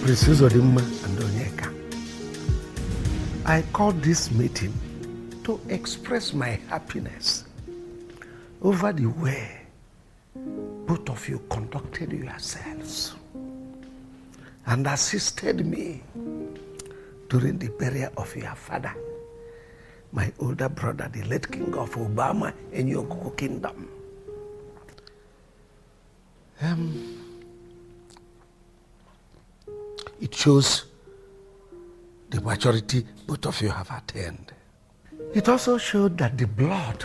Prisuzodimma and Onyeka. I called this meeting to express my happiness over the way both of you conducted yourselves and assisted me during the burial of your father, my older brother, the late King of Obama in your kingdom. It shows the maturity both of you have attained. It also showed that the blood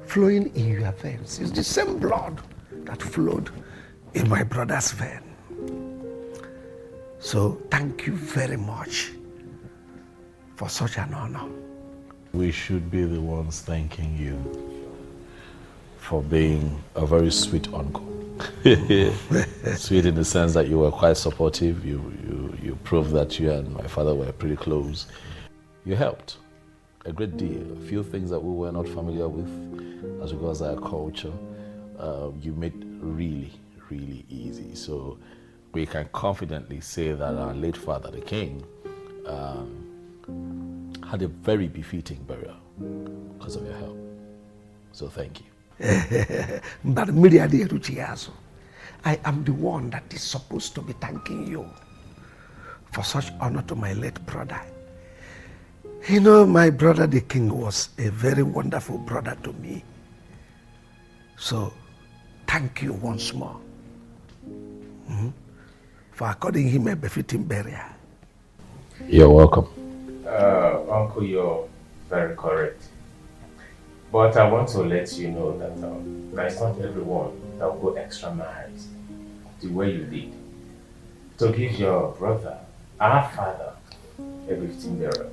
flowing in your veins is the same blood that flowed in my brother's vein. So thank you very much for such an honor. We should be the ones thanking you for being a very sweet uncle. Sweet in the sense that you were quite supportive. You proved that you and my father were pretty close. You helped a great deal. A few things that we were not familiar with as regards our culture, you made really, really easy. So we can confidently say that our late father, the king, had a very befitting burial because of your help. So thank you. But I am the one that is supposed to be thanking you for such honor to my late brother. You know, my brother the king was a very wonderful brother to me. So thank you once more for according him a befitting burial. You're welcome. Uncle, you're very correct. But I want to let you know that it's not everyone that will go extra miles the way you did to give your brother, our father, a befitting burial.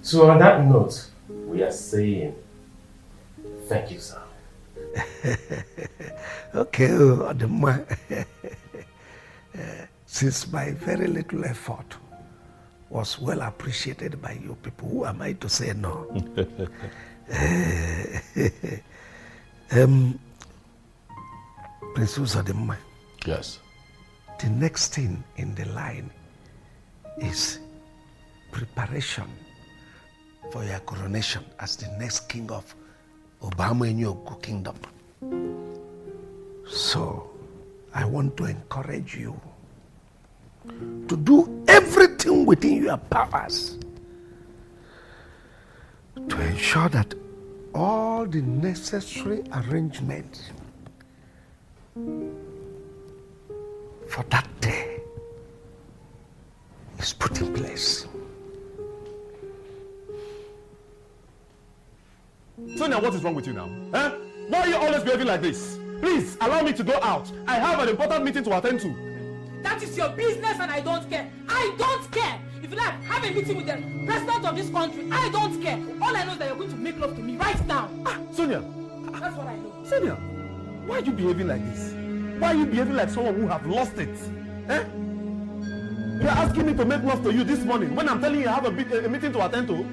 So on that note, we are saying thank you, sir. Okay, since my very little effort was well appreciated by you people, who am I to say no? Prince Uzodimma. Yes. The next thing in the line is preparation for your coronation as the next king of Obama in your kingdom. So I want to encourage you to do everything within your powers to ensure that all the necessary arrangements for that day is put in place. Sonia, what is wrong with you now? Huh? Why are you always behaving like this? Please, allow me to go out. I have an important meeting to attend to. That is your business and I don't care. I don't care. If you like, have a meeting with the president of this country. I don't care. All I know is that you're going to make love to me right now. Sonia. That's what I know. Sonia, why are you behaving like this? Why are you behaving like someone who have lost it? Eh? You're asking me to make love to you this morning when I'm telling you I have a meeting to attend to?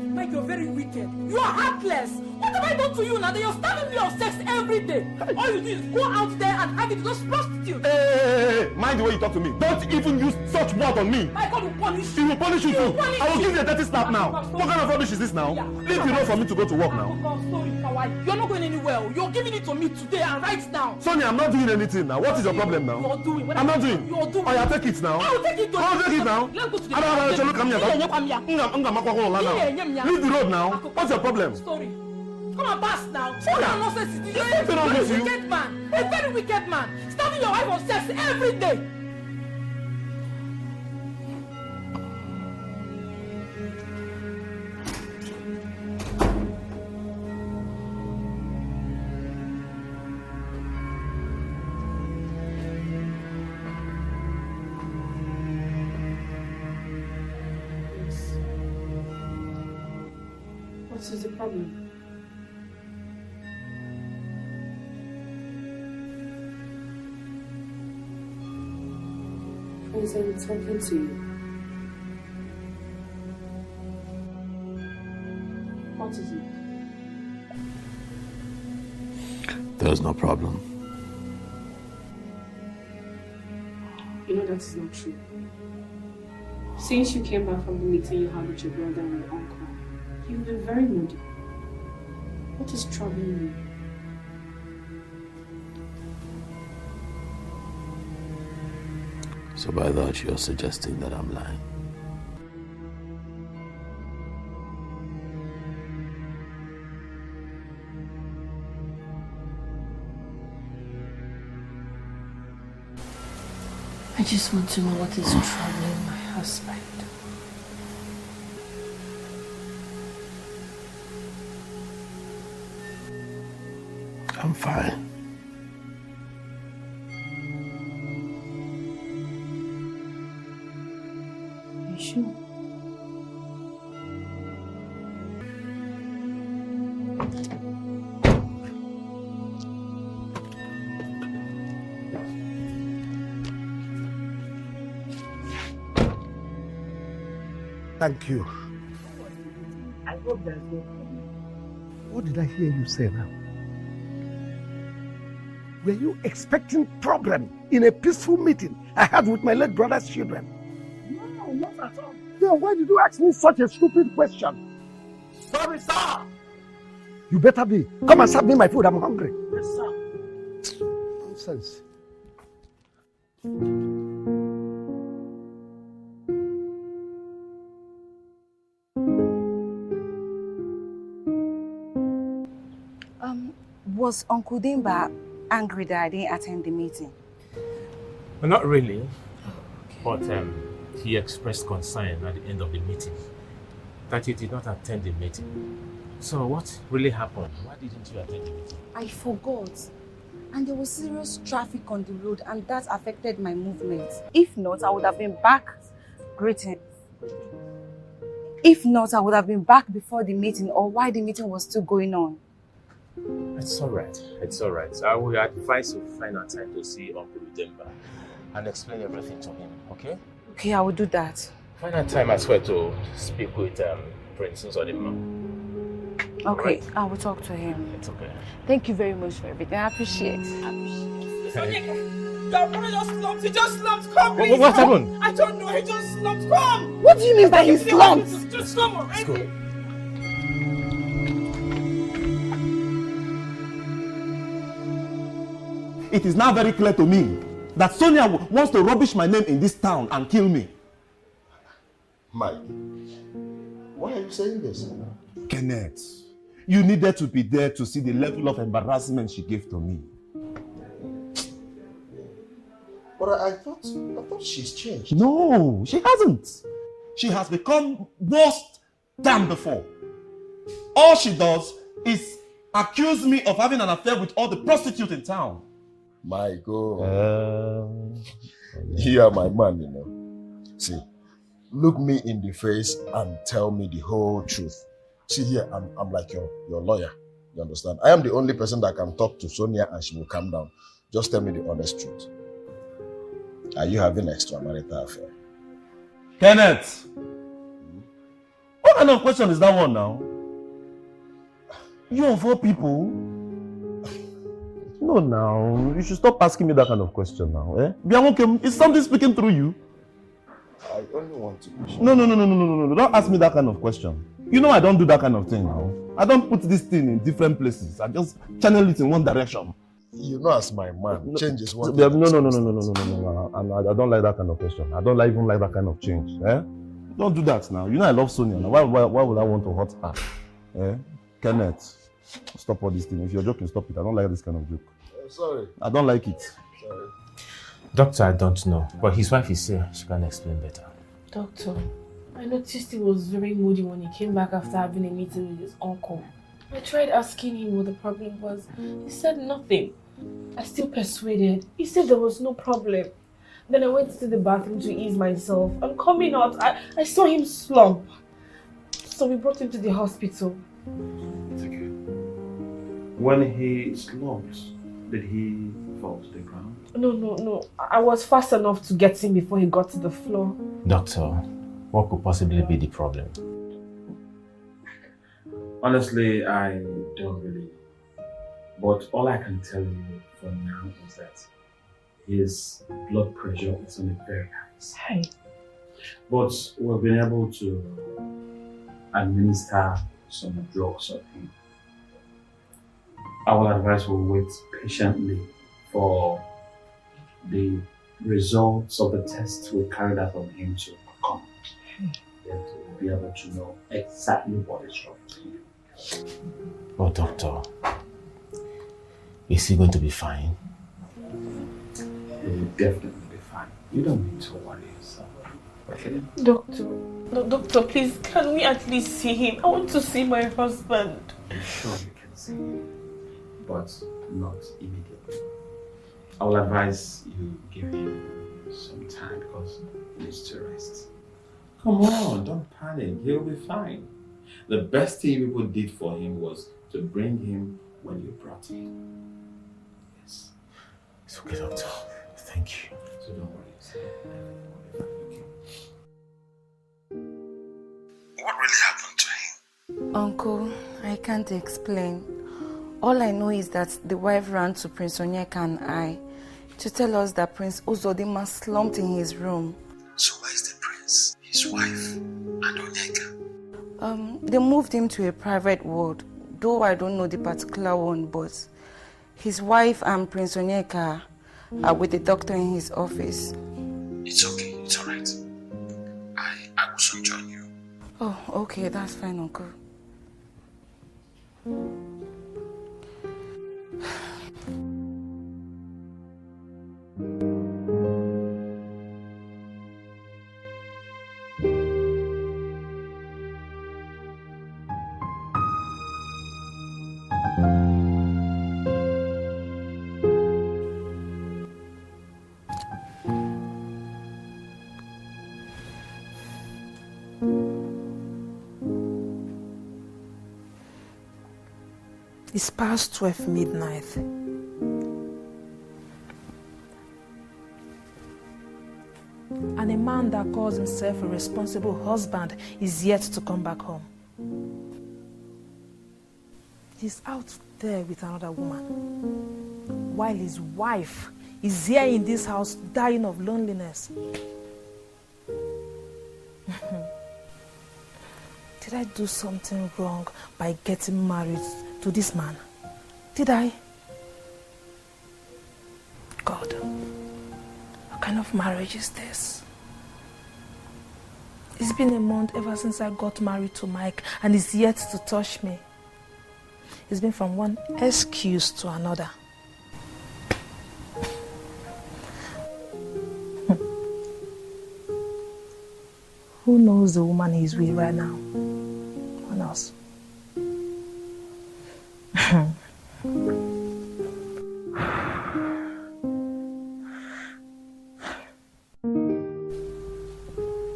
Mike, you're very wicked. You are heartless. What have I done to you now that you're starving me of sex every day? All you do is go out there and have it with those prostitutes. Hey, mind the way you talk to me. Don't even use such word on me. My God will punish you. He will punish you too. I will give you a dirty slap now. What kind of rubbish is this now? Leave the road for me to go to work now. You're not going anywhere. You're giving it to me today and right now. Sonia, I'm not doing anything now. What is your problem now? You're doing. I'm not doing. You're doing. Oh, yeah, take it now. I'll take it. I'll take it now. Let's go to the Leave the road now. What's your problem? Story. Come on, pass now. Sonia, nonsense. there's something wrong with you. Wicked man. A very wicked man. Starving your wife of sex every day. What is the problem? Prince, I'm talking to you. What is it? There's no problem. You know that is not true. Since you came back from the meeting you had with your brother and your uncle, you've been very moody. What is troubling you? So by that, you're suggesting that I'm lying. I just want to know what is troubling my husband. I'm fine. Are you sure? Thank you. I hope there's no problem. What did I hear you say now? Were you expecting problem in a peaceful meeting I had with my late brother's children? No, not at all. Then why did you ask me such a stupid question? Sorry, sir. You better be. Come and serve me my food. I'm hungry. Yes, sir. Nonsense. Was Uncle Dimba angry that I didn't attend the meeting? Well, not really. But he expressed concern at the end of the meeting that you did not attend the meeting. So what really happened? Why didn't you attend the meeting? I forgot. And there was serious traffic on the road and that affected my movement. If not, I would have been back greeting. If not, I would have been back before the meeting or while the meeting was still going on. It's all right. It's all right. I will advise you find a time to see Uncle Demba and explain everything to him, okay? Okay, I will do that. Find a time as well to speak with Princess Odima. Okay, Right. I will talk to him. It's okay. Thank you very much for everything. I appreciate it. Sonia, your brother just slumped. He just slumped. Come, please. What come. happened? I don't know. He just slumped. Come. What do you mean by he slumped? Just come already. It is now very clear to me that Sonia wants to rubbish my name in this town and kill me. Mike, why are you saying this? Kenneth, you needed to be there to see the level of embarrassment she gave to me. But I thought she's changed. No, she hasn't. She has become worse than before. All she does is accuse me of having an affair with all the prostitutes in town. My God. You are my man, you know. See, look me in the face and tell me the whole truth. See here, I'm like your lawyer. You understand? I am the only person that can talk to Sonia and she will calm down. Just tell me the honest truth. Are you having an extramarital affair? Kenneth! What kind of question is that one now? You of all people? No, now. You should stop asking me that kind of question now. Eh? Bianca, is something speaking through you? I only want to be sure. No. Don't ask me that kind of question. You know I don't do that kind of thing now. I don't put this thing in different places. I just channel it in one direction. You know, as my man, change is one. No. I don't like that kind of question. I don't even like that kind of change. Eh? Don't do that now. You know I love Sonia. Now. Why would I want to hurt her? Eh? Kenneth, stop all this thing. If you're joking, stop it. I don't like this kind of joke. Sorry. I don't like it. Sorry. Doctor, I don't know. But his wife is here. She can explain better. Doctor, I noticed he was very moody when he came back after having a meeting with his uncle. I tried asking him what the problem was. He said nothing. I still persuaded. He said there was no problem. Then I went to the bathroom to ease myself. And coming out, I saw him slump. So we brought him to the hospital. It's okay. When he slumped, did he fall to the ground? No. I was fast enough to get him before he got to the floor. Doctor, what could possibly be the problem? Honestly, I don't really know. But all I can tell you for now is that his blood pressure is on a very high side. Hey. But we've been able to administer some drugs on him. I will advise we wait patiently for the results of the tests we carried out on him to come. Then we'll be able to know exactly what is wrong with him. Oh, doctor, is he going to be fine? He will definitely be fine. You don't need to worry yourself. Okay? Doctor, please, can we at least see him? I want to see my husband. I'm sure you can see him, but not immediately. I will advise you give him some time because he needs to rest. Come on, don't panic. He'll be fine. The best thing people did for him was to bring him when you brought him. Yes. It's okay, doctor. Thank you. So don't worry yourself. Everything will be fine, okay? What really happened to him? Uncle, I can't explain. All I know is that the wife ran to Prince Onyeka and I to tell us that Prince Uzodinma slumped in his room. So where is the prince, his wife, and Onyeka? They moved him to a private ward, though I don't know the particular one, but his wife and Prince Onyeka are with the doctor in his office. It's okay, it's alright. I will soon join you. Oh, okay, that's fine, Uncle. It's past 12 midnight. And a man that calls himself a responsible husband is yet to come back home. He's out there with another woman, while his wife is here in this house dying of loneliness. Did I do something wrong by getting married to this man? Did I? God, what kind of marriage is this? It's been a month ever since I got married to Mike, and he's yet to touch me. It's been from one excuse to another. Who knows the woman he's with right now? Who knows?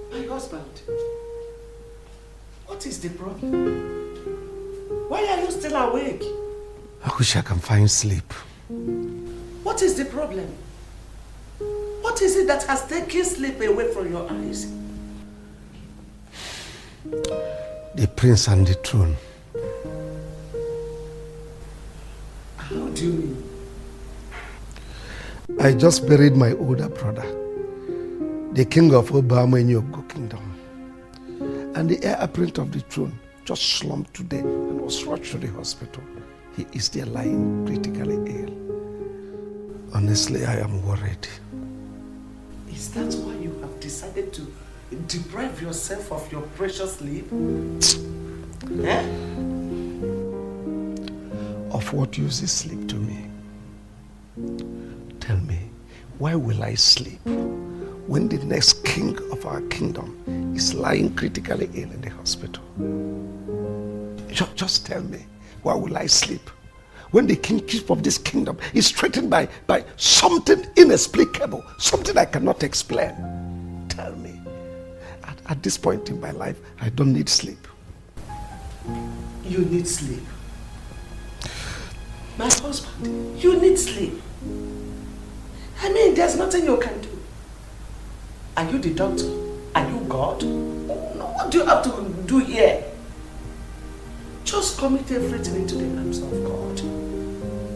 My husband, what is the problem? Why are you still awake? I wish I can find sleep. What is the problem? What is it that has taken sleep away from your eyes? The prince and the throne. How do you mean? I just buried my older brother, the king of Obamanyogo kingdom. And the heir apparent of the throne just slumped today and was rushed to the hospital. He is there lying critically ill. Honestly, I am worried. Is that why you have decided to deprive yourself of your precious sleep? Eh? Of what use is sleep to me? Tell me, why will I sleep when the next king of our kingdom is lying critically ill in the hospital? Just tell me, why will I sleep when the kingship of this kingdom is threatened by something inexplicable, something I cannot explain? Tell me. At this point in my life, I don't need sleep. You need sleep. My husband, you need sleep. I mean, there's nothing you can do. Are you the doctor? Are you God? No, what do you have to do here? Just commit everything into the hands of God.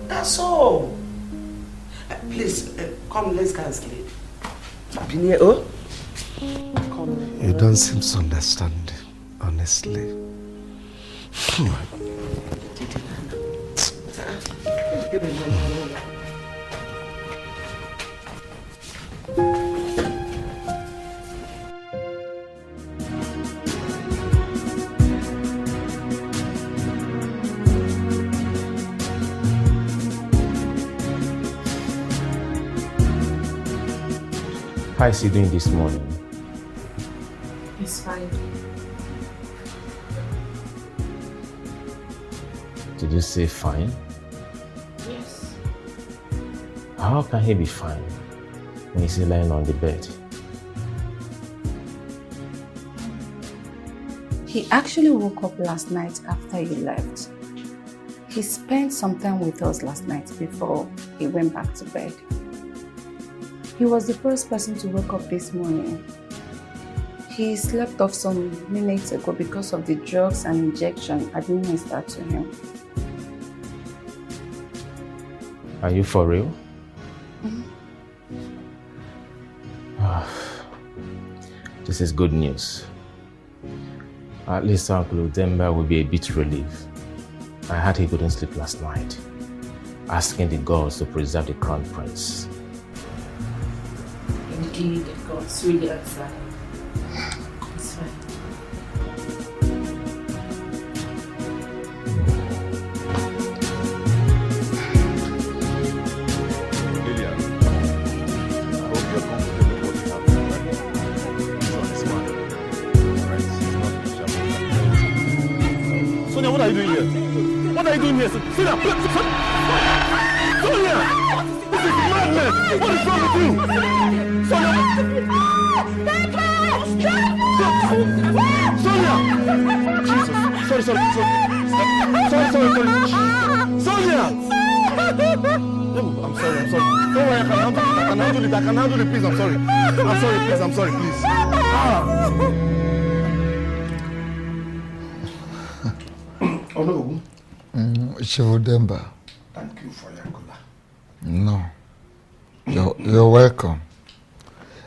That's all. Please, come, let's go and sleep. Oh? Come. You don't seem to understand, honestly. How is he doing this morning? He's fine. Did you say fine? Yes. How can he be fine when he's lying on the bed? He actually woke up last night after you left. He spent some time with us last night before he went back to bed. He was the first person to wake up this morning. He slept off some minutes ago because of the drugs and injection administered to him. Are you for real? This is good news. At least Uncle Udemba will be a bit relieved. I heard he couldn't sleep last night, asking the gods to preserve the crown prince. Indeed, the gods really answered. It's fine. Sonia, what are you doing here? What are you doing here? Sonia! Sonia! This is madness! What is wrong with you? Sonia! Sonia! Jesus! Sorry. Sonia! I'm sorry. Don't worry, I can handle it, please. I'm sorry, please. Oh no. Shivudemba. Thank you for your cola. No. You're welcome.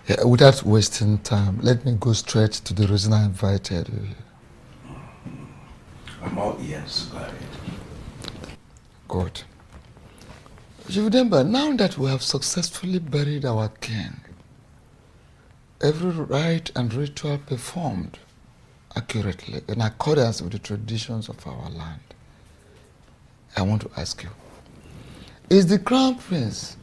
Yeah, without wasting time, let me go straight to the reason I invited you here. I'm all ears. Go ahead. Good. Shivudemba, now that we have successfully buried our king, every rite and ritual performed accurately in accordance with the traditions of our land, I want to ask you, is the Crown Prince,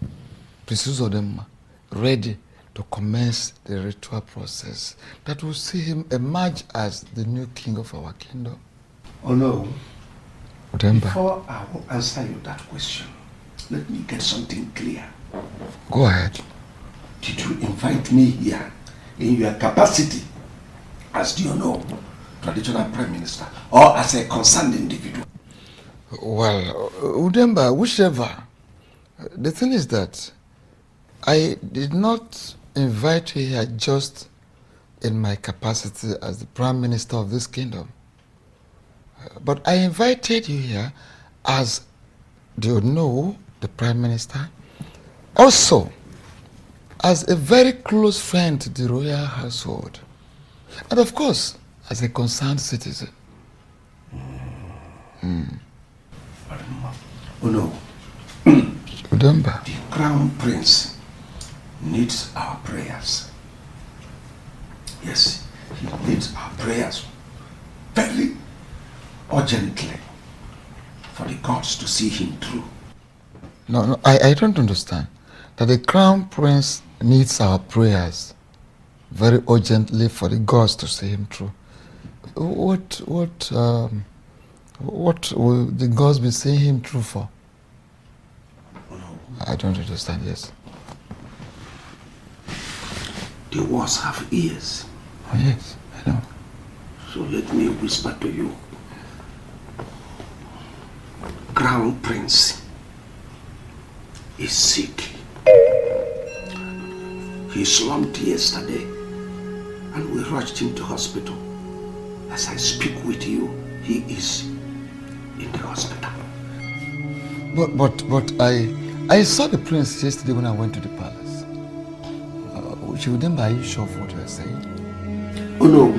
Prisuzodema, ready to commence the ritual process that will see him emerge as the new king of our kingdom? Oh no. Udemba. Before I will answer you that question, let me get something clear. Go ahead. Did you invite me here in your capacity as, do you know, traditional prime minister, or as a concerned individual? Well, Udemba, whichever. The thing is that I did not invite you here just in my capacity as the prime minister of this kingdom. But I invited you here as, do you know, the prime minister, also as a very close friend to the royal household, and of course, as a concerned citizen. Oh no. Udemba. The crown prince needs our prayers. Yes, he needs our prayers very urgently for the gods to see him through. No, I don't understand. That the crown prince needs our prayers very urgently for the gods to see him through. What will the gods be seeing him through for? I don't understand, yes. The words have ears. Oh, yes, I know. So let me whisper to you. Crown Prince is sick. He slumped yesterday and we rushed him to hospital. As I speak with you, he is in the hospital. But I saw the prince yesterday when I went to the palace. Chivudemba, are you sure of what you are saying? Oh no.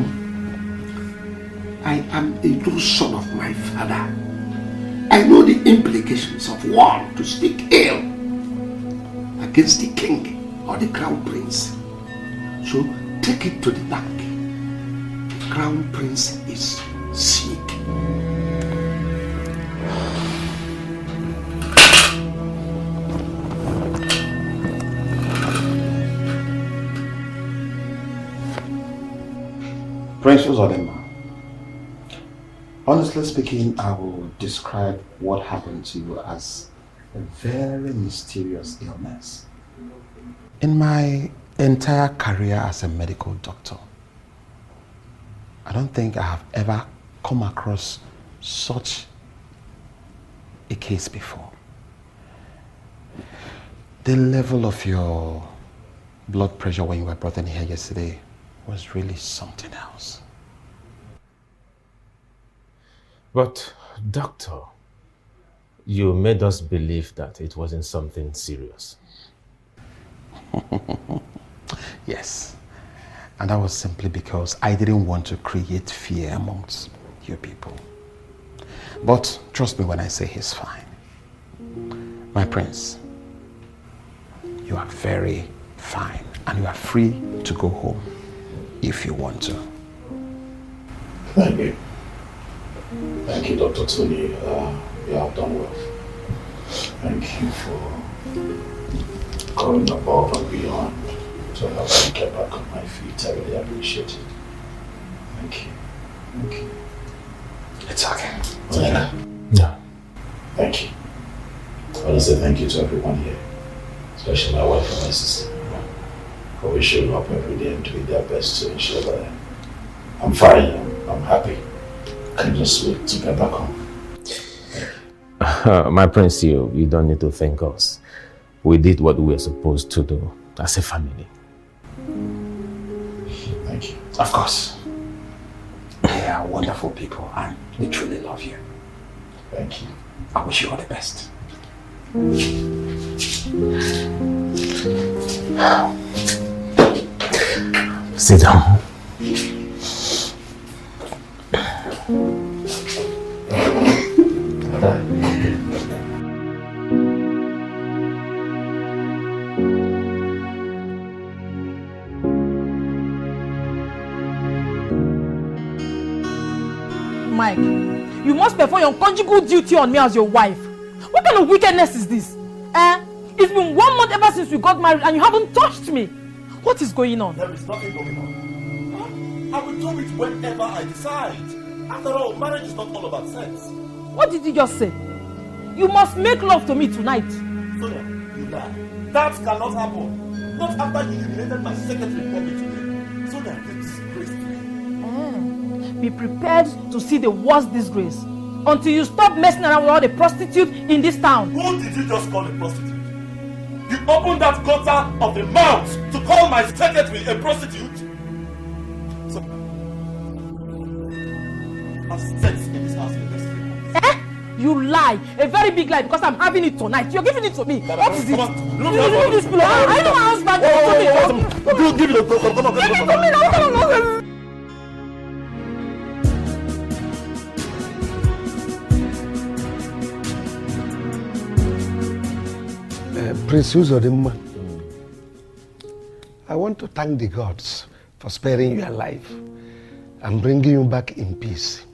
I am a true son of my father. I know the implications of one to speak ill against the king or the crown prince. So take it to the bank. The crown prince is sick. Prince Uzodema, honestly speaking, I will describe what happened to you as a very mysterious illness. In my entire career as a medical doctor, I don't think I have ever come across such a case before. The level of your blood pressure when you were brought in here yesterday was really something else. But, doctor, you made us believe that it wasn't something serious. Yes, and that was simply because I didn't want to create fear amongst you people. But trust me when I say he's fine. My prince, you are very fine and you are free to go home if you want to. Thank you. Thank you, Dr. Tony. You have done well. Thank you for going above and beyond to help me get back on my feet. I really appreciate it. Thank you. Thank you. It's okay. Yeah. Thank you. I want to say thank you to everyone here, especially my wife and my sister, for always showing up every day and doing their best to ensure that I'm fine, I'm happy. I can just wait to get back home. My prince, you don't need to thank us. We did what we were supposed to do as a family. Thank you. Of course. They are wonderful people and we truly love you. Thank you. I wish you all the best. Sit down. Mike, you must perform your conjugal duty on me as your wife. What kind of wickedness is this? It's been 1 month ever since we got married and you haven't touched me. What is going on? There is nothing going on. Huh? I will do it whenever I decide. After all, marriage is not all about sex. What did you just say? You must make love to me tonight. Sonia, you lie. That cannot happen. Not after you humiliated my secretary publicly. Sonia, you disgraced me. Be prepared to see the worst disgrace until you stop messing around with all the prostitutes in this town. Who did you just call a prostitute? You opened that gutter of the mouth to call my secretary a prostitute? So, have sex in this house in the next 3 months. You lie. A very big lie because I'm having it tonight. You're giving it to me. What is it? Come on. You leave this pillow. I know my husband. Give it to me. Come on. Give it to me now. Come on. Prince Uzodema, I want to thank the gods for sparing you alive and bringing you back in peace.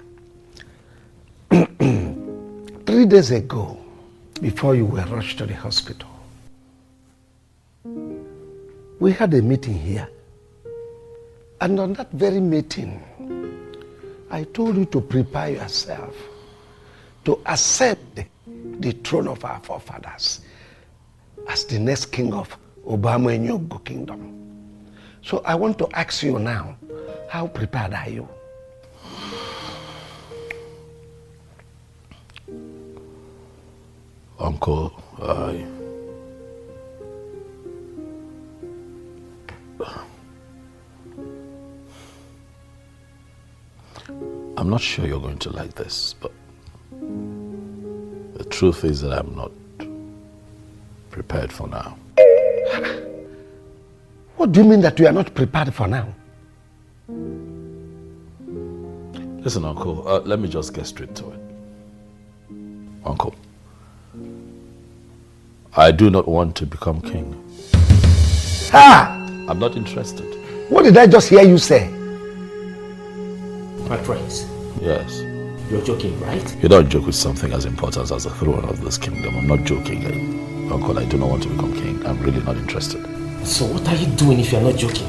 3 days ago, before you were rushed to the hospital, we had a meeting here. And on that very meeting, I told you to prepare yourself to accept the throne of our forefathers as the next king of Obama and Yogo Kingdom. So I want to ask you now, how prepared are you? Uncle, I'm not sure you're going to like this, but the truth is that I'm not prepared for now. What do you mean that we are not prepared for now? Listen, Uncle, let me just get straight to it. Uncle, I do not want to become king. I'm not interested. What did I just hear you say? My prince. Yes. You're joking, right? You don't joke with something as important as the throne of this kingdom. I'm not joking. Uncle, I do not want to become king. I'm really not interested. So what are you doing if you're not joking?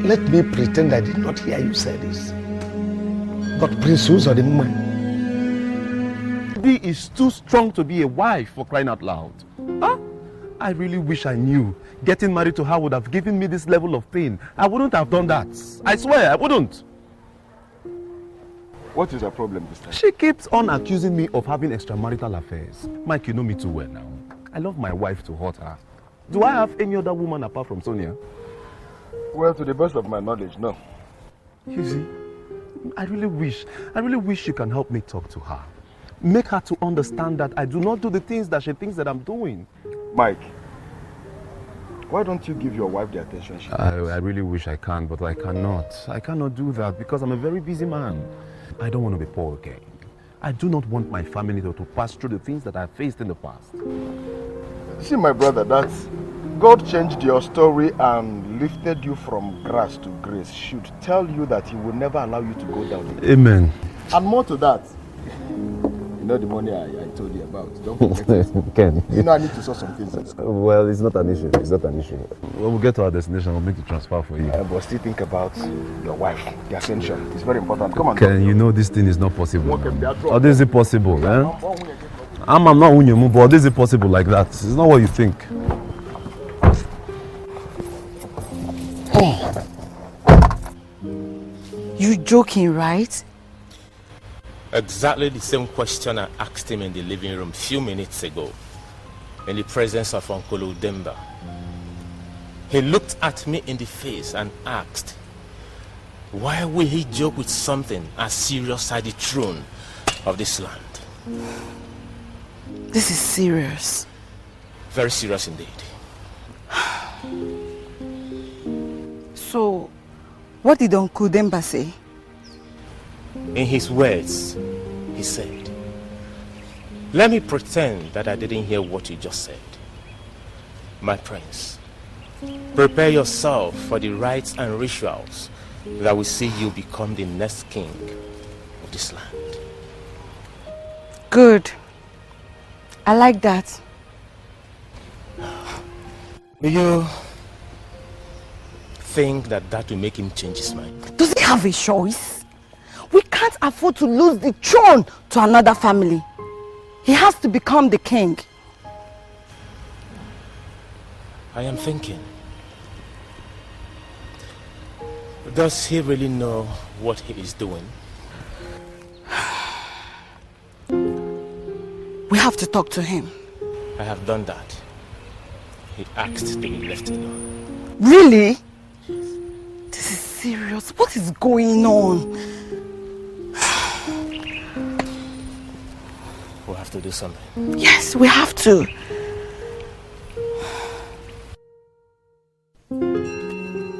Let me pretend I did not hear you say this. But Prince Uzodimma, He is too strong to be a wife, for crying out loud. Huh? I really wish I knew. Getting married to her would have given me this level of pain. I wouldn't have done that. I swear, I wouldn't. What is the problem this time? She keeps on accusing me of having extramarital affairs. Mike, you know me too well now. I love my wife to hurt her. Do I have any other woman apart from Sonia? Well, to the best of my knowledge, no. You see, I really wish you can help me talk to her. Make her to understand that I do not do the things that she thinks that I'm doing. Mike, why don't you give your wife the attention she needs? I really wish I can, but I cannot. I cannot do that because I'm a very busy man. I don't want to be poor again. I do not want my family to pass through the things that I faced in the past. See, my brother, that God changed your story and lifted you from grass to grace should tell you that He will never allow you to go down again. Amen. And more to that, you know the money I told you about. Don't forget it. Ken. You know I need to sort some things in school. Well, it's not an issue. It's not an issue. When we'll get to our destination, we'll make the transfer for you. But still think about your wife, the ascension. It's very important. Come on. Ken, you know this thing is not possible. Or this is possible, eh? I'm not Unyamu, but this is possible like that. It's not what you think. You joking, right? Exactly the same question I asked him in the living room a few minutes ago, in the presence of Uncle Udemba. He looked at me in the face and asked, why will he joke with something as serious as the throne of this land? This is serious. Very serious indeed. So, what did Uncle Demba say? In his words, he said, let me pretend that I didn't hear what you just said. My prince, prepare yourself for the rites and rituals that will see you become the next king of this land. Good. I like that. Do you think that will make him change his mind? Does he have a choice? We can't afford to lose the throne to another family. He has to become the king. I am thinking, does he really know what he is doing? We have to talk to him. I have done that. He asked to be left alone. Really? This is serious. What is going on? We'll have to do something. Yes, we have to.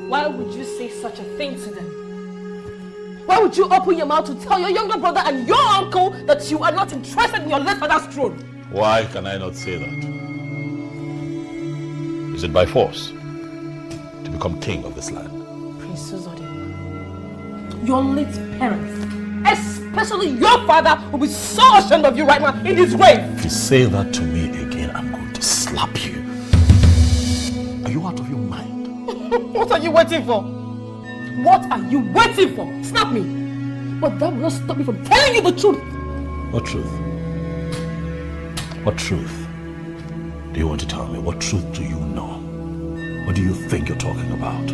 Why would you say such a thing to them? Why would you open your mouth to tell your younger brother and your uncle that you are not interested in your late father's throne? Why can I not say that? Is it by force to become king of this land? Prince Uzodimma, your late parents, especially your father, will be so ashamed of you right now in his grave. If you say that to me again, I'm going to slap you. Are you out of your mind? What are you waiting for? What are you waiting for? Snap me. But that will not stop me from telling you the truth. What truth? What truth do you want to tell me? What truth do you know? What do you think you're talking about?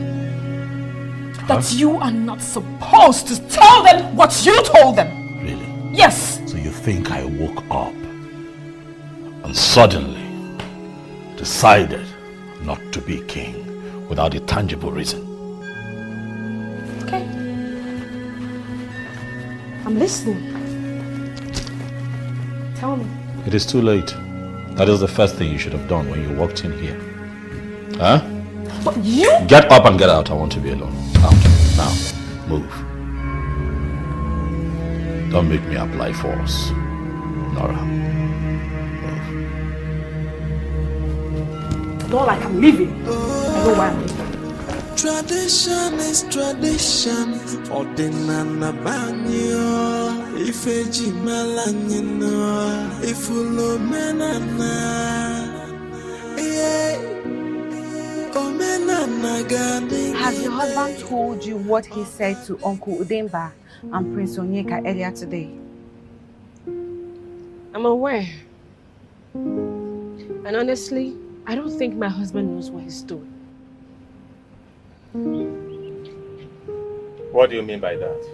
That you are not supposed to tell them what you told them. Really? Yes. So you think I woke up and suddenly decided not to be king without a tangible reason? Okay. I'm listening. Tell me. It is too late. That is the first thing you should have done when you walked in here. Huh? But you? Get up and get out. I want to be alone. Out. Now. Move. Don't make me apply force. Nora. Move. Not like I'm leaving. I know why I'm leaving. Tradition is tradition. Ordinana banyo. Ifeji malanyino. Ifulo menana. Has your husband told you what he said to Uncle Udemba and Prince Onyeka earlier today? I'm aware. And honestly, I don't think my husband knows what he's doing. What do you mean by that?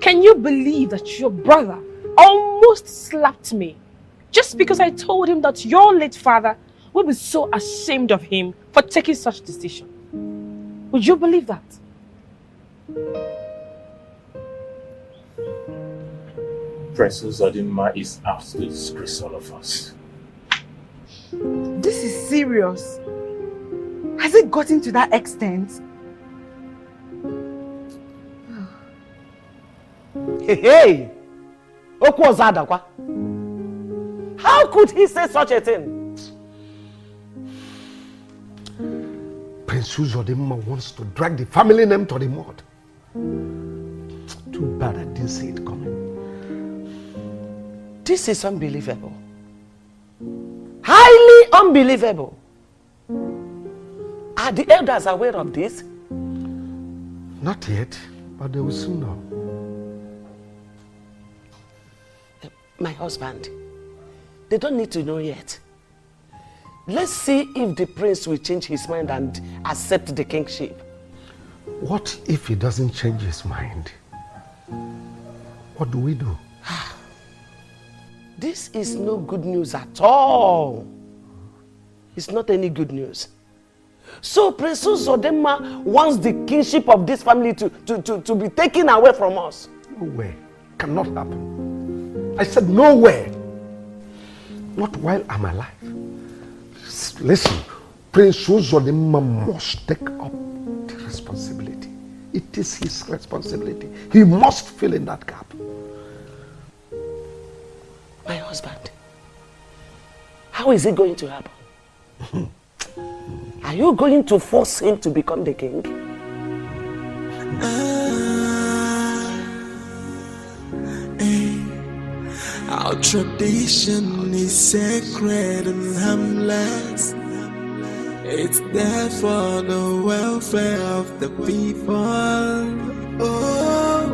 Can you believe that your brother almost slapped me just because I told him that your late father would be so ashamed of him for taking such decision? Would you believe that? Princess Odinma is out to disgrace all of us. This is serious. Has it gotten to that extent? Hey! How could he say such a thing? Prince Uzodimma wants to drag the family name to the mud. Too bad I didn't see it coming. This is unbelievable. Highly unbelievable. Are the elders aware of this? Not yet, but they will soon know. My husband, they don't need to know yet. Let's see if the prince will change his mind and accept the kingship. What if he doesn't change his mind? What do we do? This is no good news at all. It's not any good news. So Prince Uzodimma wants the kingship of this family to be taken away from us. No way. Cannot happen. I said no way. Not while I'm alive. Listen, Prince Uzodimma must take up the responsibility. It is his responsibility. He must fill in that gap. My husband, how is it going to happen? Are you going to force him to become the king? Our tradition is sacred and harmless. It's there for the welfare of the people. Oh,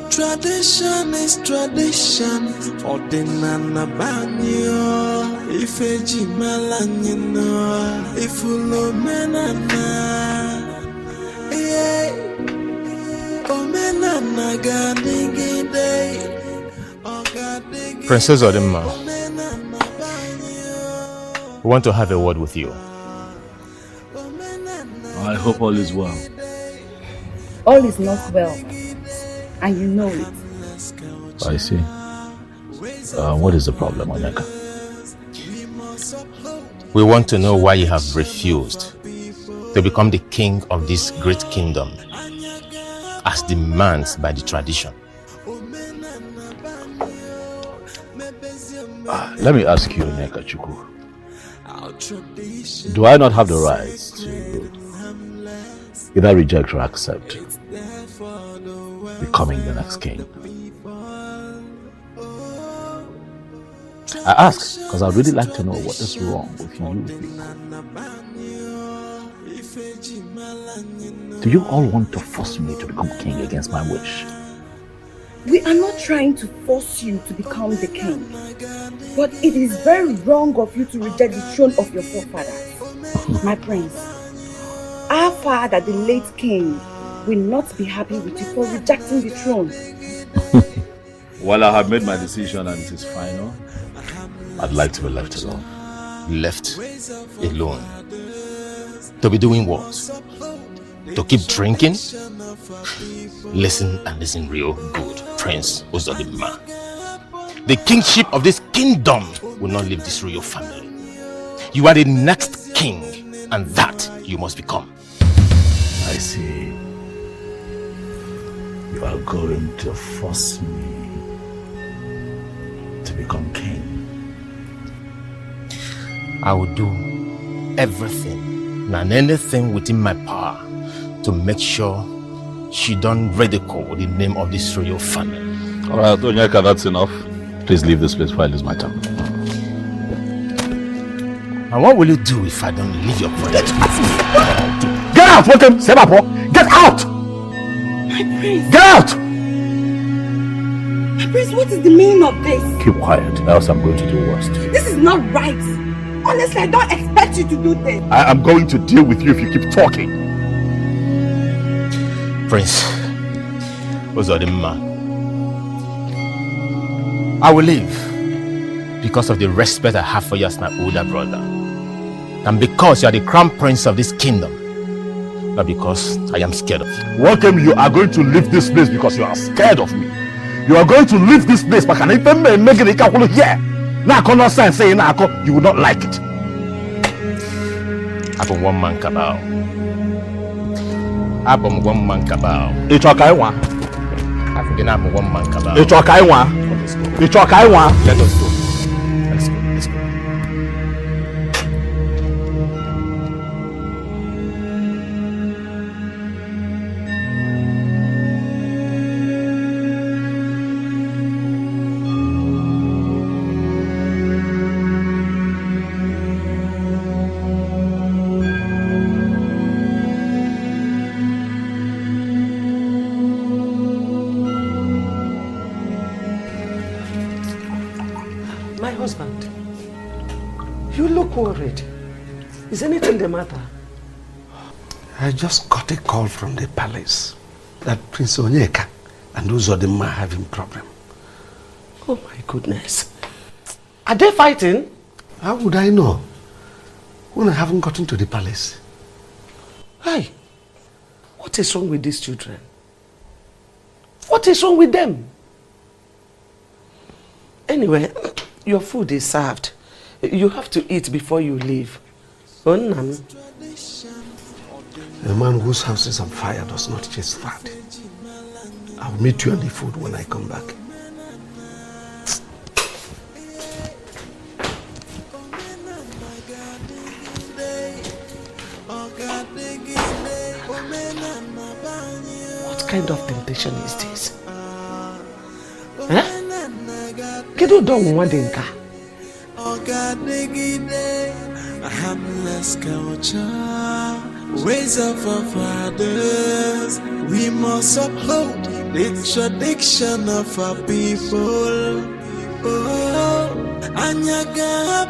tradition is tradition. Ordinana banyo. Ifeji malanyino. Ifulo menana. Omenana ganigide. Princess Odinma, we want to have a word with you. I hope all is well. All is not well, and you know it. I see. What is the problem, Onyeka? We want to know why you have refused to become the king of this great kingdom as demands by the tradition. Let me ask you, Onyeka Chukwu. Do I not have the right to either reject or accept becoming the next king? I ask because I'd really like to know what is wrong with you people. Do you all want to force me to become king against my wish? We are not trying to force you to become the king, but it is very wrong of you to reject the throne of your forefathers. My prince, our father, the late king, will not be happy with you for rejecting the throne. Well, I have made my decision and it is final. I'd like to be left alone. Left alone? To be doing what? To keep drinking? Listen and listen real good, Prince Uzodimma. The kingship of this kingdom will not leave this royal family. You are the next king, and that you must become. I see. You are going to force me to become king. I will do everything and anything within my power to make sure she don't ridicule the name of this royal family. All right, Onyeka, that's enough. Please leave this place before I lose my tongue. And what will you do if I don't leave your presence? Get out! Welcome, Sebapo! Get out! My prince! Get out! My prince, what is the meaning of this? Keep quiet, else I'm going to do worse. This is not right. Honestly, I don't expect you to do this. I am going to deal with you if you keep talking. Prince Ozodimma, I will leave because of the respect I have for you as my older brother, and because you are the crown prince of this kingdom, not because I am scared of you. Welcome, you are going to leave this place because you are scared of me. You are going to leave this place, but can I even make it here? Now, I cannot say you will not like it. I'm one man cabal. I'm one man cabal. It's okay, one. I forget I'm one man cabal. It's okay, one. It's okay, one. Let us go. Let's go. Let's go. Worried. Is anything the matter? I just got a call from the palace that Prince Onyeka and Uzodimma are having problem. Oh my goodness. Are they fighting? How would I know when I haven't gotten to the palace? Hey, what is wrong with these children? What is wrong with them? Anyway, your food is served. You have to eat before you leave. A man whose house is on fire does not chase fat. I'll meet you on the food when I come back. What kind of temptation is this? Huh? Kedu don't want in car. Harmless culture, ways of our fathers. We must uphold the tradition of our people. Oh, Anyaga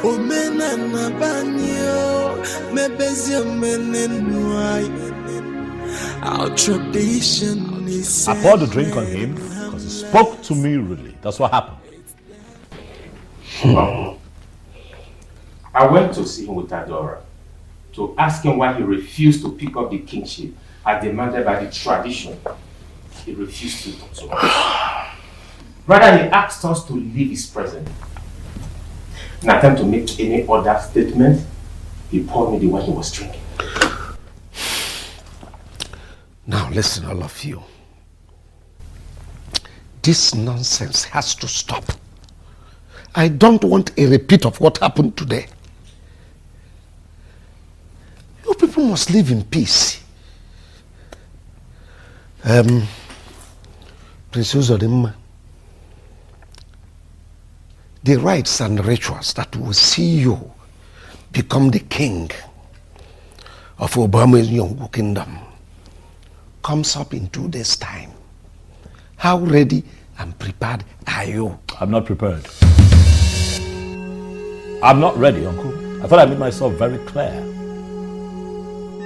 Omenana Banyo, Mebezio Menenwai. Our tradition is. I poured a drink on him because he spoke to me rudely. That's what happened. I went to see him with Adora to ask him why he refused to pick up the kingship as demanded by the tradition. He refused to talk to us. Rather, he asked us to leave his presence. In an attempt to make any other statement, he poured me the wine he was drinking. Now listen, all of you. This nonsense has to stop. I don't want a repeat of what happened today. You people must live in peace. Prince Uzodimma, the rites and rituals that will see you become the king of Obama's young kingdom comes up in 2 days' time. How ready and prepared are you? I'm not prepared. I'm not ready, Uncle. I thought I made myself very clear.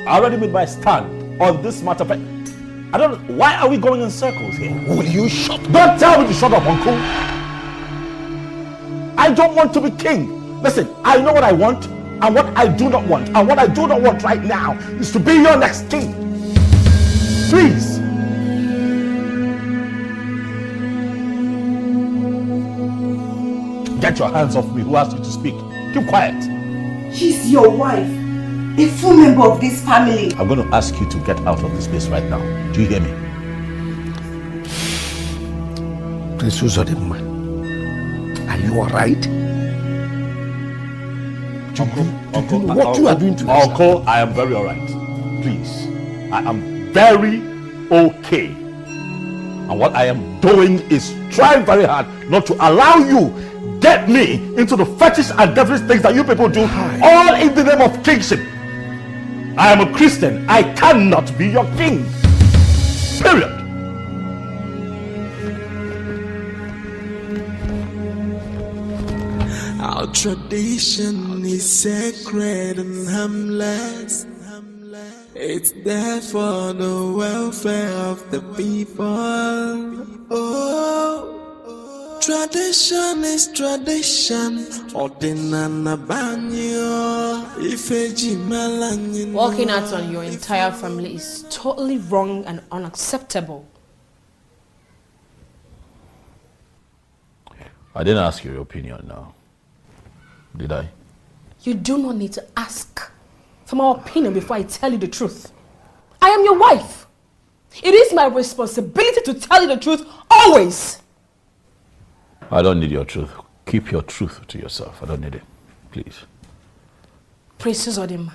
I already made my stand on this matter. I don't know. Why are we going in circles here? Will you shut up? Don't tell me to shut up, Uncle. I don't want to be king. Listen, I know what I want and what I do not want. And what I do not want right now is to be your next king. Please. Get your hands off me. Who asked you to speak? Keep quiet. She's your wife, a full member of this family. I'm going to ask you to get out of this place right now. Do you hear me? Prince Uzodimma, are you alright? Uncle, what you are doing to yourself? Uncle, I am very alright. Please. I am very okay. And what I am doing is trying very hard not to allow you get me into the fetish and devilish things that you people do, all in the name of kingship. I am a Christian. I cannot be your king. Period. Our tradition is sacred and harmless. It's there for the welfare of the people. Oh, tradition is tradition. Walking out on your entire family is totally wrong and unacceptable. I didn't ask your opinion now. Did I? You do not need to ask for my opinion before I tell you the truth. I am your wife. It is my responsibility to tell you the truth always. I don't need your truth. Keep your truth to yourself. I don't need it. Please. Princess Odima,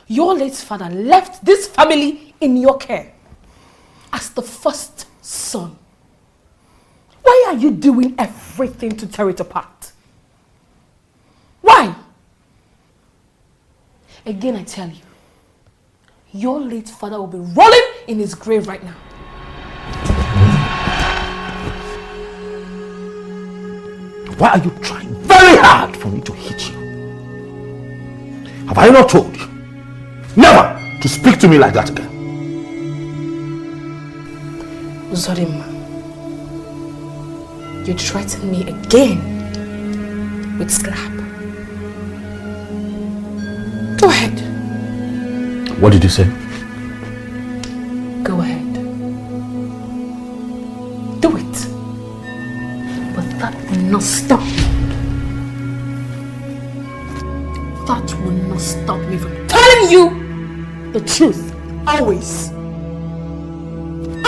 your late father left this family in your care as the first son. Why are you doing everything to tear it apart? Why? Again, I tell you, your late father will be rolling in his grave right now. Why are you trying very hard for me to hit you? Have I not told you never to speak to me like that again? Zodima, you threaten me again with slap. Go ahead. What did you say? Go ahead. Do it. But that will not stop me. That will not stop me from telling you the truth. Always.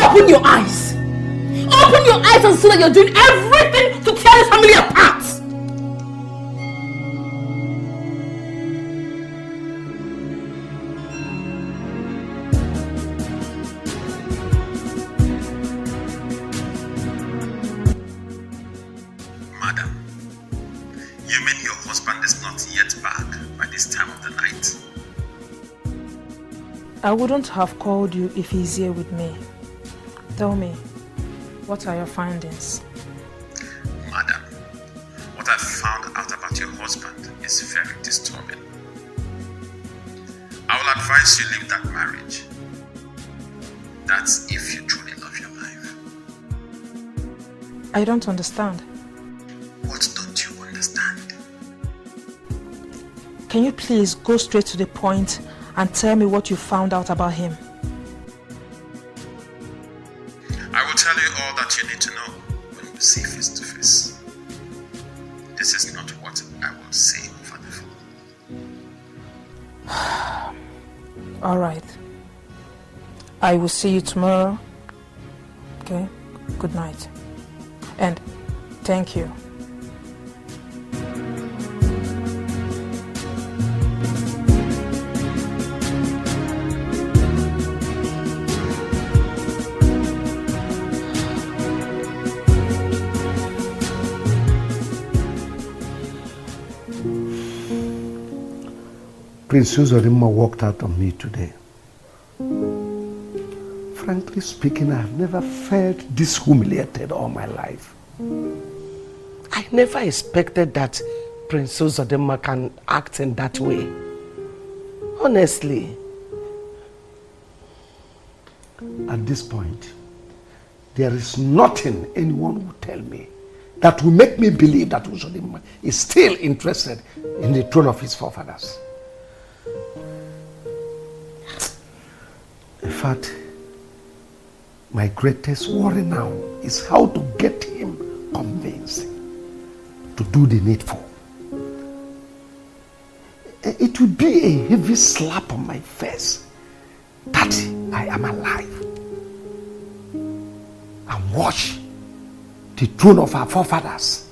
Open your eyes. Open your eyes and see that you're doing everything to tear this family apart. I wouldn't have called you if he's here with me. Tell me, what are your findings? Madam, what I found out about your husband is very disturbing. I will advise you leave that marriage. That's if you truly love your life. I don't understand. What don't you understand? Can you please go straight to the point and tell me what you found out about him? I will tell you all that you need to know when we see face to face. This is not what I will say over the phone. All right. I will see you tomorrow. Okay? Good night. And thank you. Prince Uzodimma walked out on me today. Frankly speaking, I have never felt this humiliated all my life. I never expected that Prince Uzodimma can act in that way. Honestly. At this point, there is nothing anyone will tell me that will make me believe that Uzodimma is still interested in the throne of his forefathers. In fact, my greatest worry now is how to get him convinced. to do the needful. It would be a heavy slap on my face that I am alive and watch the throne of our forefathers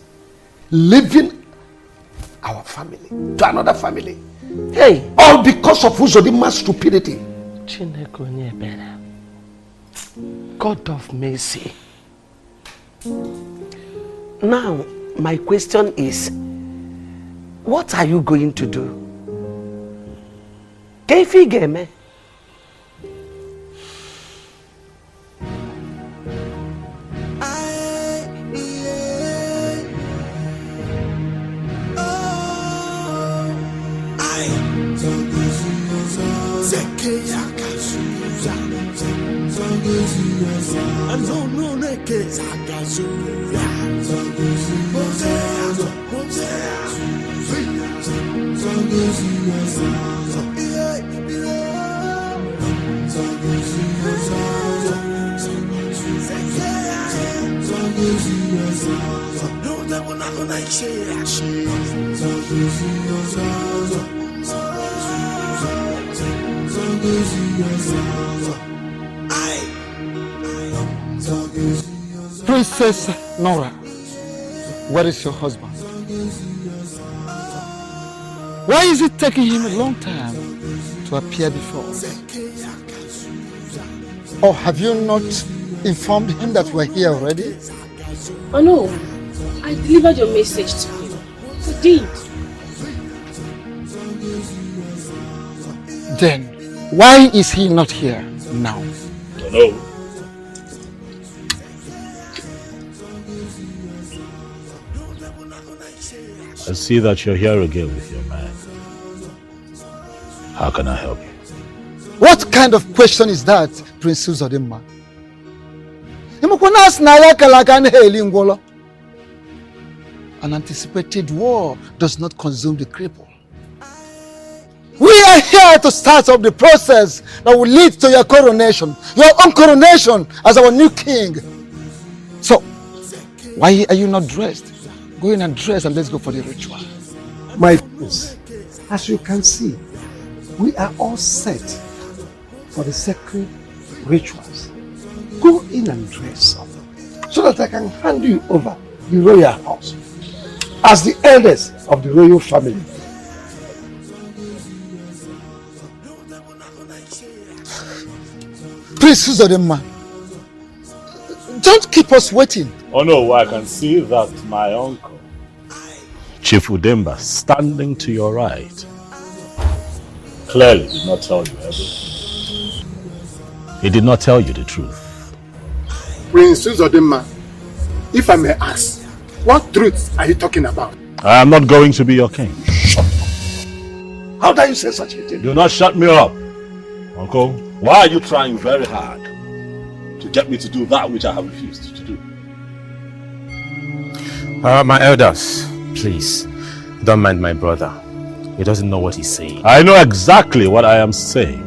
leaving our family to another family. Hey! All because of Uzodima's stupidity. God of mercy. Now, my question is, what are you going to do? Kefi game? Princess Nora, where is your husband? Why is it taking him a long time to appear before us? Or have you not informed him that we're here already? Oh no, I delivered your message to him. I did. Then, why is he not here now? Don't know. I see that you're here again with your man. How can I help you? What kind of question is that, Prince Uzodimma? An anticipated war does not consume the cripple. We are here to start up the process that will lead to your coronation, your own coronation as our new king. So, why are you not dressed? Go in and dress and let's go for the ritual. My prince, as you can see, we are all set for the sacred rituals. Go in and dress up so that I can hand you over the royal house as the eldest of the royal family. Prince Uzodimma, don't keep us waiting. Oh no, I can see that my uncle, Chief Udemba, standing to your right, clearly did not tell you everything. He did not tell you the truth. Prince Uzodimma, if I may ask, what truth are you talking about? I am not going to be your king. How dare you say such a thing? Do not shut me up, uncle. Why are you trying very hard to get me to do that which I have refused to do? My elders, please, don't mind my brother. He doesn't know what he's saying. I know exactly what I am saying.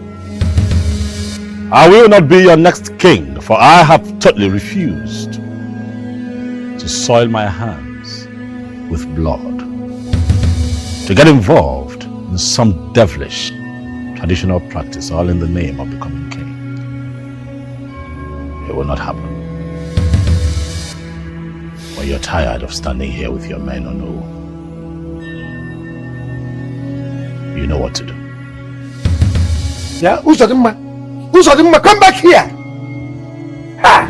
I will not be your next king, for I have totally refused to soil my hands with blood, to get involved in some devilish traditional practice, all in the name of becoming king. It will not happen. When you're tired of standing here with your men, or no, you know what to do. Yeah, Uzodimma, come back here. Ha!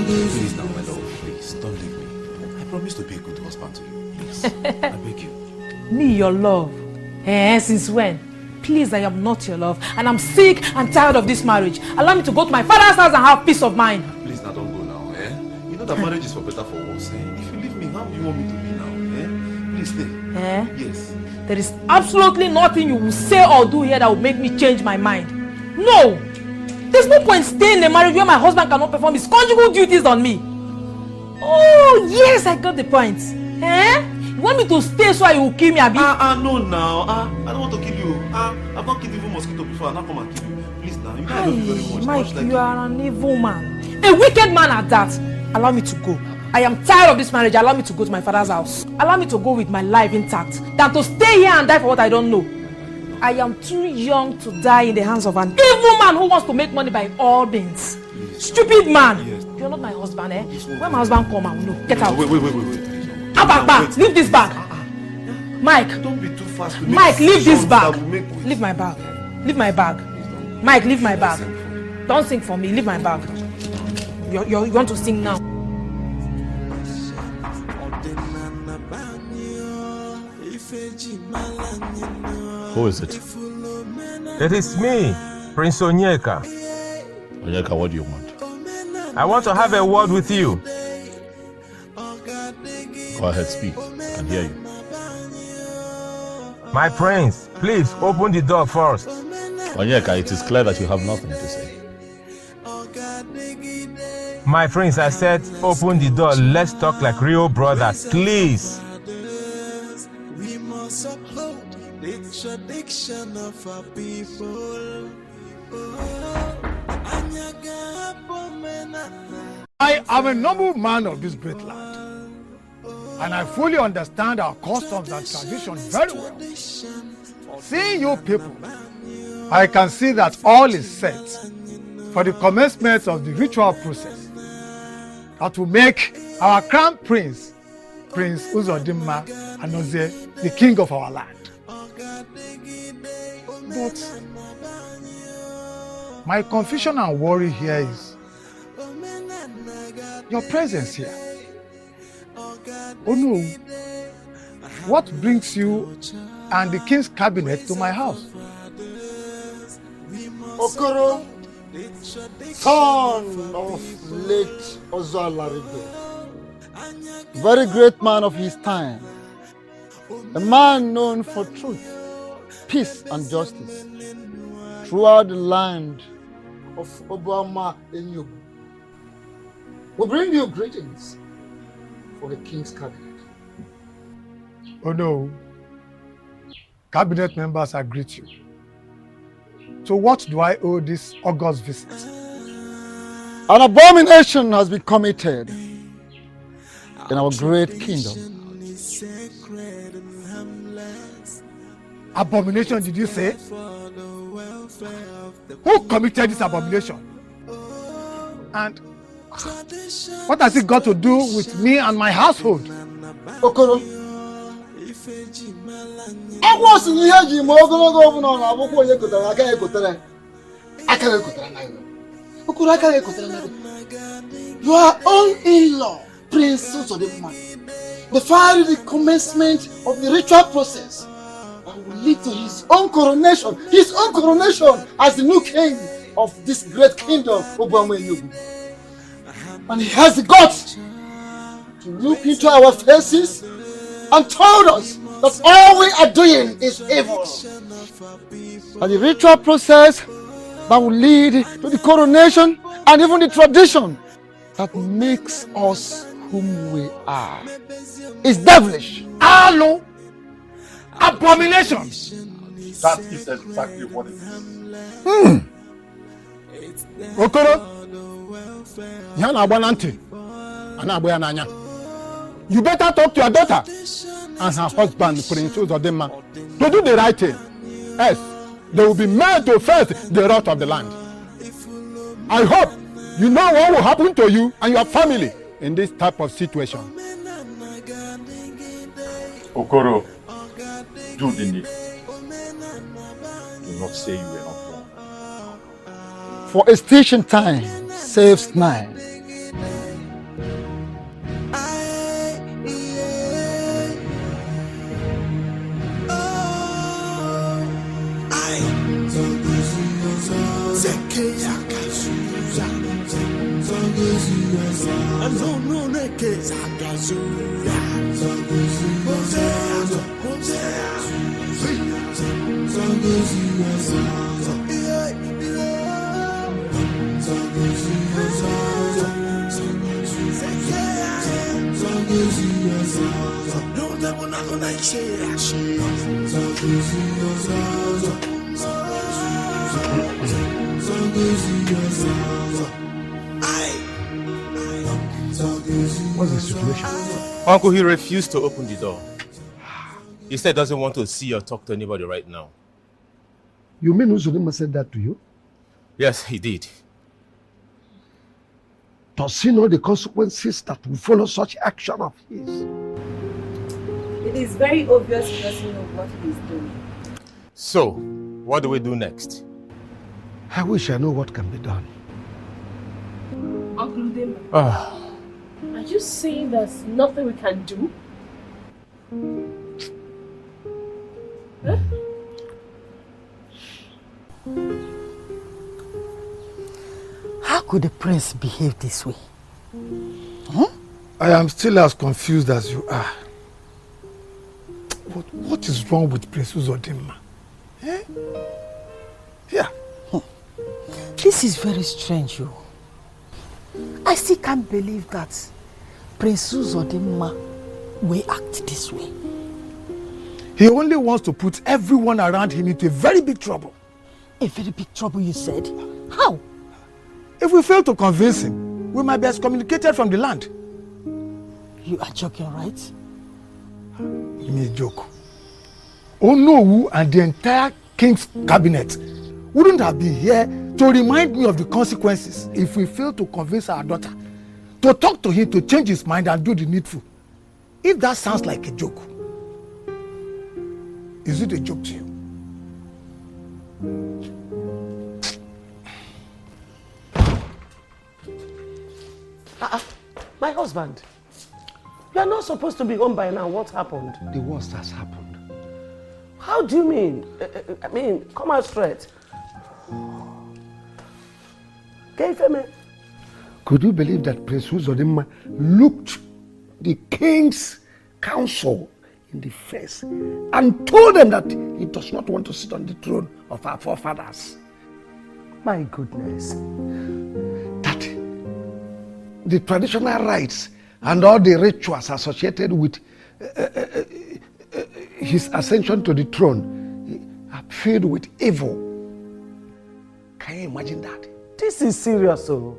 Please now, my love, please, don't leave me. I promise to be a good husband to you. Please, I beg you. Me, your love. Since when? Please, I am not your love, and I'm sick and tired of this marriage. Allow me to go to my father's house and have peace of mind. Please, now don't go now, eh? You know that marriage is for better for worse, eh? If you leave me, how do you want me to be now, eh? Please stay. Eh? Yes. There is absolutely nothing you will say or do here that will make me change my mind. No! There's no point staying in a marriage where my husband cannot perform his conjugal duties on me. Oh, yes, I got the point. Eh? You want me to stay so you will kill me, Abi? No, now. I don't want to kill you. I've not killed even mosquito before. I'll not come and kill you. Please, now. You know I love you very much. Mike, you are an evil man. A wicked man at that. Allow me to go. I am tired of this marriage. Allow me to go to my father's house. Allow me to go with my life intact than to stay here and die for what I don't know. I am too young to die in the hands of an evil man who wants to make money by all means. Stupid man. Yes. You're not my husband, eh? When my husband come, I will know. Get out. Wait. Bag. Leave this bag. Mike. Don't be too fast. Mike, leave this bag. Leave my bag. Leave my bag. Mike, leave my bag. Don't sing for me. Leave my bag. You want to sing now? Who is it? It is me, Prince Onyeka. Onyeka, what do you want? I want to have a word with you. Go ahead, speak. I can hear you. My prince, please open the door first. Onyeka, it is clear that you have nothing to say. My prince, I said open the door. Let's talk like real brothers, please. We must uphold the tradition of our people. I am a noble man of this great land, and I fully understand our customs and traditions very well. Seeing you people, I can see that all is set for the commencement of the ritual process that will make our crown prince, Prince Uzodimma Anozie, the king of our land. But my confusion and worry here is your presence here. Oh no, what brings you and the king's cabinet to my house? Okoro, son of late Ozoalaribe, very great man of his time, a man known for truth, peace and justice throughout the land of Obama Enyugu. We bring you greetings for the king's cabinet. Oh no, cabinet members, I greet you. So what do I owe this august visit? An abomination has been committed in our great kingdom. Abomination, did you say? Who committed this abomination? And what has it got to do with me and my household? Okoro, I was in here, you are own in-law, Prince Uzodimma, defied the commencement of the ritual process that will lead to his own coronation as the new king of this great kingdom, Obama Enyugu. And he has the guts to look into our faces and told us that all we are doing is evil. And the ritual process that will lead to the coronation and even the tradition that makes us whom we are is devilish. Hello, abomination. That is exactly what it is. Okoro, you better talk to your daughter and her husband, Prince Uzodimma, to do the right thing. Yes, they will be made to face the wrath of the land. I hope you know what will happen to you and your family in this type of situation. Okoro, do the need. Do not say you were not wrong. For a station time saves 9. What's the situation? Uncle, he refused to open the door. He said he doesn't want to see or talk to anybody right now. You mean Uzodimma said that to you? Yes, he did. Does he know the consequences that will follow such action of his? It is very obvious he doesn't know what he's doing. So, what do we do next? I wish I know what can be done. Uncle Udemba, are you saying there's nothing we can do? Huh? How could the prince behave this way? I am still as confused as you are. What is wrong with Prince Uzodimma? Eh? Yeah. This is very strange, you. I still can't believe that Prince Uzodimma will act this way. He only wants to put everyone around him into a very big trouble. A very big trouble, you said? How? If we fail to convince him, we might be excommunicated from the land. You are joking, right? Give me a joke. Onowu and the entire king's cabinet wouldn't have been here to remind me of the consequences if we fail to convince our daughter to talk to him to change his mind and do the needful. If that sounds like a joke, is it a joke to you? My husband, you are not supposed to be home by now. What happened? The worst has happened. How do you mean? I mean, come out straight. Could you believe that Prince Uzodimma looked the king's council in the face and told them that he does not want to sit on the throne of our forefathers? My goodness. That the traditional rites and all the rituals associated with his ascension to the throne are filled with evil. Can you imagine that? This is serious, oh.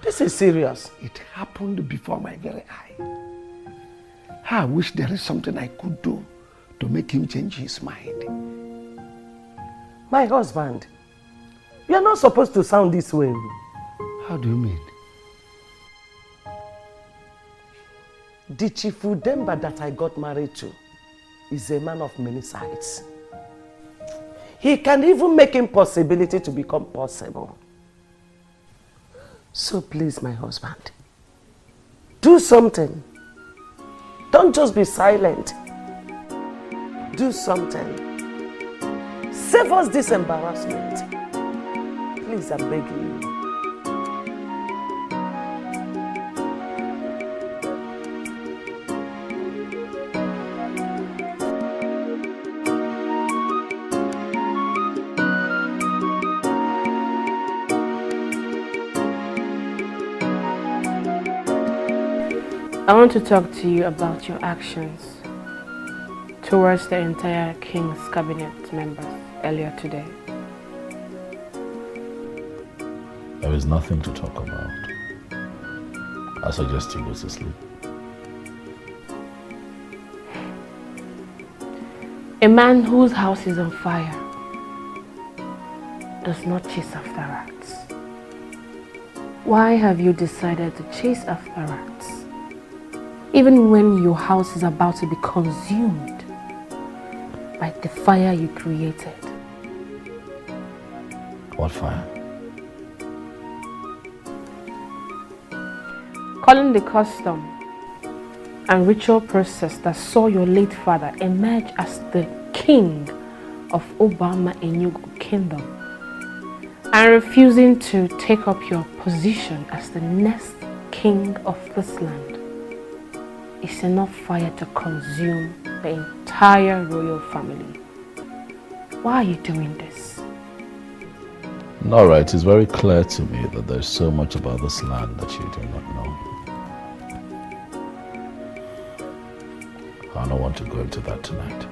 This is serious. It happened before my very eye. I wish there is something I could do to make him change his mind. My husband, you are not supposed to sound this way. How do you mean? The Chief Udemba that I got married to is a man of many sides. He can even make impossibility to become possible. So please, my husband, do something. Don't just be silent. Do something. Save us this embarrassment. Please, I'm begging you. I want to talk to you about your actions towards the entire King's cabinet members earlier today. There is nothing to talk about. I suggest you go to sleep. A man whose house is on fire does not chase after rats. Why have you decided to chase after rats, even when your house is about to be consumed by the fire you created? What fire? Calling the custom and ritual process that saw your late father emerge as the king of Obama Enugu Kingdom and refusing to take up your position as the next king of this land is enough fire to consume the entire royal family. Why are you doing this? Alright, it's very clear to me that there's so much about this land that you do not know. I don't want to go into that tonight.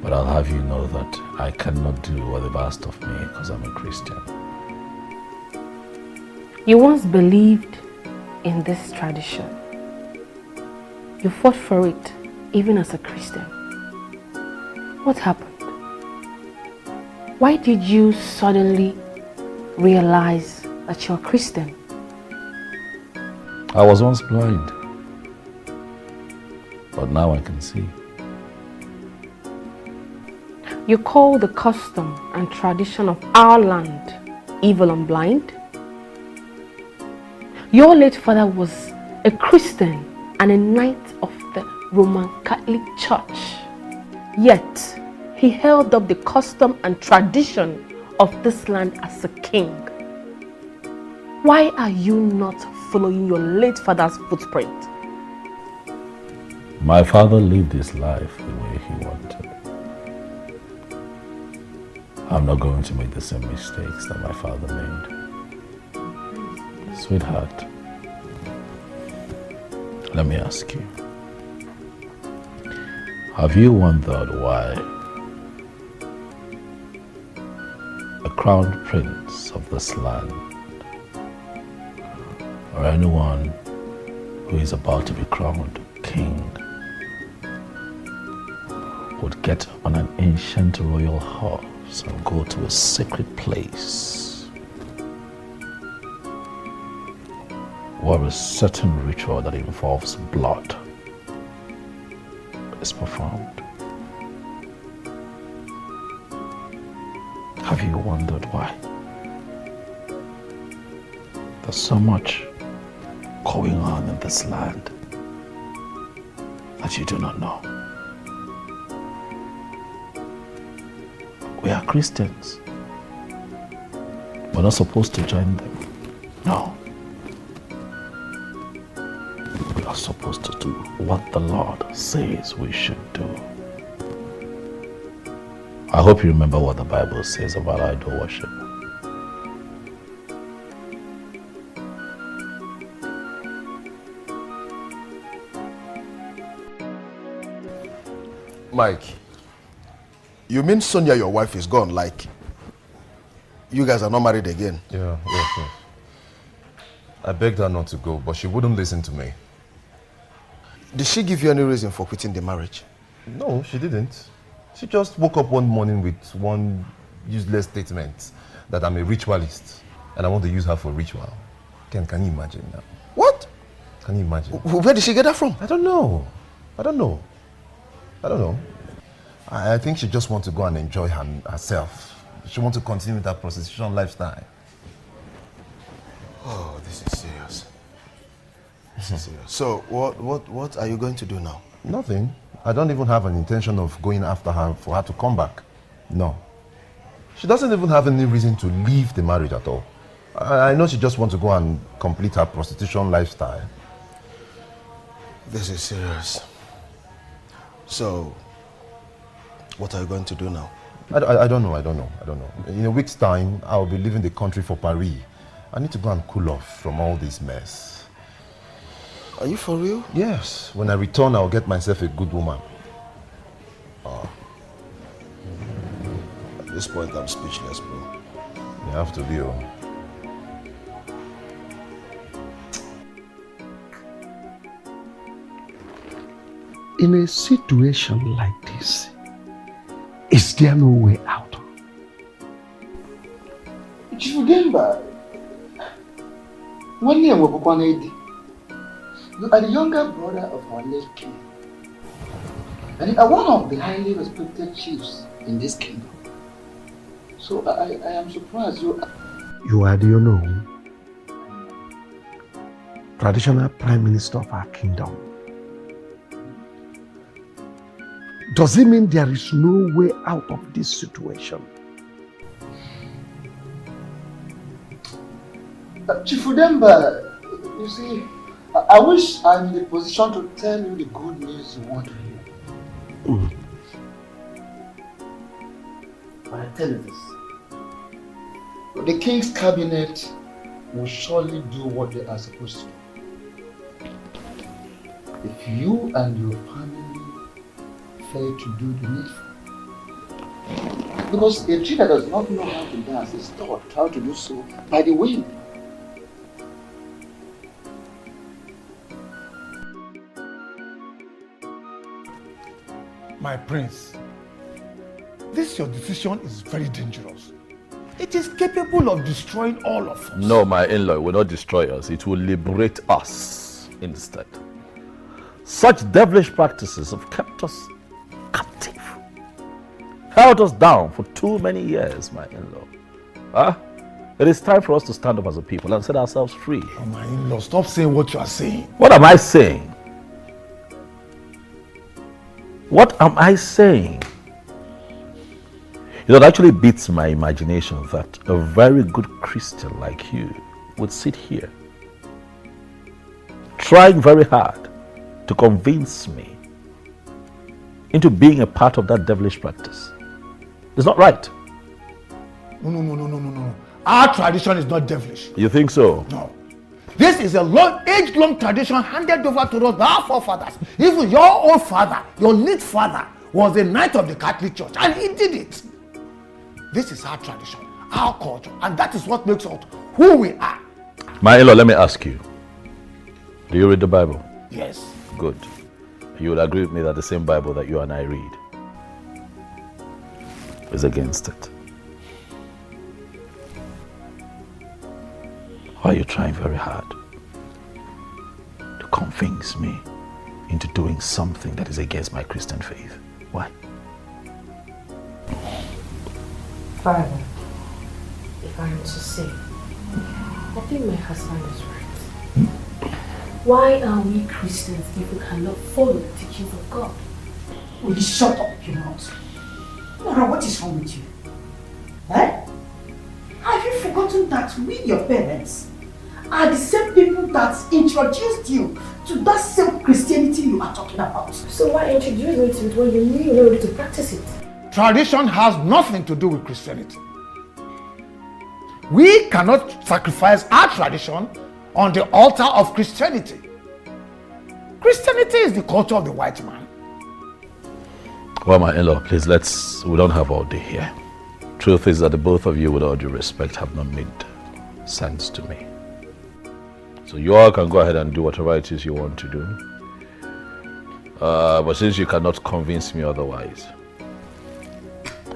But I'll have you know that I cannot do what they've asked of me because I'm a Christian. You once believed in this tradition. You fought for it, even as a Christian. What happened? Why did you suddenly realize that you're a Christian? I was once blind, but now I can see. You call the custom and tradition of our land evil and blind? Your late father was a Christian and a knight of the Roman Catholic Church. Yet, he held up the custom and tradition of this land as a king. Why are you not following your late father's footprint? My father lived his life the way he wanted. I'm not going to make the same mistakes that my father made. Sweetheart, let me ask you. Have you wondered why a crowned prince of this land, or anyone who is about to be crowned king, would get on an ancient royal horse and go to a sacred place where a certain ritual that involves blood is performed? Have you wondered why? There's so much going on in this land that you do not know. We are Christians. We're not supposed to join them. No. We are supposed to do what the Lord says we should do. I hope you remember what the Bible says about idol worship. Mike, you mean Sonia, your wife, is gone? Like, you guys are not married again? Yeah. I begged her not to go, but she wouldn't listen to me. Did she give you any reason for quitting the marriage? No, she didn't. She just woke up one morning with one useless statement that I'm a ritualist and I want to use her for ritual. Can you imagine now? What? Can you imagine? Where did she get that from? I don't know. I think she just wants to go and enjoy herself. She wants to continue with her prostitution lifestyle. Oh, this is serious. So, what are you going to do now? Nothing. I don't even have an intention of going after her for her to come back. No. She doesn't even have any reason to leave the marriage at all. I know she just wants to go and complete her prostitution lifestyle. This is serious. So, what are you going to do now? I don't know. In a week's time, I'll be leaving the country for Paris. I need to go and cool off from all this mess. Are you for real? Yes. When I return, I'll get myself a good woman. Oh. At this point, I'm speechless, bro. You have to be, oh. In a situation like this, is there no way out? Remember, 1 year we you are the younger brother of our late king. And you are one of the highly respected chiefs in this kingdom. So I am surprised you are the unknown traditional prime minister of our kingdom. Does it mean there is no way out of this situation? Chief Udemba, You see, I wish I'm in the position to tell you the good news you want to hear. But I tell you this. The king's cabinet will surely do what they are supposed to do. If you and your family fail to do the needful. Because a tree that does not know how to dance is taught how to do so by the wind. My prince, this your decision is very dangerous. It is capable of destroying all of us. No, my in-law, it will not destroy us. It will liberate us instead. Such devilish practices have kept us captive, held us down for too many years, my in-law. It is time for us to stand up as a people and set ourselves free. Oh, my in-law, stop saying what you are saying. What am I saying? What am I saying? It actually beats my imagination that a very good Christian like you would sit here trying very hard to convince me into being a part of that devilish practice. It's not right. No. Our tradition is not devilish. You think so? No. This is a age-long tradition handed over to us by our forefathers. Even your own father, your late father, was a knight of the Catholic Church, and he did it. This is our tradition, our culture, and that is what makes us who we are. My in-law, let me ask you. Do you read the Bible? Yes. Good. You will agree with me that the same Bible that you and I read is against it. Why are you trying very hard to convince me into doing something that is against my Christian faith? Why? Father, if I am to say, I think my husband is right. Why are we Christians if we cannot follow the teachings of God? Will you shut up your mouth? Nora, what is wrong with you? Eh? Have you forgotten that we, your parents, are the same people that introduced you to that same Christianity you are talking about? So why introduce me to it when you knew you were ready to practice it? Tradition has nothing to do with Christianity. We cannot sacrifice our tradition on the altar of Christianity. Christianity is the culture of the white man. Well, my in-law, please, we don't have all day here. Truth is that the both of you, with all due respect, have not made sense to me. So you all can go ahead and do whatever it is you want to do. But since you cannot convince me otherwise,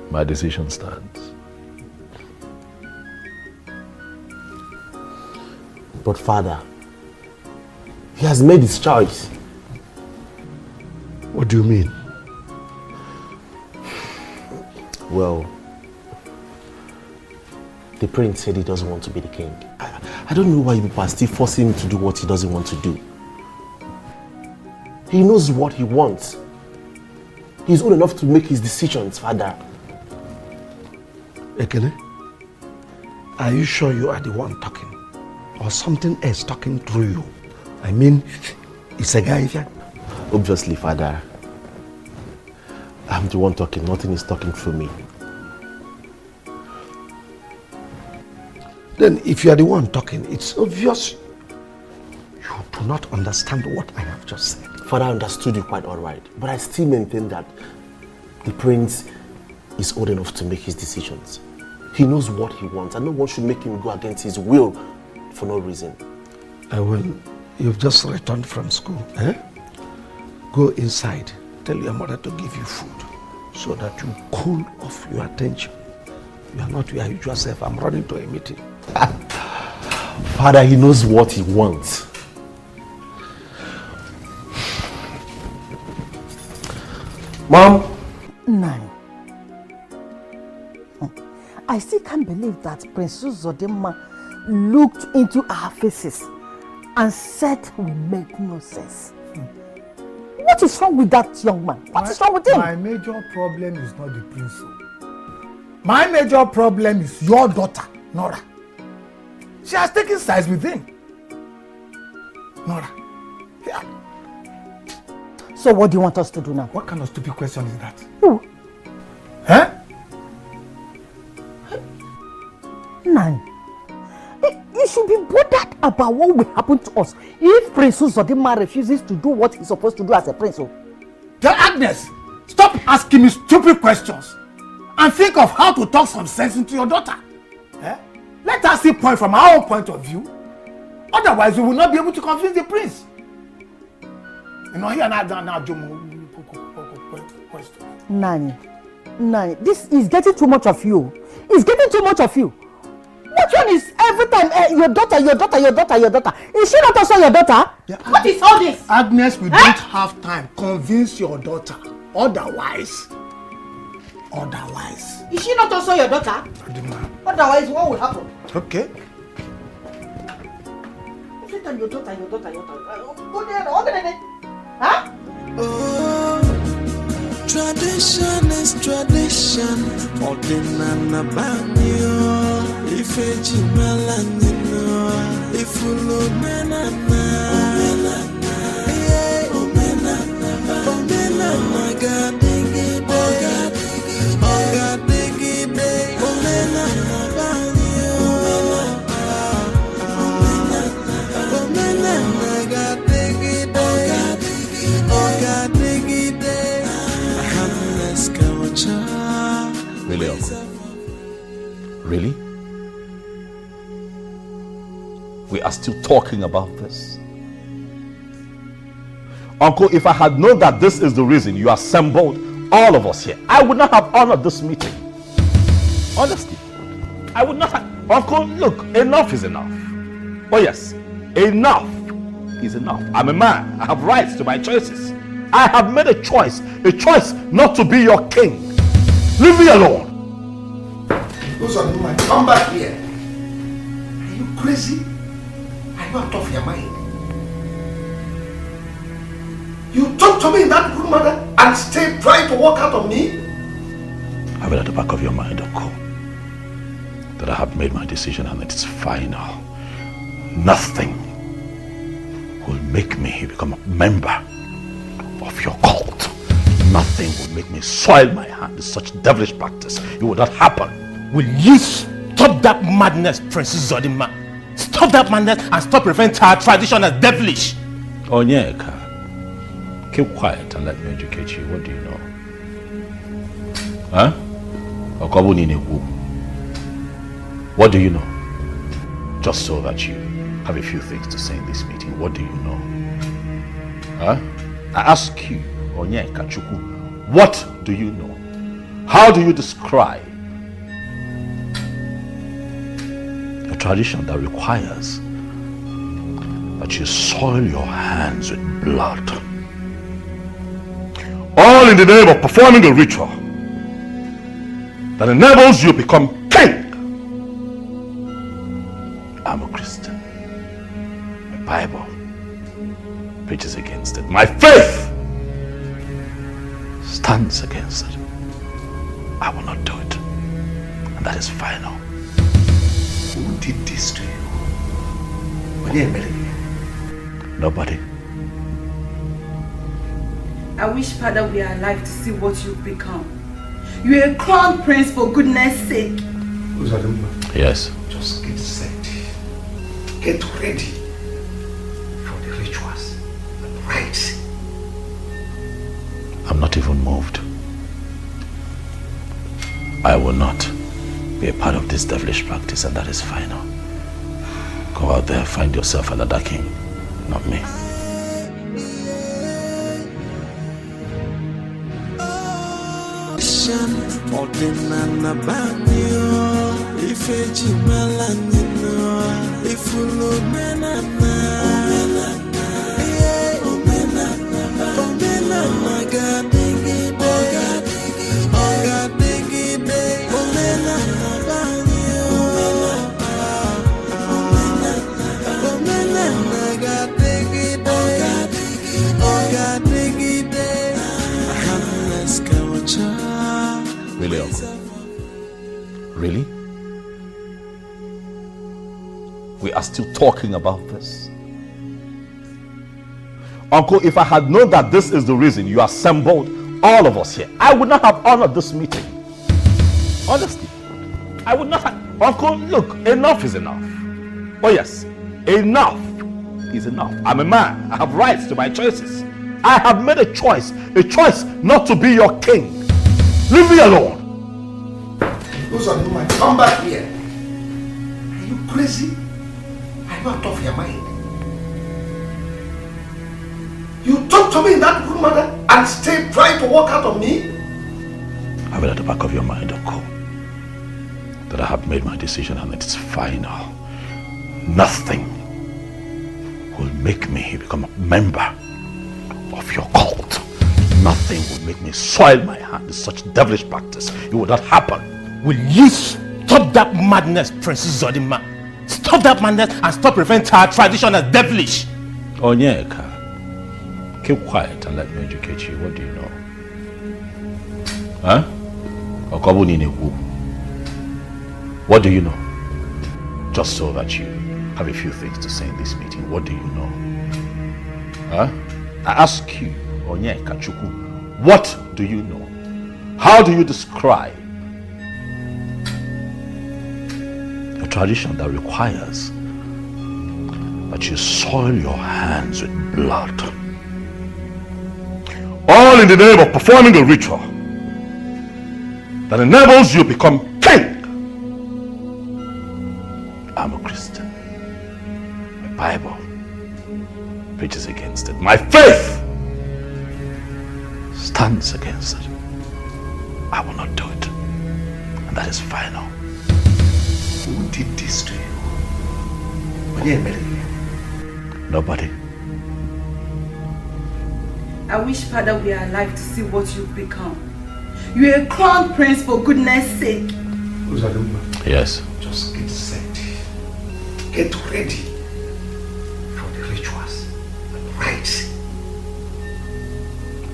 my decision stands. But Father, he has made his choice. What do you mean? Well, the prince said he doesn't want to be the king. I don't know why you people are still forcing him to do what he doesn't want to do. He knows what he wants. He's old enough to make his decisions, Father. Ekele, are you sure you are the one talking? Or something else talking through you? I mean, it's a guy here. Obviously, Father. I'm the one talking. Nothing is talking through me. Then if you are the one talking, it's obvious you do not understand what I have just said. Father, I understood you quite all right. But I still maintain that the prince is old enough to make his decisions. He knows what he wants, and no one should make him go against his will for no reason. You've just returned from school, eh? Go inside, tell your mother to give you food so that you cool off your attention. You are not your usual self. I'm running to a meeting. Father, he knows what he wants. Mom? Nine. I still can't believe that Princess Zodema looked into our faces and said we make no sense. What is wrong with that young man? What is wrong with him? My major problem is not the prince. My major problem is your daughter, Nora. She has taken sides with him. Nora. Yeah. So what do you want us to do now? What kind of stupid question is that? Who? Huh? Nani. You should be bothered about what will happen to us if Prince Uzodinma refuses to do what he's supposed to do as a prince. Tell Agnes, stop asking me stupid questions and think of how to talk some sense into your daughter. Eh? Let us see point from our own point of view. Otherwise, we will not be able to convince the prince. You know, here now, question. Nani, this is getting too much of you. It's getting too much of you. Which one is every time your daughter? Is she not also your daughter? Yeah, What is all this? Agnes, we don't have time. Convince your daughter. Otherwise. Is she not also your daughter? Otherwise, what will happen? Okay. Every time your daughter. Go there. Huh? Oh, tradition is tradition. Ordinana banyo. If eji malanino. If ulo menana. Omenana gadigi day. Omenana banyo. Omenana gadigi day. Really, Uncle? Really? We are still talking about this? Uncle, if I had known that this is the reason you assembled all of us here, I would not have honored this meeting. Honestly, I would not have. Uncle, look, enough is enough. Oh yes, enough is enough. I'm a man. I have rights to my choices. I have made a choice not to be your king. Leave me alone. Uzodinma, come back here. Are you crazy? Are you out of your mind? You talk to me in that good manner and still trying to walk out on me? Have it at the back of your mind, Uncle, that I have made my decision and it's final. Nothing will make me become a member of your cult. Nothing will make me soil my hand with such devilish practice. It will not happen. Will you stop that madness, Princess Uzodinma? Stop that madness and stop referring to our tradition as devilish. Onyeka, keep quiet and let me educate you. What do you know? Huh? What do you know? Just so that you have a few things to say in this meeting. What do you know? Huh? I ask you, Onyeka Chukwu, what do you know? How do you describe a tradition that requires that you soil your hands with blood, all in the name of performing a ritual that enables you to become king? I'm a Christian. My Bible preaches against it. My faith stands against it. I will not do it. And that is final. Who did this to you? Nobody. I wish, Father, we are alive to see what you've become. You are a crown prince, for goodness sake. Yes. Just get set. Get ready for the rituals and rites. I'm not even moved. I will not be a part of this devilish practice, and that is final. Go out there, find yourself another king, not me. Ordinana banyo, if eji malanino, if ulo menana, omenana gadigi day, omenana banyo, omenana gadigi day, let's go. Really, Uncle? Really? We are still talking about this? Uncle, if I had known that this is the reason you assembled all of us here, I would not have honored this meeting. Honestly, I would not have. Uncle, look, enough is enough. Oh yes, enough is enough. I'm a man. I have rights to my choices. I have made a choice not to be your king. Leave me alone. Come back here. Are you crazy? Are you out of your mind? You talk to me in that good manner and stay trying to walk out on me? Have it at the back of your mind, Uncle, that I have made my decision and it's final. Nothing will make me become a member of your cult. Nothing will make me soil my hand in such devilish practice. It will not happen. Will you stop that madness, Princess Zodima? Stop that madness and stop referring to our tradition as devilish. Onyeka, keep quiet and let me educate you. What do you know? Huh? What do you know? Just so that you have a few things to say in this meeting. What do you know? Huh? I ask you, Onyeka Chukwu, what do you know? How do you describe a tradition that requires that you soil your hands with blood, all in the name of performing a ritual that enables you to become king? I'm a Christian. My Bible preaches against it. My faith stands against it. I will not do it. And that is final. Who did this to you? Nobody. I wish, Father, we are alive to see what you've become. You're a crown prince, for goodness sake. Yes. Just get set. Get ready for the rituals and rites.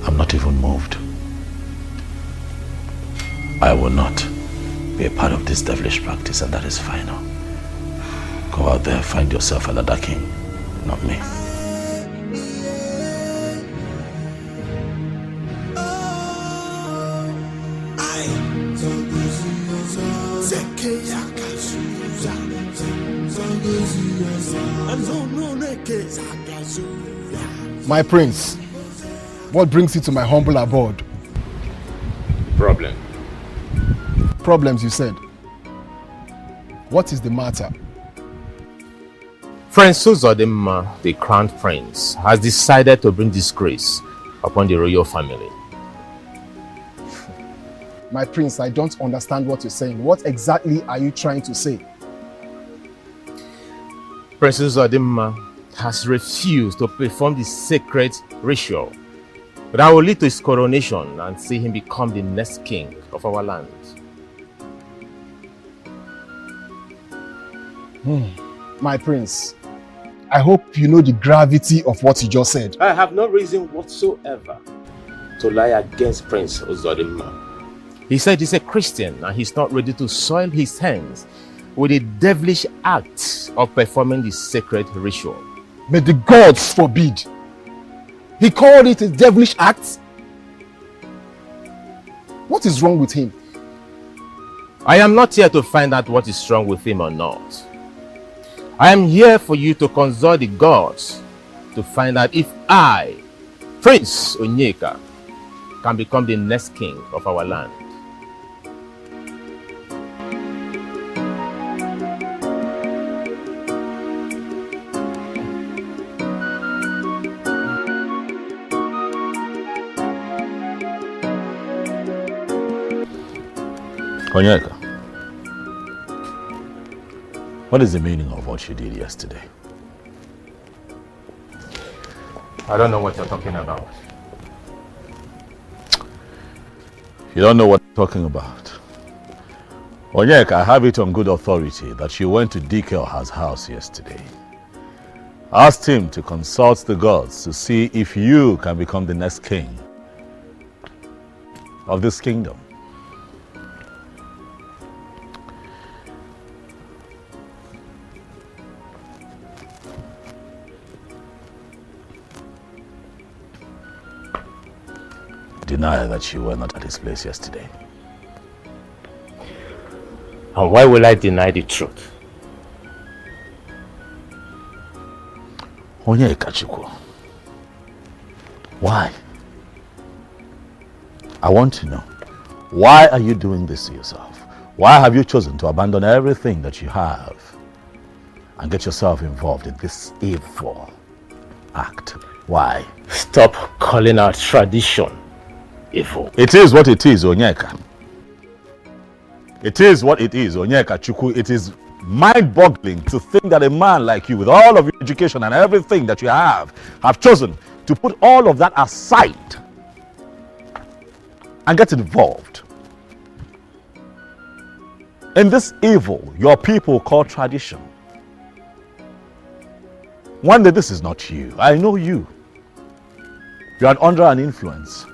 I'm not even moved. I will not be a part of this devilish practice, and that is final. Go out there, find yourself another king, not me. My prince, what brings you to my humble abode? Problem. Problems, you said. What is the matter? Prince Zodima, the crown prince, has decided to bring disgrace upon the royal family. My prince, I don't understand what you're saying. What exactly are you trying to say? Prince Zodima has refused to perform the sacred ritual that will lead to his coronation and see him become the next king of our land. My prince, I hope you know the gravity of what you just said. I have no reason whatsoever to lie against Prince Zodima. He said he's a Christian and he's not ready to soil his hands with the devilish act of performing the sacred ritual. May the gods forbid. He called it a devilish act. What is wrong with him? I am not here to find out what is wrong with him or not. I am here for you to consult the gods to find out if I, Prince Onyeka, can become the next king of our land. Onyeka, what is the meaning of what you did yesterday? I don't know what you're talking about. You don't know what I'm talking about? Onyeka, I have it on good authority that you went to Dikel's house yesterday. Asked him to consult the gods to see if you can become the next king of this kingdom. deny that you were not at his place yesterday? And why will I deny the truth? Onyeka, why? I want to know. Why are you doing this to yourself? Why have you chosen to abandon everything that you have and get yourself involved in this evil act? Why? Stop calling our tradition evil. It is what it is, Onyeka. It is what it is, Onyeka Chukwu. It is mind-boggling to think that a man like you, with all of your education and everything that you have chosen to put all of that aside and get involved in this evil your people call tradition. One day, this is not you. I know you. You are under an influence.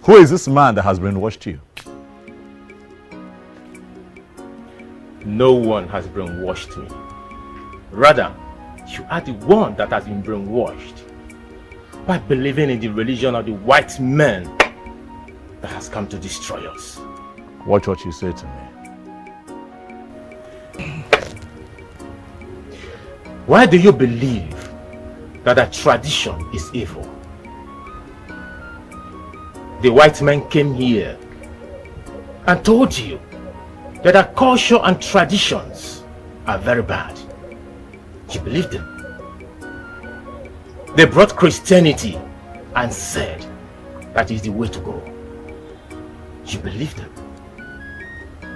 Who is this man that has brainwashed you? No one has brainwashed me. Rather, you are the one that has been brainwashed by believing in the religion of the white men that has come to destroy us. Watch what you say to me. Why do you believe that a tradition is evil? The white men came here and told you that our culture and traditions are very bad. You believed them. They brought Christianity and said that is the way to go. You believed them.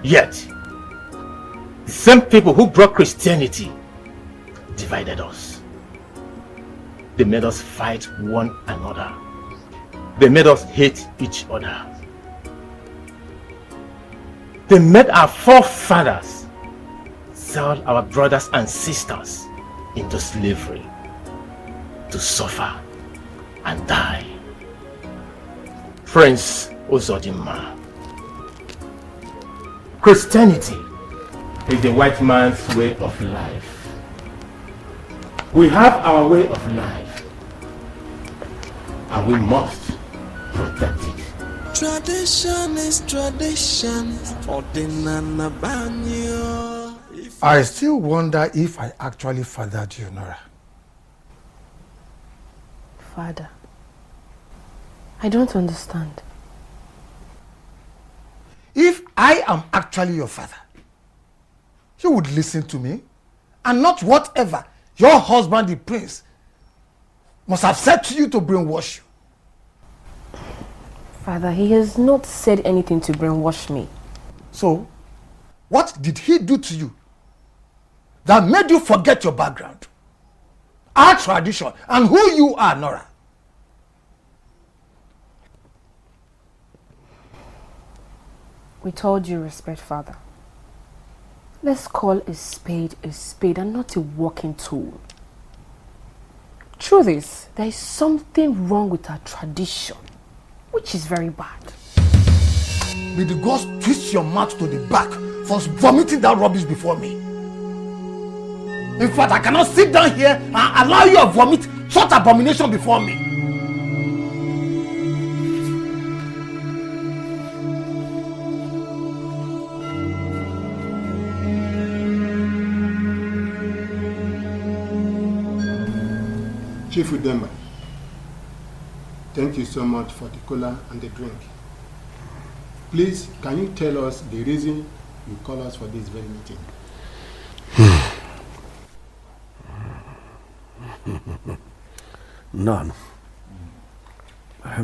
Yet, the same people who brought Christianity divided us. They made us fight one another. They made us hate each other. They made our forefathers sell our brothers and sisters into slavery to suffer and die. Prince Uzodinma, Christianity is the white man's way of life. We have our way of life, and we must protect it. Tradition is tradition. I still wonder if I actually fathered you, Nora. Father, I don't understand. If I am actually your father, you would listen to me and not whatever your husband, the prince, must have said to you to brainwash you. Father, he has not said anything to brainwash me. So, what did he do to you that made you forget your background, our tradition, and who you are, Nora? With all due respect, Father, let's call a spade and not a walking tool. Truth is, there is something wrong with our tradition, which is very bad. May the gods twist your mouth to the back for vomiting that rubbish before me. In fact, I cannot sit down here and allow you to vomit such abomination before me. Chief Udemba, thank you so much for the cola and the drink. Please, can you tell us the reason you call us for this very meeting? None. I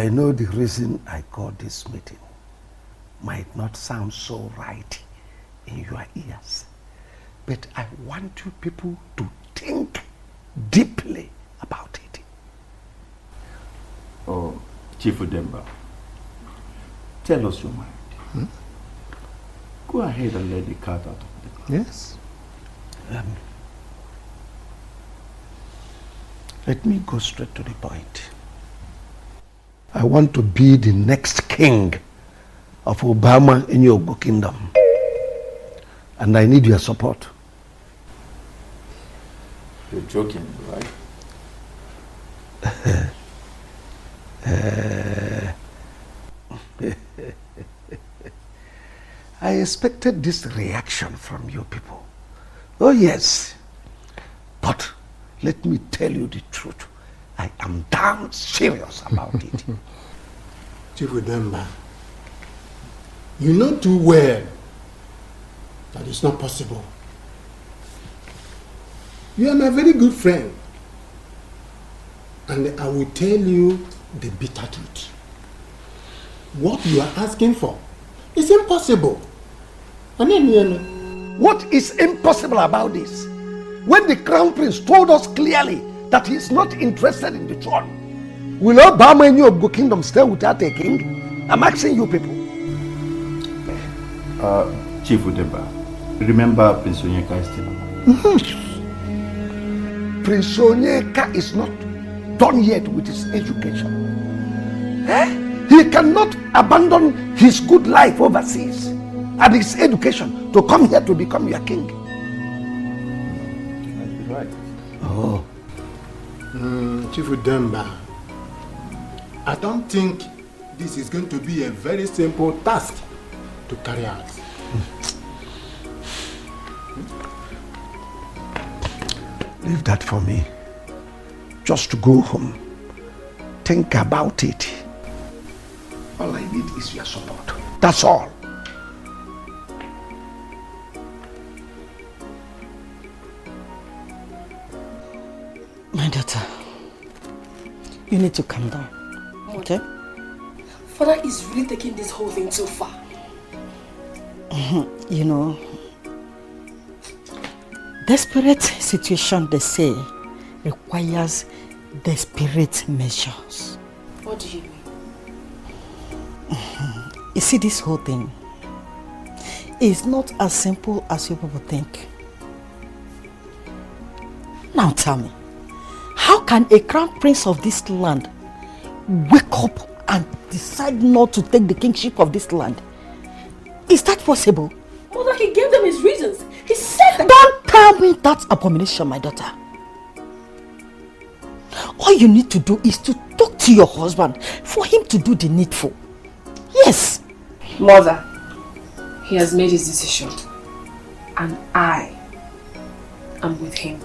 know the reason I called this meeting might not sound so right in your ears, but I want you people to think deeply about it. Oh, Chief Udemba, tell us your mind. Go ahead and let the cat out of the bag. Yes. Let me go straight to the point. I want to be the next king of Obama in your kingdom. And I need your support. You're joking, right? I expected this reaction from you people. Oh yes. But let me tell you the truth. I am damn serious about it. Chief Udemba, you know too well that it's not possible. You are my very good friend. And I will tell you the bitter truth. What you are asking for is impossible. What is impossible about this? When the crown prince told us clearly that he is not interested in the throne, will Obama and your kingdom stay without a king? I'm asking you people. Chief Udemba, remember Prince Onyeka is still alive. Prince Onyeka is not done yet with his education. He cannot abandon his good life overseas and his education to come here to become your king. Right. Oh. Chief Udemba, I don't think this is going to be a very simple task to carry out. Leave that for me. Just to go home, think about it. All I need is your support. That's all. My daughter, you need to calm down, okay? Father is really taking this whole thing too far. You know, desperate situation, they say, requires desperate measures. What do you mean? You see, this whole thing is not as simple as you people think. Now tell me, how can a crown prince of this land wake up and decide not to take the kingship of this land? Is that possible? Mother, he gave them his reasons. He said that. Don't tell me that's abomination, my daughter. All you need to do is to talk to your husband for him to do the needful. Yes. Mother, he has made his decision. And I am with him.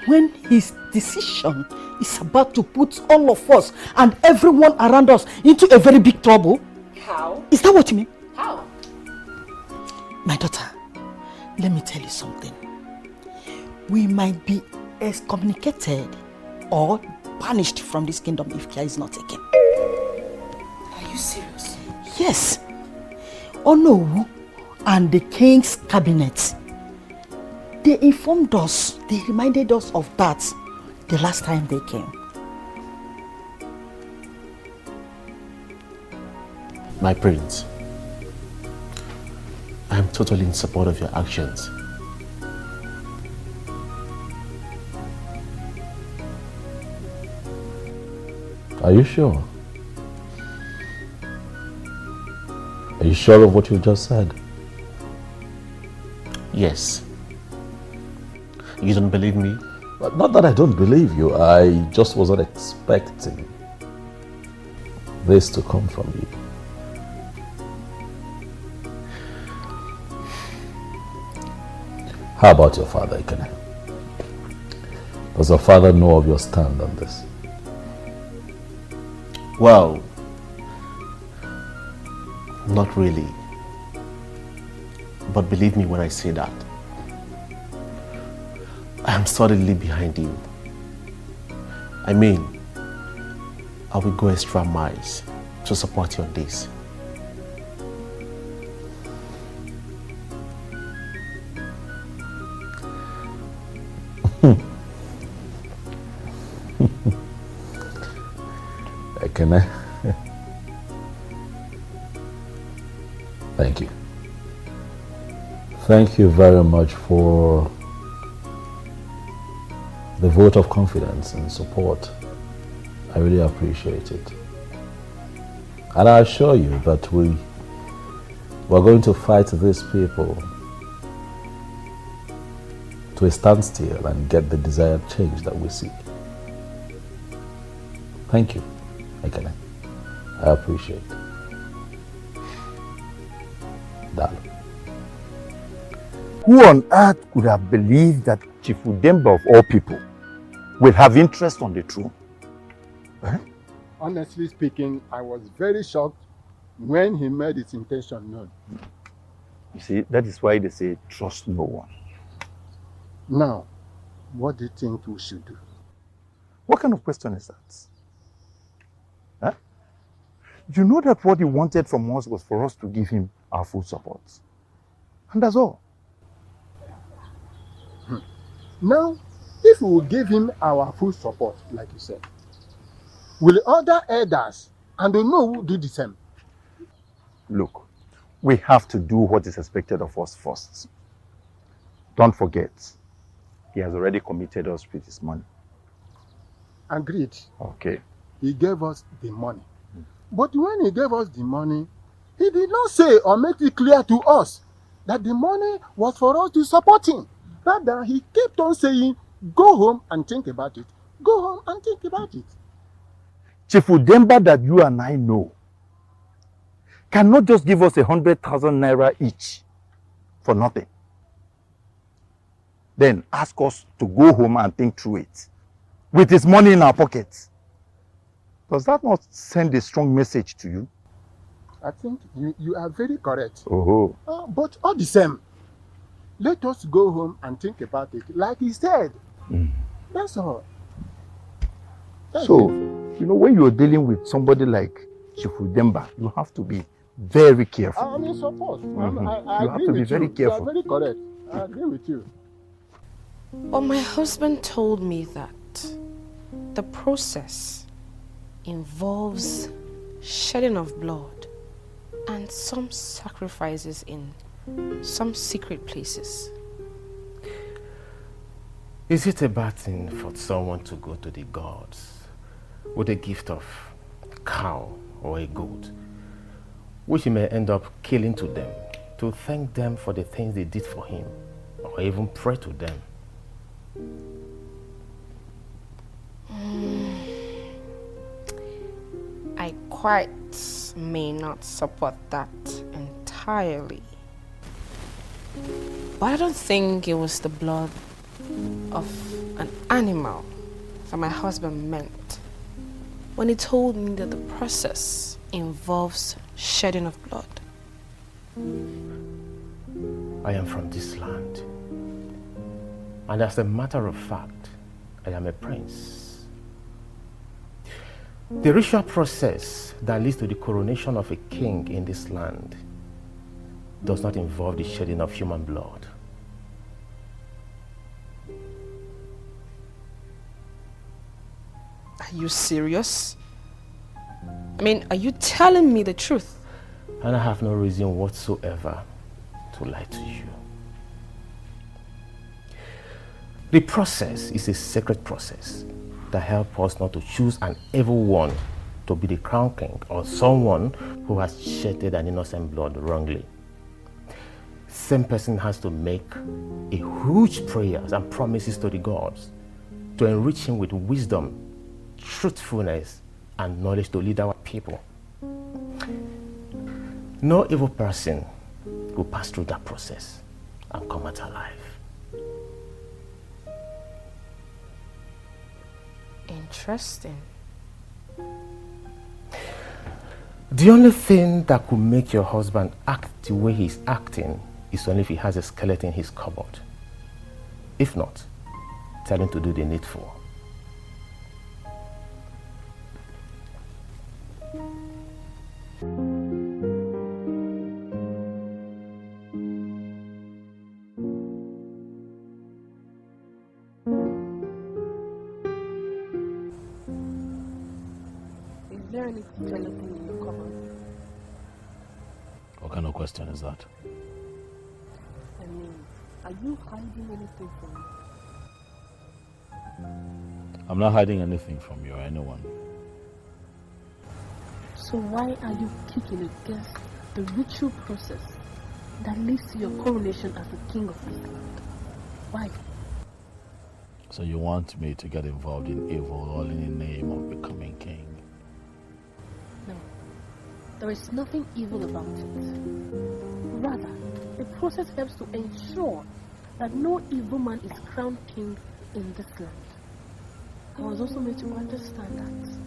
When his decision is about to put all of us and everyone around us into a very big trouble? How? Is that what you mean? How? My daughter, let me tell you something. We might be excommunicated or banished from this kingdom if care is not taken. Are you serious? Yes. Onowu and the king's cabinet, they informed us, they reminded us of that the last time they came. My prince, I am totally in support of your actions. Are you sure? Are you sure of what you just said? Yes. You don't believe me? Not that I don't believe you. I just wasn't expecting this to come from you. How about your father, Ikene? Does your father know of your stand on this? Well, not really. But believe me when I say that. I am solidly behind you. I mean, I will go extra miles to support you on this. Can I? Thank you. Thank you very much for the vote of confidence and support. I really appreciate it. And I assure you that we're going to fight these people to a standstill and get the desired change that we seek. Thank you. I appreciate it. darling. Who on earth could have believed that Chief Udemba of all people will have interest on the throne? Eh? Honestly speaking, I was very shocked when he made his intention known. You see, that is why they say trust no one. Now, what do you think we should do? What kind of question is that? Huh? You know that what he wanted from us was for us to give him our full support. And that's all. Now, if we will give him our full support, like you said, will other elders and the know do the same? Look, we have to do what is expected of us first. Don't forget, he has already committed us with his money. Agreed. Okay. He gave us the money. But when he gave us the money, he did not say or make it clear to us that the money was for us to support him. Rather, he kept on saying, go home and think about it. Go home and think about it. Chief Udemba that you and I know cannot just give us 100,000 naira each for nothing. Then ask us to go home and think through it with his money in our pockets. Does that not send a strong message to you? I think you are very correct. Oh. But all the same, let us go home and think about it, like he said. That's all. So, you know, when you're dealing with somebody like Chief Udemba, you have to be very careful. I'm in support. I You have agree to be with very you. careful. You are very correct. I agree with you. But my husband told me that the process involves shedding of blood and some sacrifices in some secret places. Is it a bad thing for someone to go to the gods with a gift of a cow or a goat, which he may end up killing to them, to thank them for the things they did for him, or even pray to them? I quite may not support that entirely. But I don't think it was the blood of an animal that my husband meant when he told me that the process involves shedding of blood. I am from this land, and as a matter of fact, I am a prince. The ritual process that leads to the coronation of a king in this land does not involve the shedding of human blood. Are you serious? I mean, are you telling me the truth? And I have no reason whatsoever to lie to you. The process is a sacred process that helps us not to choose an evil one to be the crown king or someone who has shedded an innocent blood wrongly. Same person has to make a huge prayers and promises to the gods to enrich him with wisdom, truthfulness, and knowledge to lead our people. No evil person will pass through that process and come out alive. Interesting. The only thing that could make your husband act the way he's acting is only if he has a skeleton in his cupboard. If not, tell him to do the needful. Is there any skeleton in your cupboard? What kind of question is that? I mean, are you hiding anything from me? I'm not hiding anything from you or anyone. So why are you kicking against the ritual process that leads to your coronation as the king of this land? Why? So you want me to get involved in evil all in the name of becoming king? No. there is nothing evil about it. Rather, the process helps to ensure that no evil man is crowned king in this land. I was also made to understand that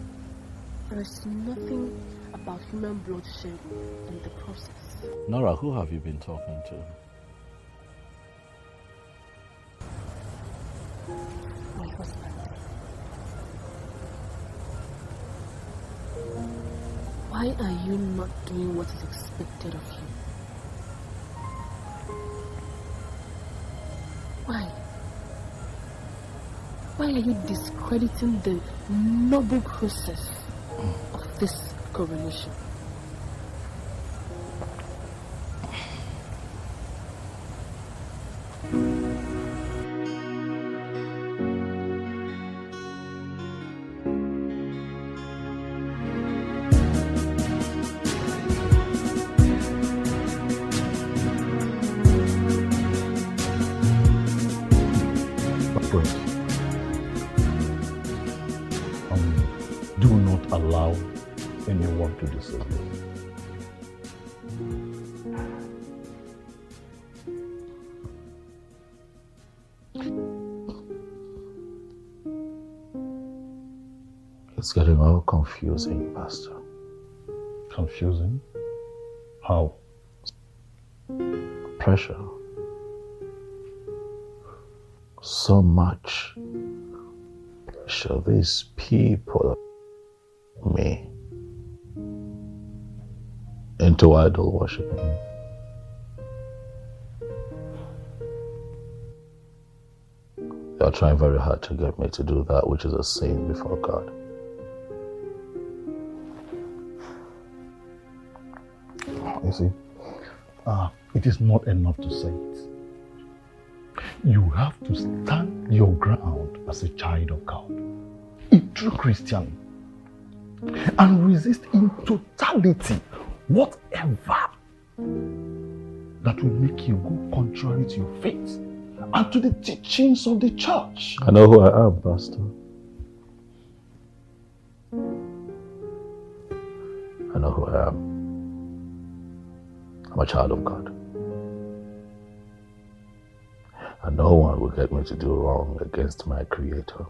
there is nothing about human bloodshed in the process. Nora, who have you been talking to? My husband. Why are you not doing what is expected of you? Why? Why are you discrediting the noble process of this coronation? Do not allow anyone to deceive you. It's getting all confusing, Pastor. Confusing? How? Pressure. So much pressure. These people, me, into idol worship. They are trying very hard to get me to do that which is a sin before God. You see, it is not enough to say it. You have to stand your ground as a child of God, a true Christian, and resist in totality whatever that will make you go contrary to your faith and to the teachings of the church. I know who I am, Pastor. I know who I am. I'm a child of God. And no one will get me to do wrong against my Creator.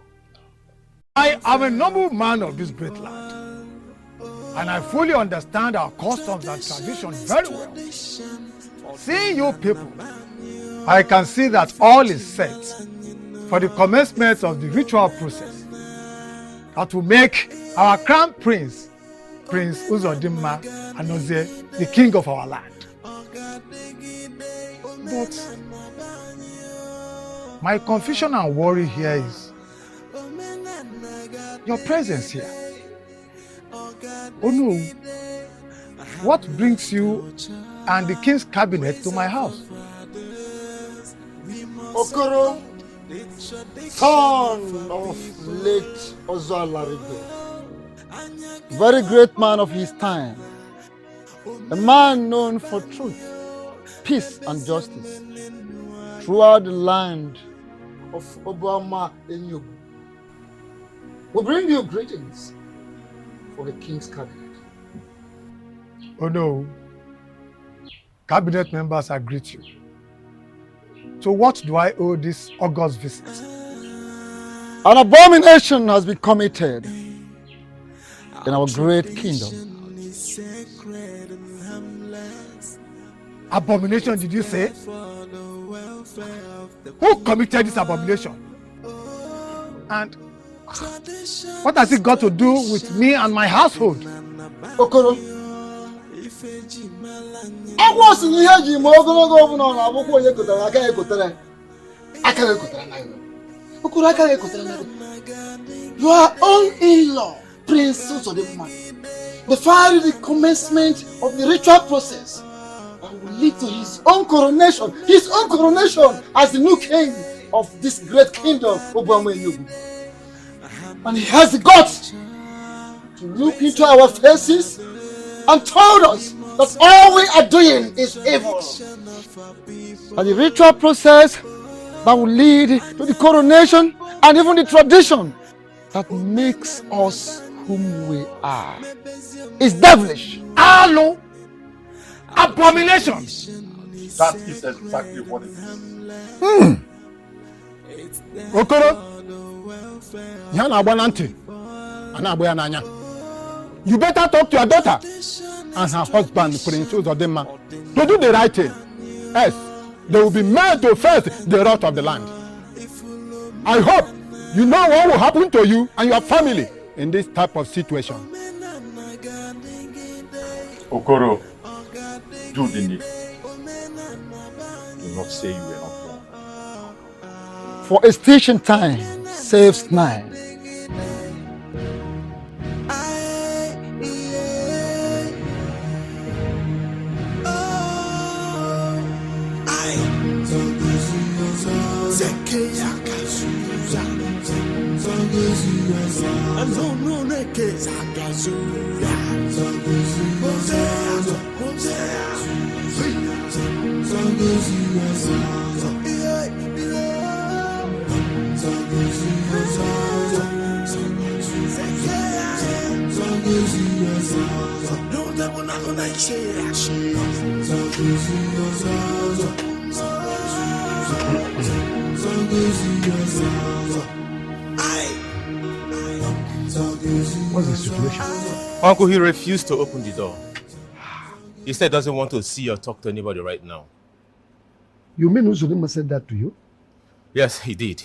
I am a noble man of this great land, and I fully understand our customs and traditions very well. Seeing you people, I can see that all is set for the commencement of the ritual process that will make our crown prince, Prince Uzodimma Anozie, the king of our land. But my confusion and worry here is your presence here. Oh no, what brings you and the king's cabinet to my house? Okoro, son of late Ozoalaribe, very great man of his time, a man known for truth, peace and justice throughout the land of Obama Enyugu. We bring you greetings for the king's cabinet. Oh no, cabinet members, I greet you. So what do I owe this august visit? An abomination has been committed in our great kingdom. Abomination, did you say? Who committed this abomination? And what has it got to do with me and my household? Okoro, I was in here, Jim. Your own in-law, Prince Uzodimma, defied the commencement of the ritual process that will lead to his own coronation as the new king of this great kingdom, Obama Enyugu. And he has the guts to look into our faces and told us that all we are doing is evil. And the ritual process that will lead to the coronation and even the tradition that makes us whom we are is devilish. foul, abomination. That is exactly what it is. Okoro, Yana Bananti, Anabuananya. You better talk to your daughter and her husband, Prince Uzodema, to do the right thing. Yes, they will be made to face the wrath of the land. I hope you know what will happen to you and your family in this type of situation. Okoro, do the need. Do not say you were not wrong. For a station time saves 9. What's the situation? Uncle, he refused to open the door. He said he doesn't want to see or talk to anybody right now. You mean Uzodima said that to you? Yes, he did.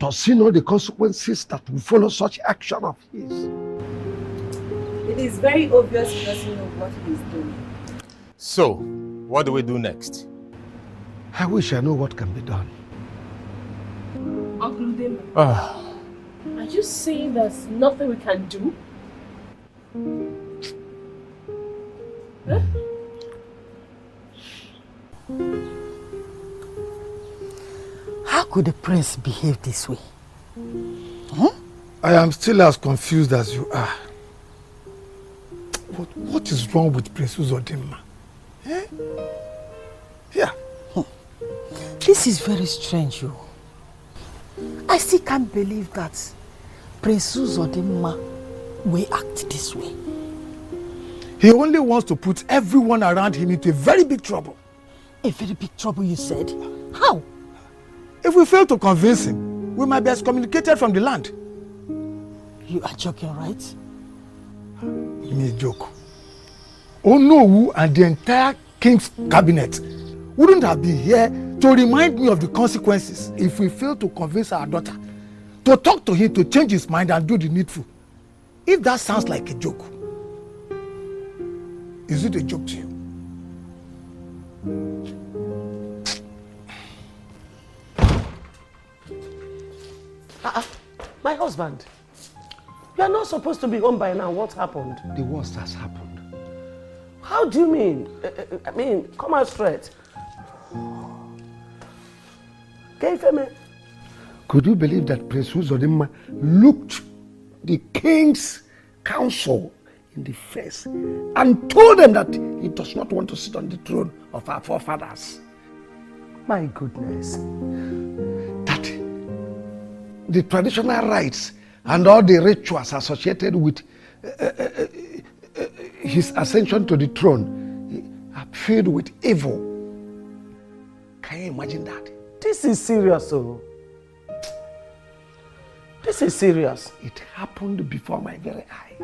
Does he know the consequences that will follow such action of his? It is very obvious he doesn't know what he's doing. So, what do we do next? I wish I know what can be done. Uncle Udema, are you saying there's nothing we can do? Huh? How could the prince behave this way? I am still as confused as you are. What is wrong with Prince Uzodima? Eh? Yeah. This is very strange, you. I still can't believe that Prince Uzodima will act this way. He only wants to put everyone around him into a very big trouble. A very big trouble, you said? How? If we fail to convince him, we might be excommunicated from the land. You are joking, right? Me joke. Onowu and the entire king's cabinet wouldn't have been here to remind me of the consequences if we fail to convince our daughter to talk to him to change his mind and do the needful. If that sounds like a joke, is it a joke to you? My husband, you are not supposed to be home by now. What happened? The worst has happened. How do you mean? I mean, come out straight. Could you believe that Prince Uzodima looked the king's counsel in the face and told them that he does not want to sit on the throne of our forefathers? My goodness. That the traditional rites and all the rituals associated with his ascension to the throne are filled with evil. Can you imagine that? This is serious, oh. This is serious. It happened before my very eye.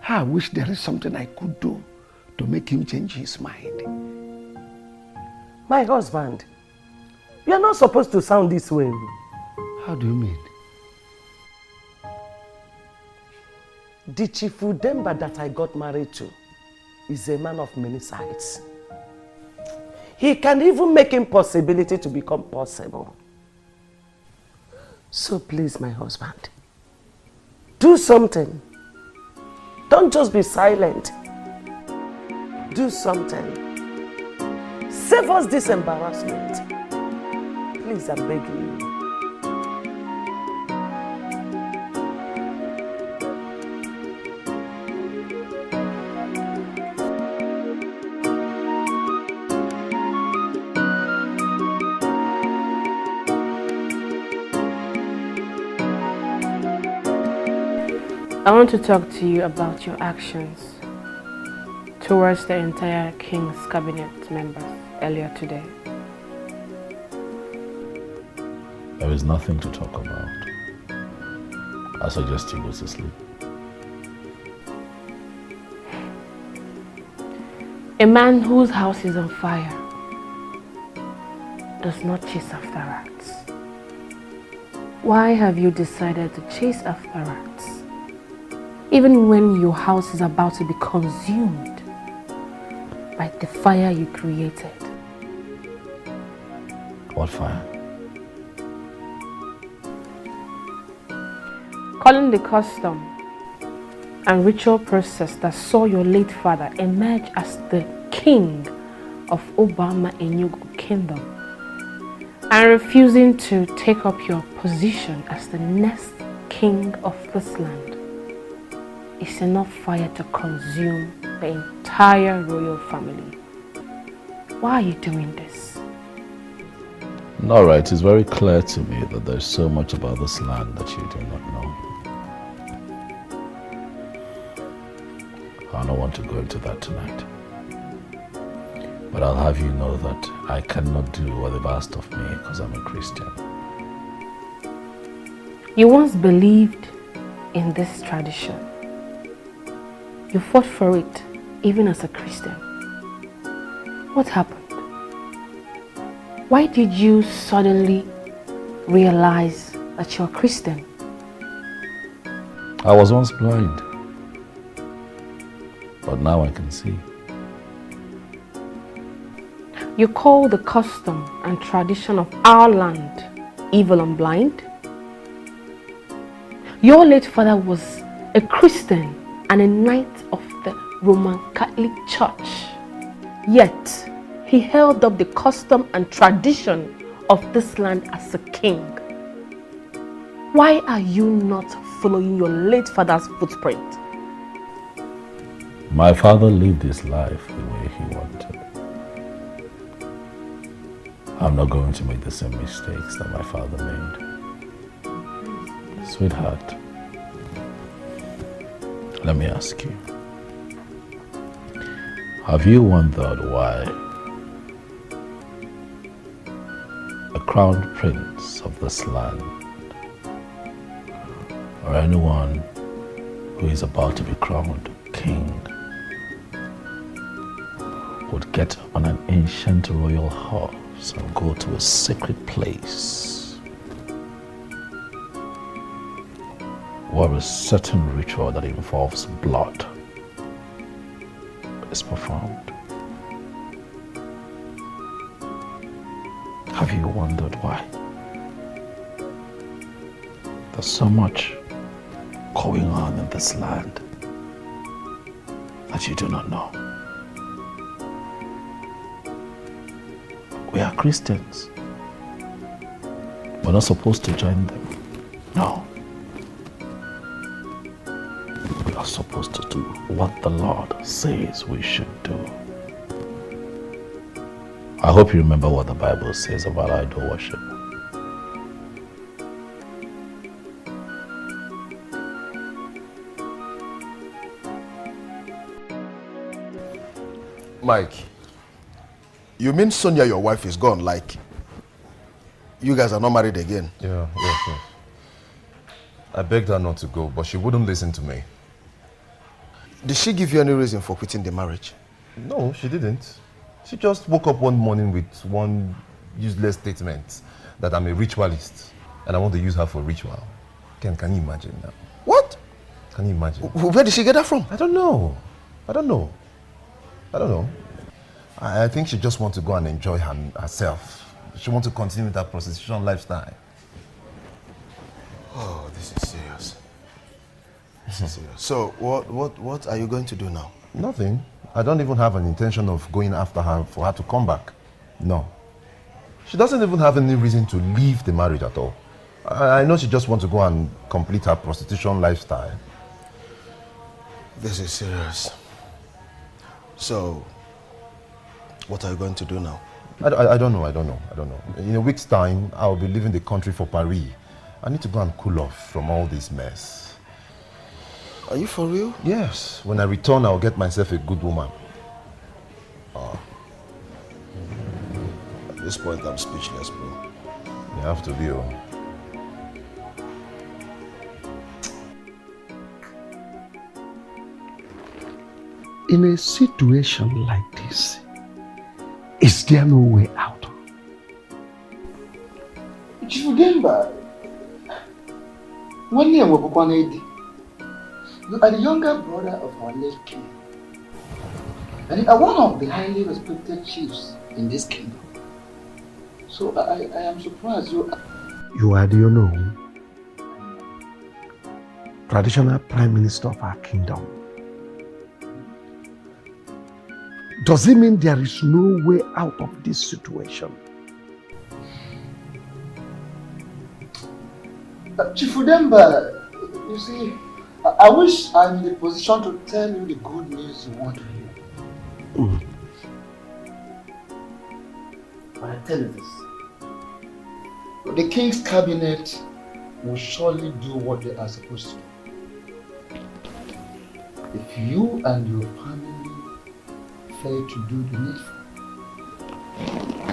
I wish there is something I could do to make him change his mind. My husband, you are not supposed to sound this way. How do you mean? The Chief Udemba that I got married to is a man of many sides. He can even make impossibility to become possible. So please, my husband, do something. Don't just be silent. Do something. Save us this embarrassment. Please, I'm begging you. I want to talk to you about your actions towards the entire King's cabinet members earlier today. There is nothing to talk about. I suggest you go to sleep. A man whose house is on fire does not chase after rats. Why have you decided to chase after rats, even when your house is about to be consumed by the fire you created? What fire? Calling the custom and ritual process that saw your late father emerge as the king of Obama Enugu Kingdom and refusing to take up your position as the next king of this land is enough fire to consume the entire royal family. Why are you doing this? Alright, it's very clear to me that there's so much about this land that you do not know. I don't want to go into that tonight. But I'll have you know that I cannot do what they've asked of me because I'm a Christian. You once believed in this tradition. You fought for it even as a Christian. What happened? Why did you suddenly realize that you're a Christian? I was once blind, but now I can see. You call the custom and tradition of our land evil and blind? Your late father was a Christian and a knight of the Roman Catholic Church. Yet, he held up the custom and tradition of this land as a king. Why are you not following your late father's footprint? My father lived his life the way he wanted. I'm not going to make the same mistakes that my father made. Sweetheart, let me ask you. Have you wondered why a crowned prince of this land or anyone who is about to be crowned king would get on an ancient royal horse and go to a sacred place where a certain ritual that involves blood is performed? Have you wondered why? There's so much going on in this land that you do not know. We are Christians. We're not supposed to join them. No. We are supposed to do what the Lord says we should do. I hope you remember what the Bible says about idol worship. Mike, you mean Sonia, your wife, is gone? Like, you guys are not married again? Yeah. I begged her not to go, but she wouldn't listen to me. Did she give you any reason for quitting the marriage? No, she didn't. She just woke up one morning with one useless statement that I'm a ritualist and I want to use her for ritual. Can you imagine now? What? Can you imagine? Where did she get that from? I don't know. I think she just wants to go and enjoy herself. She wants to continue with that prostitution lifestyle. Oh, this is serious. So, what are you going to do now? Nothing. I don't even have an intention of going after her for her to come back. No. She doesn't even have any reason to leave the marriage at all. I know she just wants to go and complete her prostitution lifestyle. This is serious. So, what are you going to do now? I don't know. In a week's time, I'll be leaving the country for Paris. I need to go and cool off from all this mess. Are you for real? Yes. When I return, I'll get myself a good woman. At this point, I'm speechless, bro. You have to be, oh. In a situation like this, is there no way out? Remember, you are the younger brother of our late king, and you are one of the highly respected chiefs in this kingdom. So I am surprised you are the unknown traditional prime minister of our kingdom. Does it mean there is no way out of this situation? Chief Udemba, you see, I wish I'm in the position to tell you the good news you want to hear. But I tell you this, the king's cabinet will surely do what they are supposed to do. If you and your family fail to do the needful.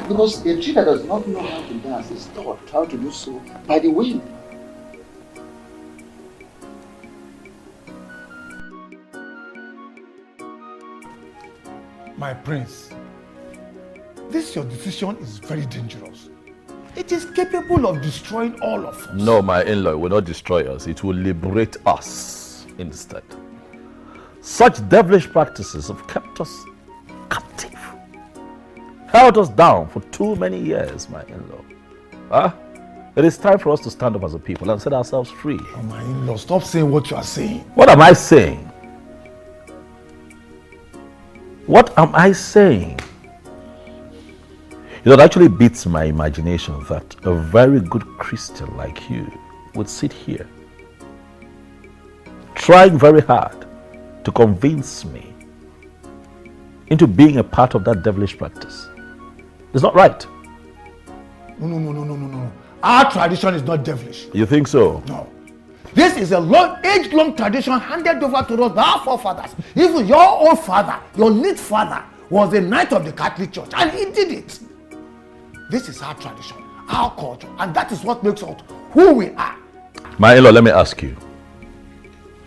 Because a tree that does not know how to dance is taught how to do so by the wind. My prince, this your decision is very dangerous. It is capable of destroying all of us. No, my in-law will not destroy us. It will liberate us instead. Such devilish practices have kept us captive, held us down for too many years, my in-law. It is time for us to stand up as a people and set ourselves free. Oh, my in-law, stop saying what you are saying. What am I saying? What am I saying? It actually beats my imagination that a very good Christian like you would sit here trying very hard to convince me into being a part of that devilish practice. It's not right. No. Our tradition is not devilish. You think so? No. This is a age-long tradition handed over to us by our forefathers. Even your own father, your late father, was a knight of the Catholic Church, and he did it. This is our tradition, our culture, and that is what makes us who we are. My in-law, let me ask you.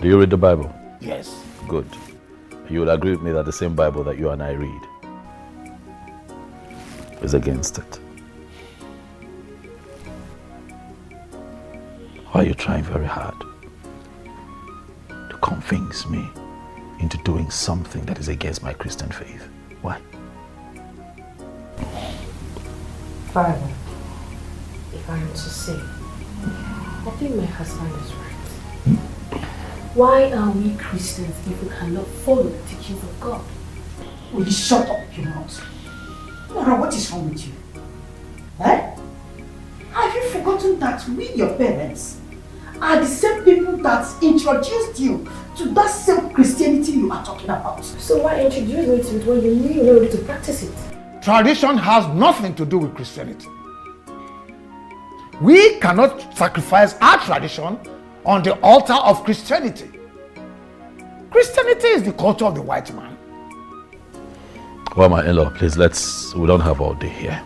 Do you read the Bible? Yes. Good. You will agree with me that the same Bible that you and I read is against it. Why are you trying very hard to convince me into doing something that is against my Christian faith? Why? Father, if I am to say, I think my husband is right. Why are we Christians if we cannot follow the teachings of God? Will you shut up your mouth? Nora, what is wrong with you? Eh? Have you forgotten that we, your parents, are the same people that introduced you to that same Christianity you are talking about? So why introduce me to it when you knew you were ready to practice it? Tradition has nothing to do with Christianity. We cannot sacrifice our tradition on the altar of Christianity. Christianity is the culture of the white man. Well, my in-law, please, we don't have all day here.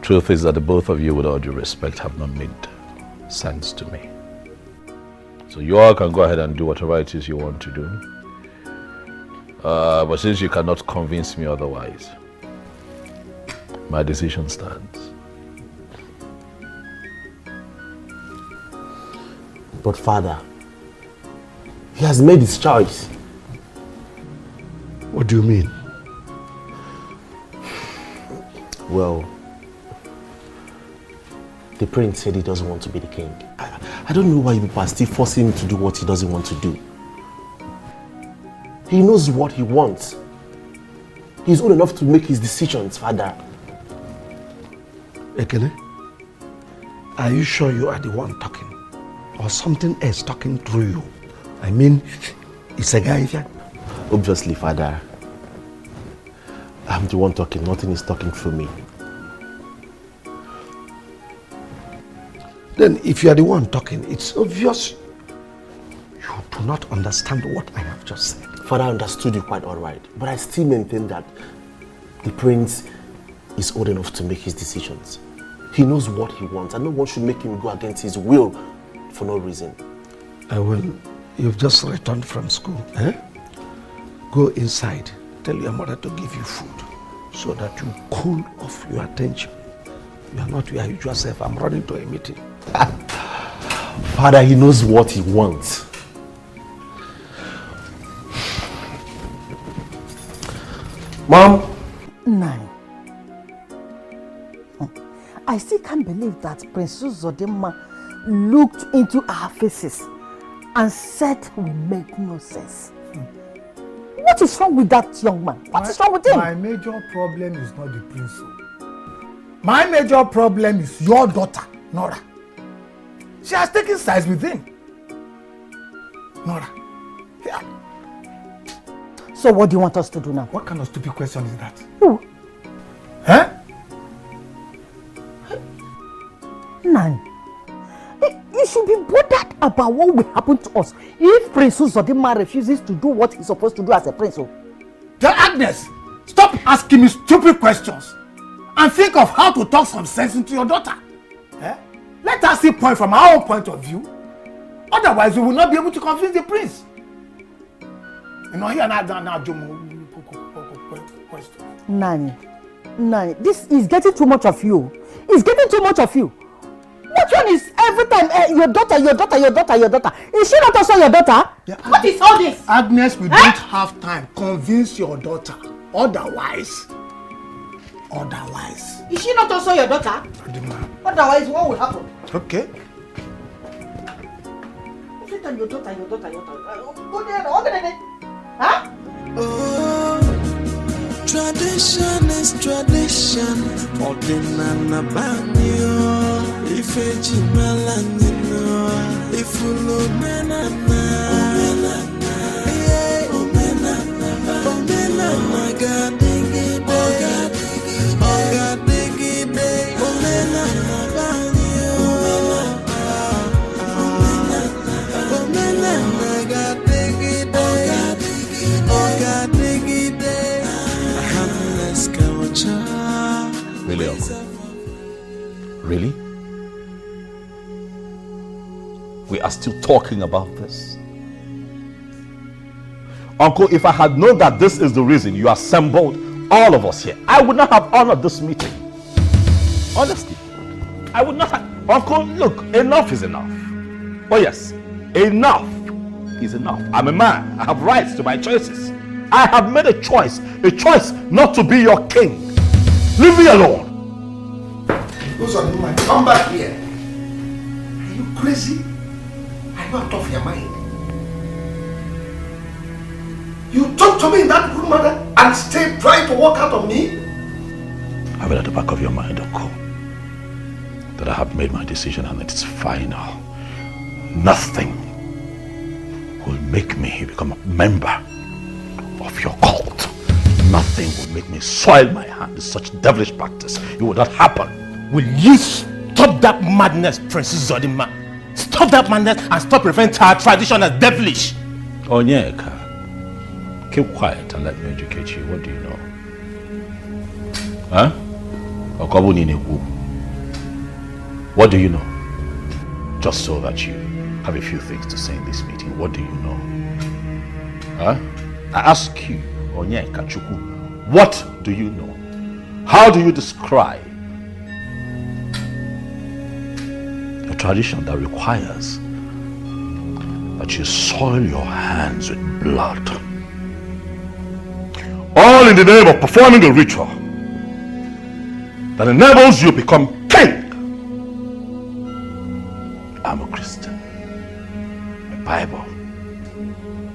Truth is that the both of you, with all due respect, have not made sense to me. So you all can go ahead and do whatever it is you want to do. But since you cannot convince me otherwise, my decision stands. But Father, he has made his choice. What do you mean? Well, the prince said he doesn't want to be the king. I don't know why you people are still forcing him to do what he doesn't want to do. He knows what he wants. He's old enough to make his decisions, Father. Ekene, are you sure you are the one talking? Or something else talking through you? I mean, it's a guy here. Obviously, Father. I'm the one talking. Nothing is talking through me. Then if you are the one talking, it's obvious you do not understand what I have just said. Father, I understood you quite all right, but I still maintain that the prince is old enough to make his decisions. He knows what he wants, and no one should make him go against his will for no reason. I will. You've just returned from school, eh? Go inside. Tell your mother to give you food so that you cool off your attention. You are not your usual self. I'm running to a meeting. Father, he knows what he wants. Mom? Nine. I still can't believe that Princess Zodima looked into our faces and said we make no sense. What is wrong with that young man? What is wrong with him? My major problem is not the prince. My major problem is your daughter, Nora. She has taken sides with him. Nora. Yeah. So what do you want us to do now? What kind of stupid question is that? Who? Huh? Nine. You should be bothered about what will happen to us if Prince Zodima refuses to do what he's supposed to do as a prince. Tell Agnes, stop asking me stupid questions and think of how to talk some sense into your daughter. Eh? Let us see point from our own point of view. Otherwise, we will not be able to convince the prince. You know, here now, question. Nani, this is getting too much of you. It's getting too much of you. Which one is every time your daughter? Is she not also your daughter? Yeah, What is all this? Agnes, we don't have time. Convince your daughter. Otherwise. Is she not also your daughter? Otherwise, what will happen? Okay. Every time your daughter. Go there. Huh? Tradition is tradition. Ordinana banyo. Ifeji malanino. Ifulo menana. Omenana gadigi day. Ogadigi day. Omenana banyo. Omenana gadigi day. Ogadigi day. Really, Uncle? Really? We are still talking about this? Uncle, if I had known that this is the reason you assembled all of us here, I would not have honored this meeting. Honestly, I would not have. Uncle, look, enough is enough. Oh yes, enough is enough. I'm a man. I have rights to my choices. I have made a choice not to be your king. Leave me alone. Come back here. Are you crazy? Are you out of your mind? You talk to me in that good manner and stay trying to walk out on me? Have it at the back of your mind, Uncle, that I have made my decision and it's final. Nothing will make me become a member of your cult. Nothing will make me soil my hand with such devilish practice. It will not happen. Will you stop that madness, Princess Zodima? Stop that madness and stop referring to our tradition as devilish. Onyeka, keep quiet and let me educate you. What do you know? Huh? What do you know? Just so that you have a few things to say in this meeting. What do you know? Huh? I ask you, Onyeka Chukwu, what do you know? How do you describe a tradition that requires that you soil your hands with blood, all in the name of performing a ritual that enables you to become king? I'm a Christian. My Bible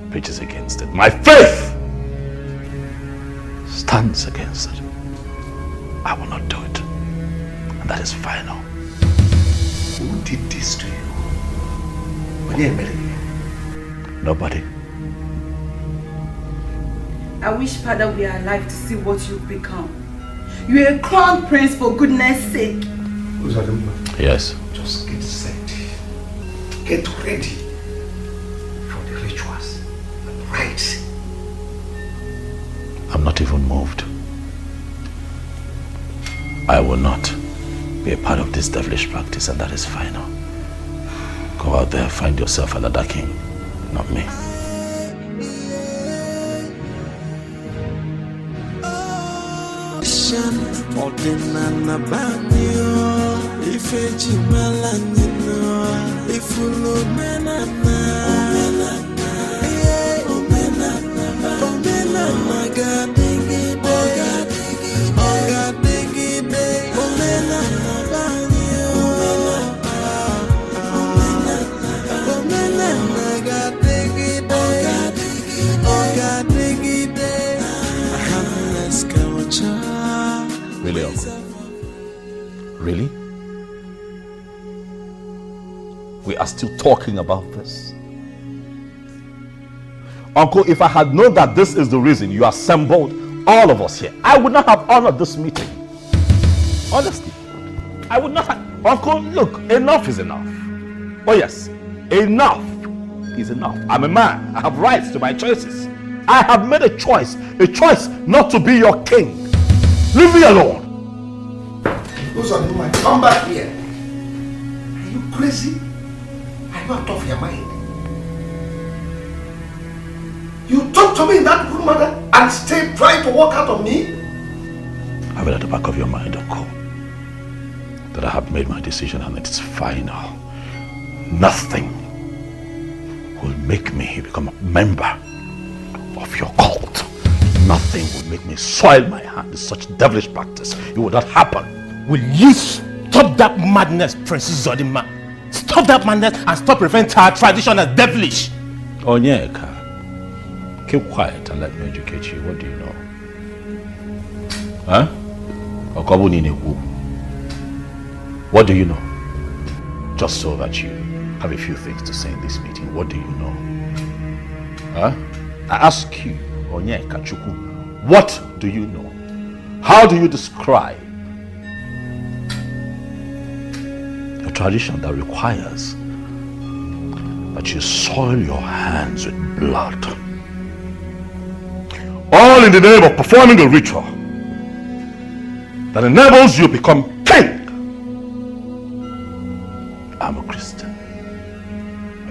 preaches against it. My faith stands against it. I will not do it. And that is final. Who did this to you? Nobody. I wish, Father, we are alive to see what you've become. You are a crown prince, for goodness sake. Yes. Just get set. Get ready for the ritual. Right. I'm not even moved. I will not be a part of this devilish practice, and that is final. Go out there, find yourself another king, not me. Really, Uncle? Really? We are still talking about this? Uncle, if I had known that this is the reason you assembled all of us here, I would not have honored this meeting. Honestly, I would not have. Uncle, look, enough is enough. Oh yes, enough is enough. I'm a man. I have rights to my choices. I have made a choice not to be your king. Leave me alone. Come back here. Are you crazy? Are you out of your mind? You talk to me in that good manner and stay trying to walk out on me? Have it at the back of your mind, Uncle, that I have made my decision and it's final. Nothing will make me become a member of your cult. Nothing will make me soil my hand in such devilish practice. It will not happen. Will you stop that madness, Princess Zodima? Stop that madness and stop referring our tradition as devilish. Onyeka, keep quiet and let me educate you. What do you know? Huh? What do you know? Just so that you have a few things to say in this meeting. What do you know? Huh? I ask you, Onyeka Chukwu, what do you know? How do you describe a tradition that requires that you soil your hands with blood, all in the name of performing a ritual that enables you to become king? I'm a Christian.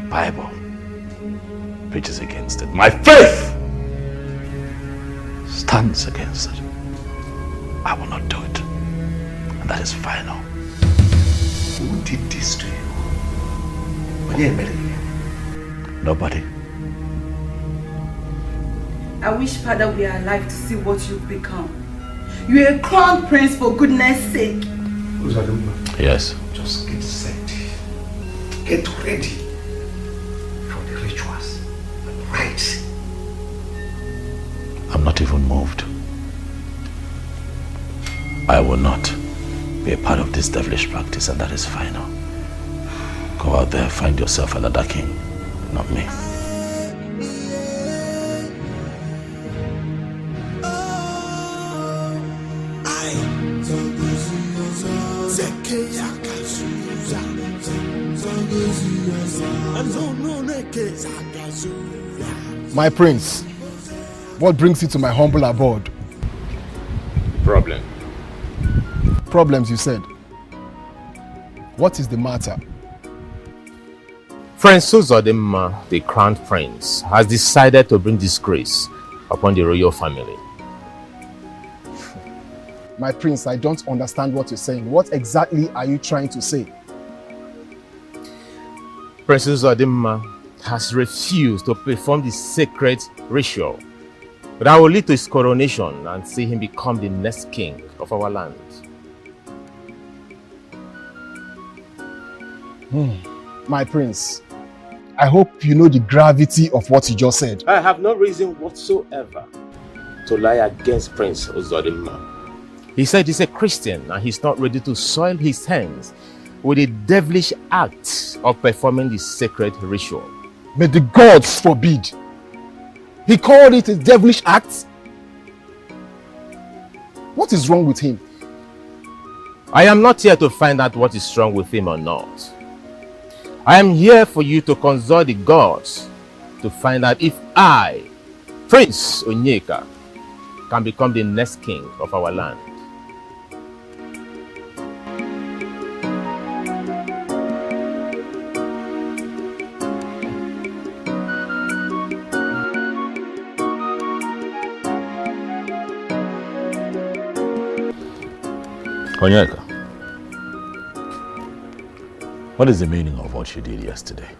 My Bible preaches against it. My faith stands against it. I will not do it. And that is final. Who did this to you? Nobody. I wish, Father, we are alive to see what you've become. You're a crown prince, for goodness sake. Yes. Just get set. Get ready for the rituals and rites. I'm not even moved. I will not be a part of this devilish practice, and that is final. Go out there, find yourself another king, not me. My prince, what brings you to my humble abode? Problem. Problems, you said. What is the matter? Princess Zodima, the crown prince, has decided to bring disgrace upon the royal family. My prince, I don't understand what you're saying. What exactly are you trying to say? Princess Zodima has refused to perform the sacred ritual that will lead to his coronation and see him become the next king of our land. My prince, I hope you know the gravity of what you just said. I have no reason whatsoever to lie against Prince Zodima. He said he's a Christian and he's not ready to soil his hands with the devilish act of performing the sacred ritual. May the gods forbid. He called it a devilish act? What is wrong with him? I am not here to find out what is wrong with him or not. I am here for you to consult the gods to find out if I, Prince Onyeka can become the next king of our land. Onyeka, what is the meaning of what you did yesterday?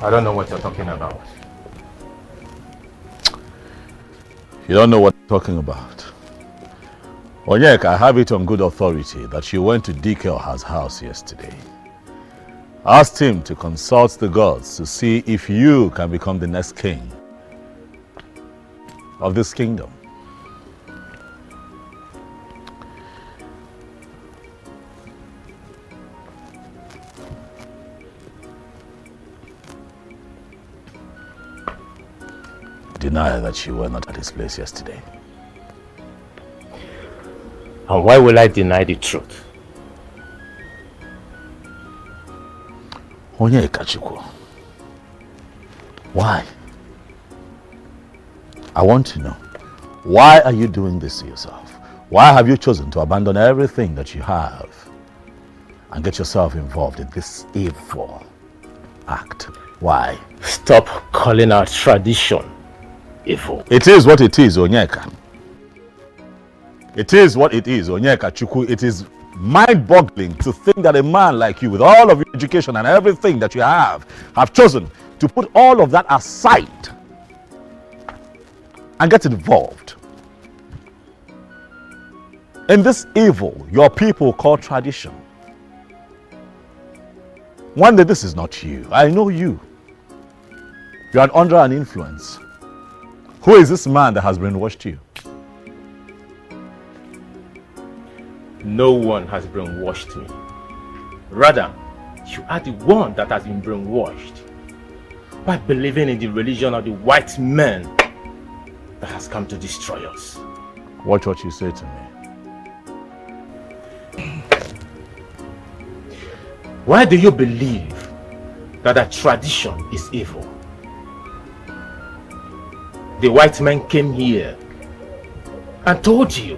I don't know what you're talking about. You don't know what I'm talking about. Onyeka, I have it on good authority that you went to Dikeoha's house yesterday. Asked him to consult the gods to see if you can become the next king of this kingdom. Deny that you were not at his place yesterday. And why will I deny the truth? Onyeka Chukwu, why? I want to know. Why are you doing this to yourself? Why have you chosen to abandon everything that you have and get yourself involved in this evil act? Why? Stop calling our tradition evil. It is what it is, Onyeka. It is what it is, Onyeka Chukwu. It is mind-boggling to think that a man like you, with all of your education and everything that you have chosen to put all of that aside and get involved in this evil your people call tradition. One day, this is not you. I know you. You are under an influence. Who is this man that has brainwashed you? No one has brainwashed me. Rather, you are the one that has been brainwashed by believing in the religion of the white men that has come to destroy us. Watch what you say to me. Why do you believe that a tradition is evil? The white men came here and told you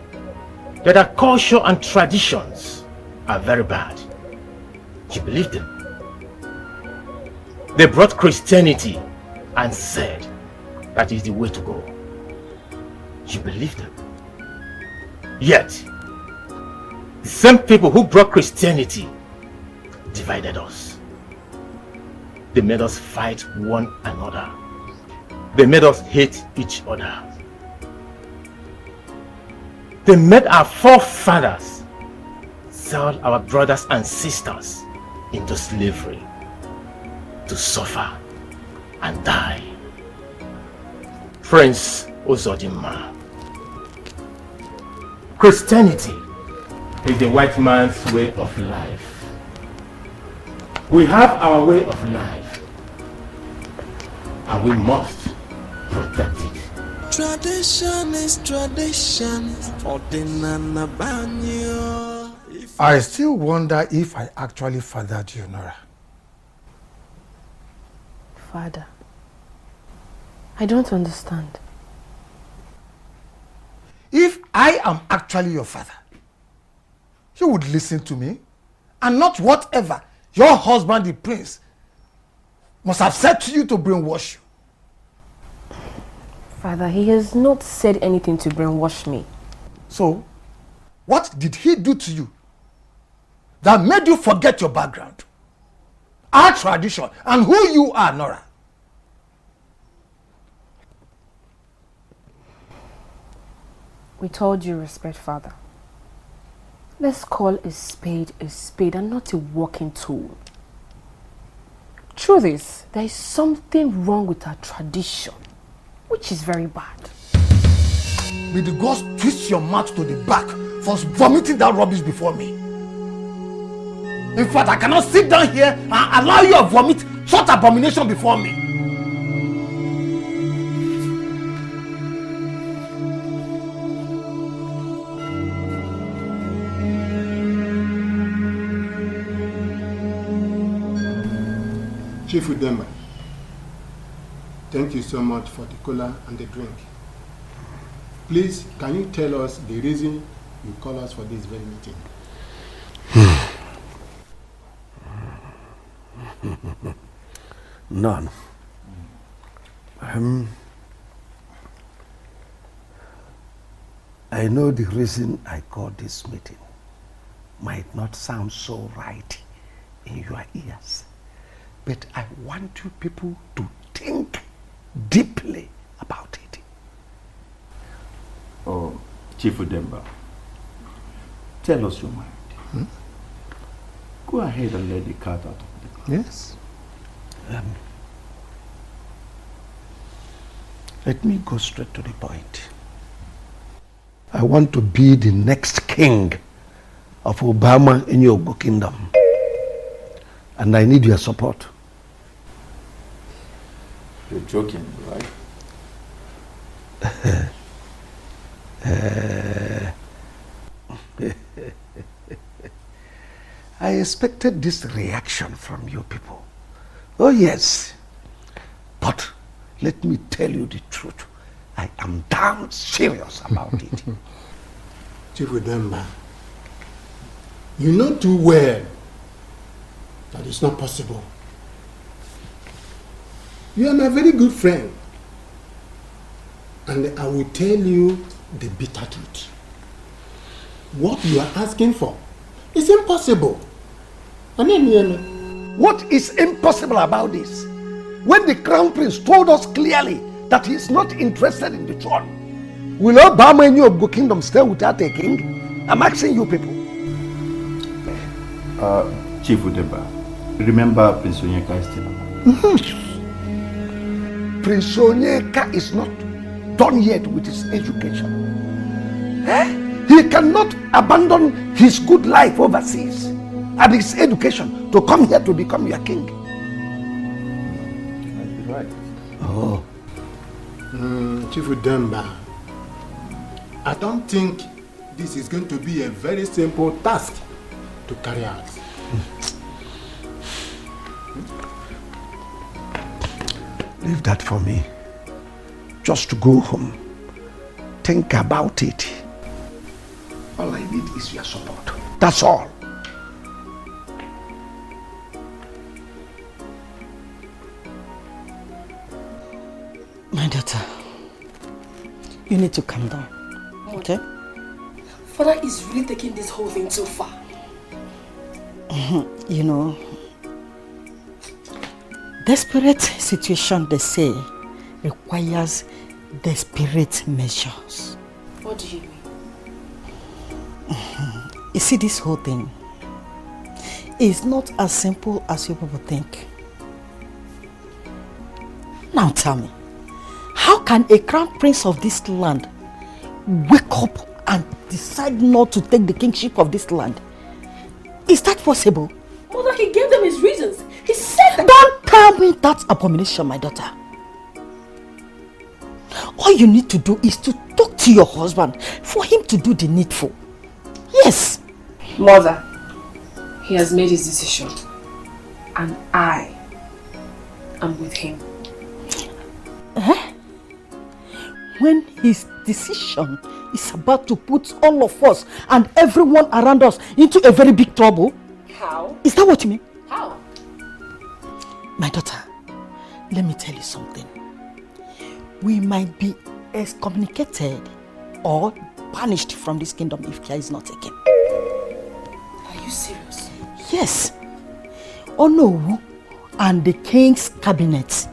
that our culture and traditions are very bad. You believed them. They brought Christianity and said that is the way to go. You believed them. Yet, the same people who brought Christianity divided us. They made us fight one another. They made us hate each other. They made our forefathers sell our brothers and sisters into slavery to suffer and die. Prince Ozodinma, Christianity is the white man's way of life. We have our way of life, and we must protect it. Tradition is tradition. I still wonder if I actually fathered you, Nora. Father, I don't understand. If I am actually your father, you would listen to me and not whatever your husband, the prince, must have said to you to brainwash you. Father, he has not said anything to brainwash me. So, what did he do to you that made you forget your background, our tradition, and who you are, Nora? With all due respect, Father, let's call a spade and not a walking tool. Truth is, there is something wrong with our tradition, which is very bad. May the gods twist your mouth to the back for vomiting that rubbish before me. In fact, I cannot sit down here and allow you to vomit such abomination before me. Chief Udema, Thank you so much for the cola and the drink. Please, can you tell us the reason you call us for this very meeting? None. I know the reason I called this meeting might not sound so right in your ears, but I want you people to think deeply about it. Oh, Chief Udemba, tell us your mind. Go ahead and let the cat out of the bag. Yes. Let me go straight to the point. I want to be the next king of Obama in your kingdom. And I need your support. You're joking, right? I expected this reaction from you people. Oh yes. But let me tell you the truth. I am damn serious about it. Chief Udemba, you know too well that it's not possible. You are my very good friend. And I will tell you the bitter truth. What you are asking for is impossible. What is impossible about this? When the crown prince told us clearly that he is not interested in the throne, will Obama and your kingdom stay without a king? I'm asking you people. Chief Udemba, remember Prince Onyeka is still alive. Prince Onyeka is not done yet with his education. He cannot abandon his good life overseas and his education to come here to become your king. Right. Oh. Chief Udemba, I don't think this is going to be a very simple task to carry out. Leave that for me. Just to go home. Think about it. All I need is your support. That's all. My daughter, you need to calm down, okay? Father is really taking this whole thing too far. You know, desperate situation, they say, requires desperate measures. What do you mean? You see, this whole thing is not as simple as you people think. Now tell me, how can a crown prince of this land wake up and decide not to take the kingship of this land? Is that possible? Mother, he gave them his reasons. He said that. Don't tell me that's abomination, my daughter. All you need to do is to talk to your husband for him to do the needful. Yes. Mother, he has made his decision. And I am with him. When his decision is about to put all of us and everyone around us into a very big trouble? How? Is that what you mean? How? My daughter, let me tell you something. We might be excommunicated or banished from this kingdom if care is not taken. Are you serious? Yes. Onowu and the king's cabinet,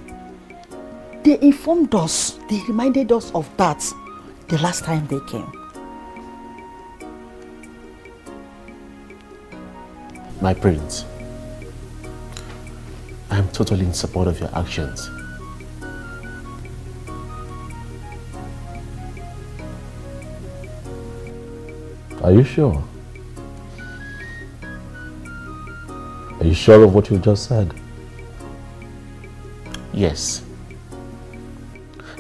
they informed us, they reminded us of that the last time they came. My prince, I am totally in support of your actions. Are you sure? Are you sure of what you just said? Yes.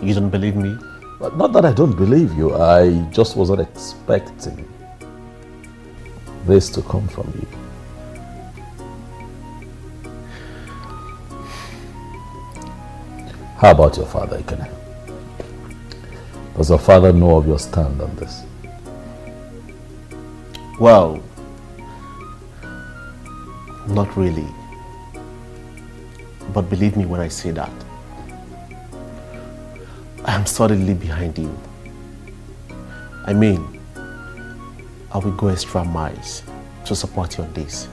You don't believe me? Not that I don't believe you. I just wasn't expecting this to come from you. How about your father, Ikene? Does your father know of your stand on this? Well, not really. But believe me when I say that. I am solidly behind you. I mean, I will go extra miles to support you on this.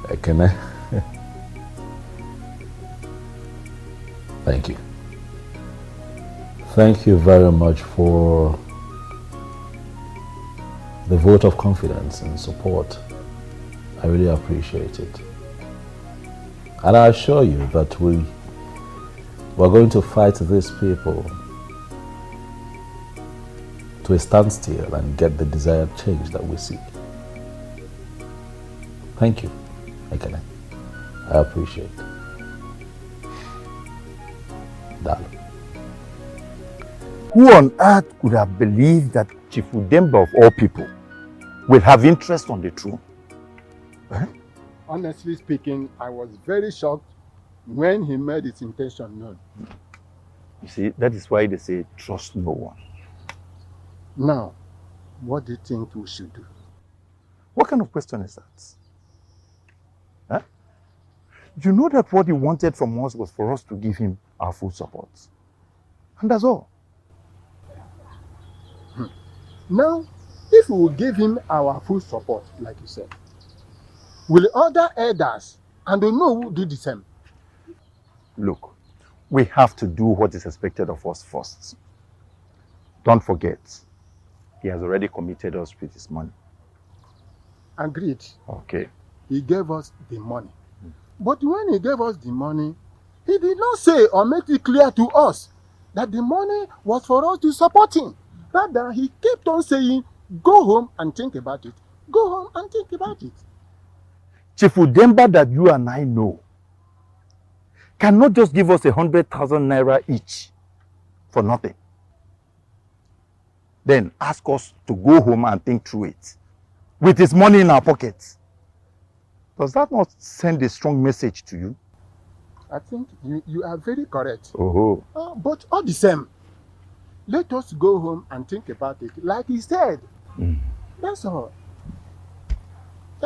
Ekene. Thank you. Thank you very much for the vote of confidence and support. I really appreciate it. And I assure you that we're going to fight these people to a standstill and get the desired change that we seek. Thank you, Ekene. I appreciate it. Darling. Who on earth could have believed that Chief Udemba of all people will have interest on the throne? Eh? Honestly speaking, I was very shocked when he made his intention known. You see, that is why they say trust no one. Now, what do you think we should do? What kind of question is that? Huh? You know that what he wanted from us was for us to give him our full support. And that's all. Now, if we will give him our full support, like you said, will other elders and the know do the same? Look, we have to do what is expected of us first. Don't forget, he has already committed us with his money. Agreed. Okay. He gave us the money. But when he gave us the money, he did not say or make it clear to us that the money was for us to support him. Rather, he kept on saying, go home and think about it. Go home and think about it. Chief Udemba that you and I know cannot just give us 100,000 naira each for nothing. Then ask us to go home and think through it with his money in our pockets. Does that not send a strong message to you? I think you are very correct. Oh. But all the same, let us go home and think about it, like he said. That's all.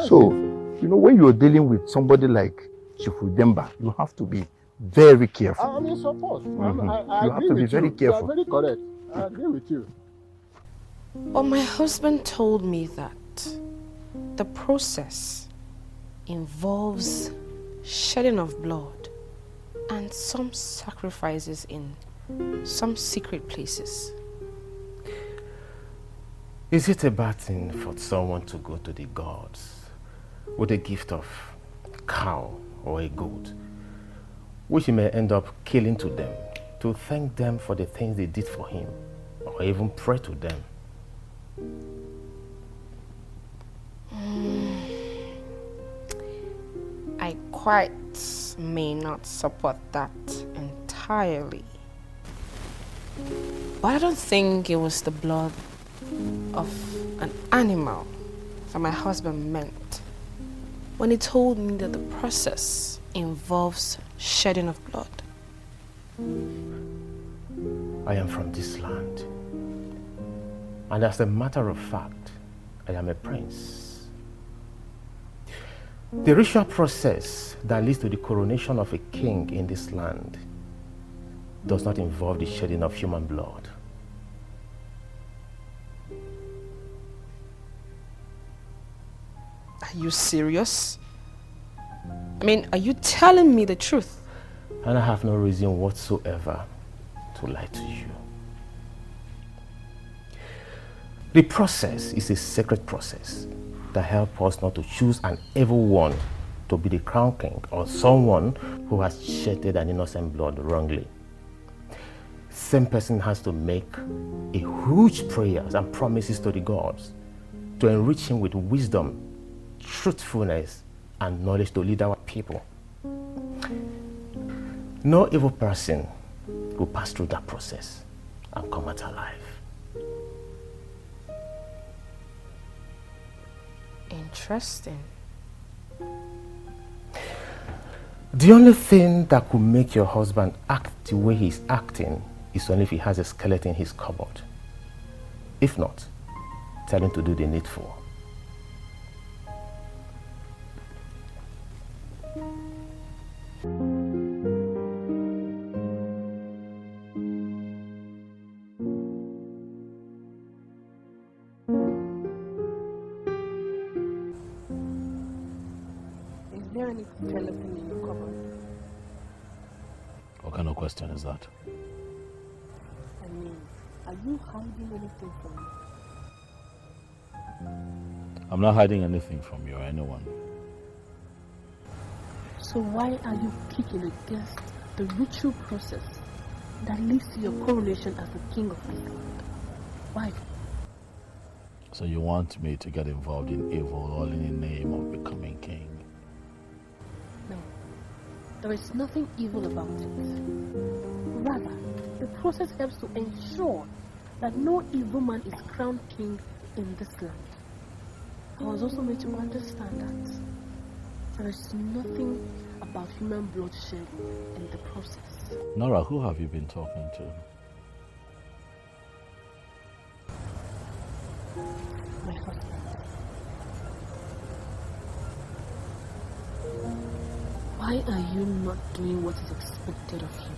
So, you know, when you're dealing with somebody like Chief Udemba, you have to be very careful. I'm in support. I You have agree to be with very you. careful. You are very correct. I agree with you. But my husband told me that the process involves shedding of blood and some sacrifices in some secret places. Is it a bad thing for someone to go to the gods with a gift of a cow or a goat, which he may end up killing to them, to thank them for the things they did for him, or even pray to them? I quite may not support that entirely. But I don't think it was the blood of an animal that my husband meant when he told me that the process involves shedding of blood. I am from this land, and as a matter of fact, I am a prince. The ritual process that leads to the coronation of a king in this land does not involve the shedding of human blood. Are you serious? I mean, are you telling me the truth? And I have no reason whatsoever to lie to you. The process is a sacred process that helps us not to choose an evil one to be the crown king or someone who has shedded an innocent blood wrongly. Same person has to make a huge prayers and promises to the gods to enrich him with wisdom, truthfulness, and knowledge to lead our people. No evil person will pass through that process and come out alive. Interesting. The only thing that could make your husband act the way he's acting is only if he has a skeleton in his cupboard. If not, tell him to do the needful. Is there any skeleton in your cupboard? What kind of question is that? I mean, are you hiding anything from me? I'm not hiding anything from you or anyone. So why are you kicking against the ritual process that leads to your coronation as the king of this land? Why? So you want me to get involved in evil all in the name of becoming king? No. There is nothing evil about it. Rather, the process helps to ensure that no evil man is crowned king in this land. I was also made to understand that there is nothing about human bloodshed in the process. Nora, who have you been talking to? My husband. Why are you not doing what is expected of you?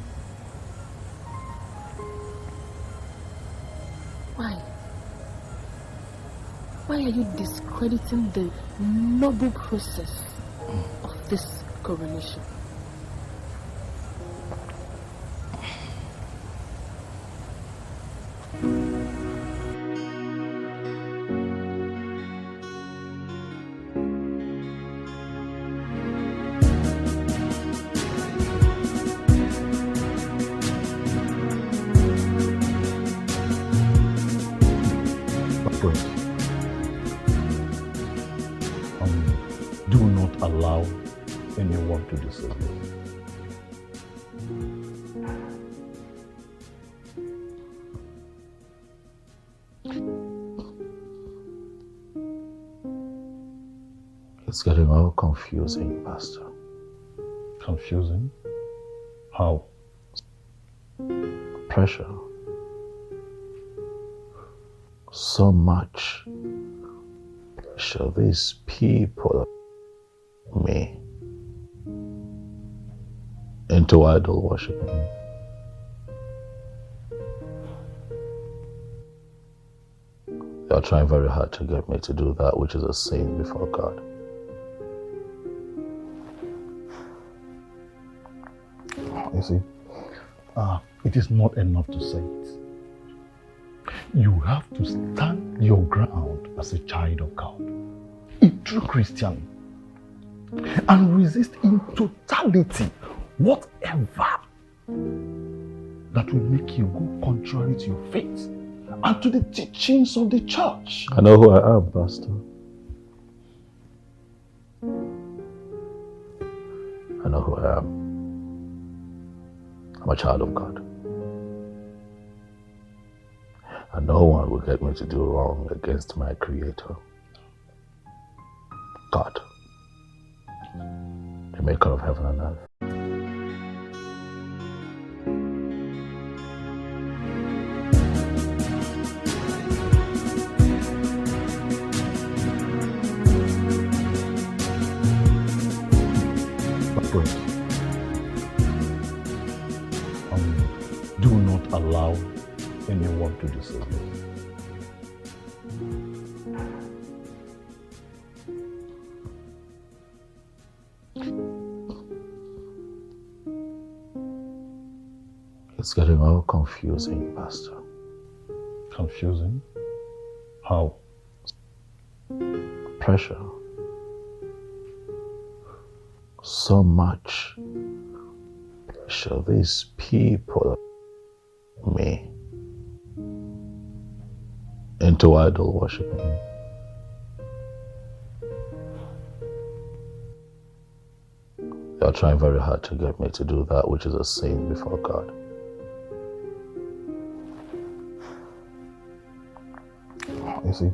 Why? Why are you discrediting the noble process of this coronation? Do not allow anyone to deceive you. It's getting all confusing, Pastor. Confusing? How? Pressure. So much pressure. These people, me, into idol worshiping. They are trying very hard to get me to do that which is a sin before God. You see, it is not enough to say it. You have to stand your ground as a child of God, a true Christian, and resist in totality whatever that will make you go contrary to your faith and to the teachings of the church. I know who I am, Pastor. I know who I am. I'm a child of God. And no one will get me to do wrong against my Creator, God, the maker of heaven and earth. Do not allow anyone to deceive you. It's getting all confusing, Pastor. Confusing? How? Pressure. So much pressure. These people, me, into idol worshiping. They are trying very hard to get me to do that which is a sin before God. You see,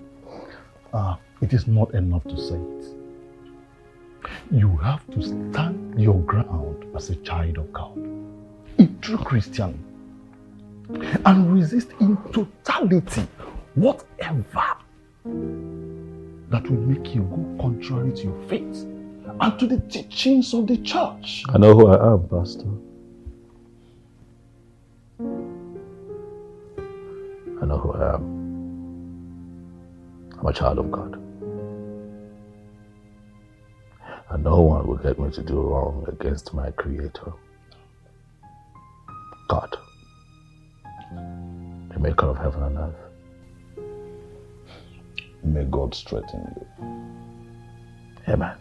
it is not enough to say it. You have to stand your ground as a child of God, a true Christian, and resist in totality whatever that will make you go contrary to your faith and to the teachings of the church. I know who I am, Pastor. I know who I am. I'm a child of God. And no one will get me to do wrong against my Creator, God, the maker of heaven and earth. May God strengthen you. Amen.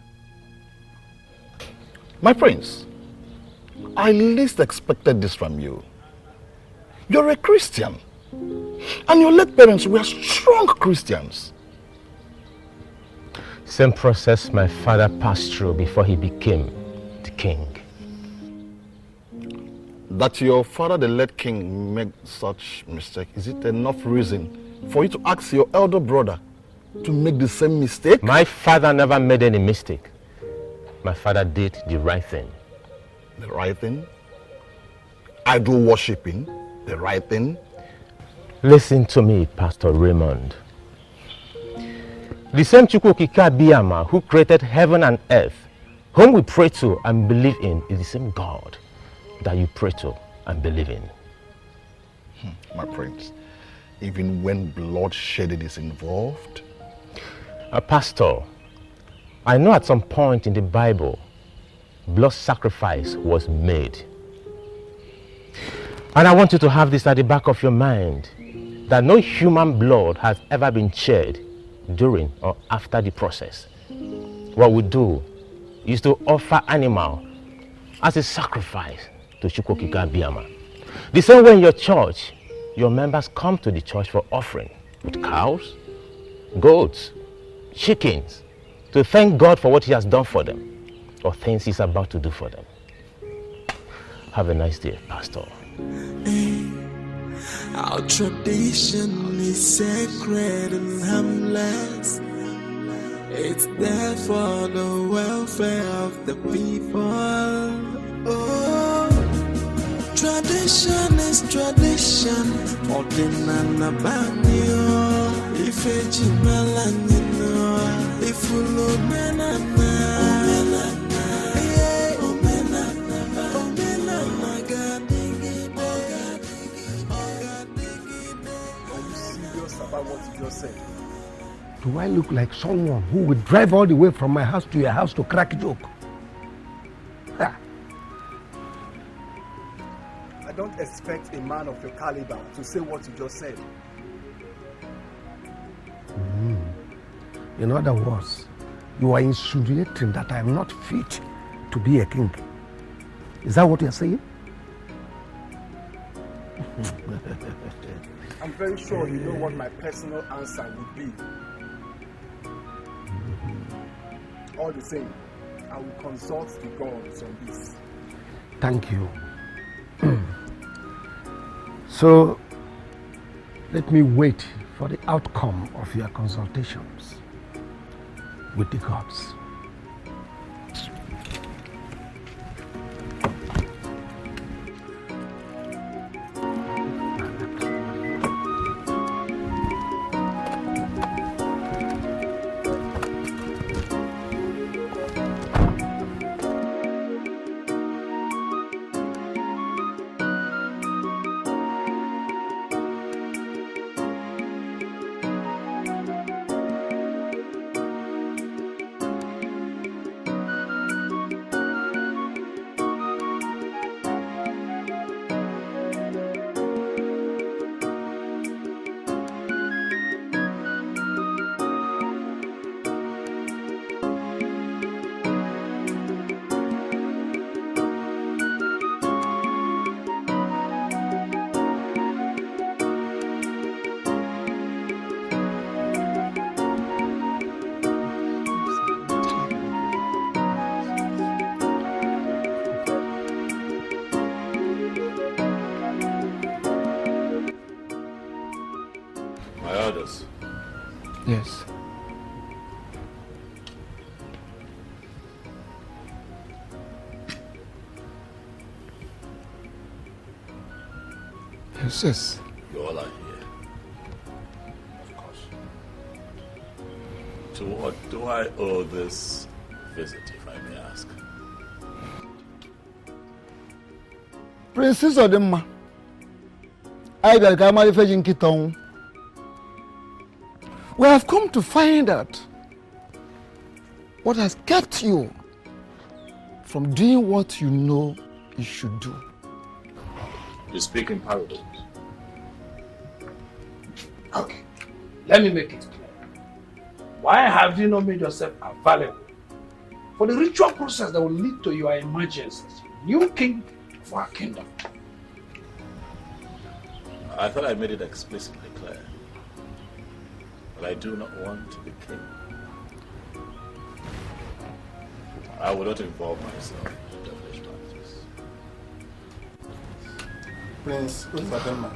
My friends, I least expected this from you. You're a Christian, and your late parents were strong Christians. Same process my father passed through before he became the king. That your father, the late king, made such mistake, is it enough reason for you to ask your elder brother to make the same mistake? My father never made any mistake. My father did the right thing. The right thing? Idol worshipping? The right thing? Listen to me, Pastor Raymond. The same Chukwukika Biyama who created heaven and earth, whom we pray to and believe in, is the same God that you pray to and believe in. My friends, even when bloodshed is involved? Pastor, I know at some point in the Bible, blood sacrifice was made. And I want you to have this at the back of your mind, that no human blood has ever been shed during or after the process. What we do is to offer animal as a sacrifice to Chukwukika Biyama. The same way in your church, your members come to the church for offering with cows, goats, chickens, to thank God for what he has done for them or things he's about to do for them. Have a nice day, Pastor. Our tradition is sacred and harmless. It's there for the welfare of the people. Oh, tradition is tradition. Ordinana banyo. If it's melanino, if you look about what you just said. Do I look like someone who would drive all the way from my house to your house to crack a joke? Ha. I don't expect a man of your caliber to say what you just said. In other words, you are insinuating that I am not fit to be a king. Is that what you're saying? I'm very sure you know what my personal answer would be. All the same, I will consult the gods on this. Thank you. So, let me wait for the outcome of your consultations with the gods. My orders. Yes. Yes, yes. You all are here. Of course. To what do I owe this visit, if I may ask? Princess Odemma, I beg Amari Fejin Kitong. We have come to find out what has kept you from doing what you know you should do. You speak in parables. Okay, let me make it clear. Why have you not made yourself available for the ritual process that will lead to your emergence as new king for our kingdom? I thought I made it explicitly clear that I do not want to be king. I will not involve myself in devilish practice. Prince Uzodimma,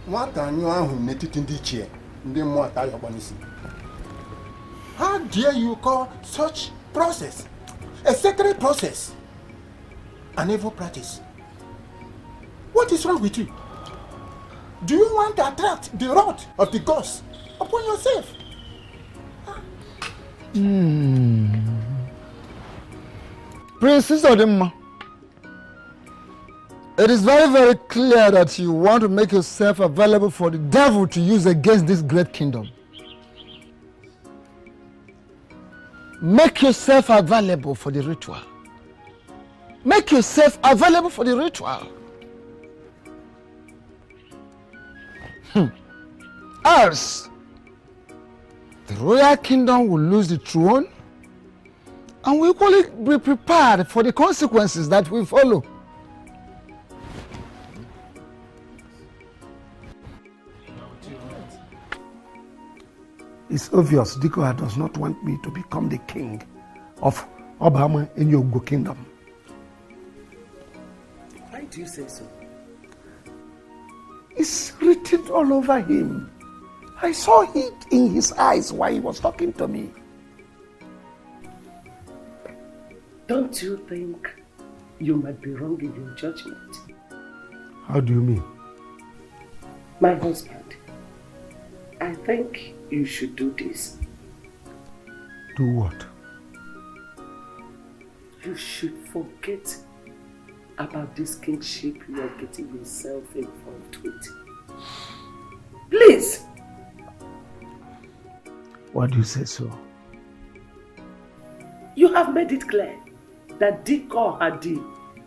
nwata anyụ ahụ n'etiti ndị ichie ndị mmụọ ata ya ọgbọnisi. How dare you call such process a sacred process an evil practice? What is wrong with you? Do you want to attract the wrath of the gods upon yourself? Princess Odemma, it is very, very clear that you want to make yourself available for the devil to use against this great kingdom. Make yourself available for the ritual. Make yourself available for the ritual. Else, the royal kingdom will lose the throne and we equally be prepared for the consequences that will follow. It's obvious Dikoha does not want me to become the king of Obama in Yogo kingdom. Why do you say so? It's written all over him. I saw it in his eyes while he was talking to me. Don't you think you might be wrong in your judgment? How do you mean? My husband, I think you should do this. Do what? You should forget about this kingship you are getting yourself involved with. Please! Why do you say so? You have made it clear that Dikoha, the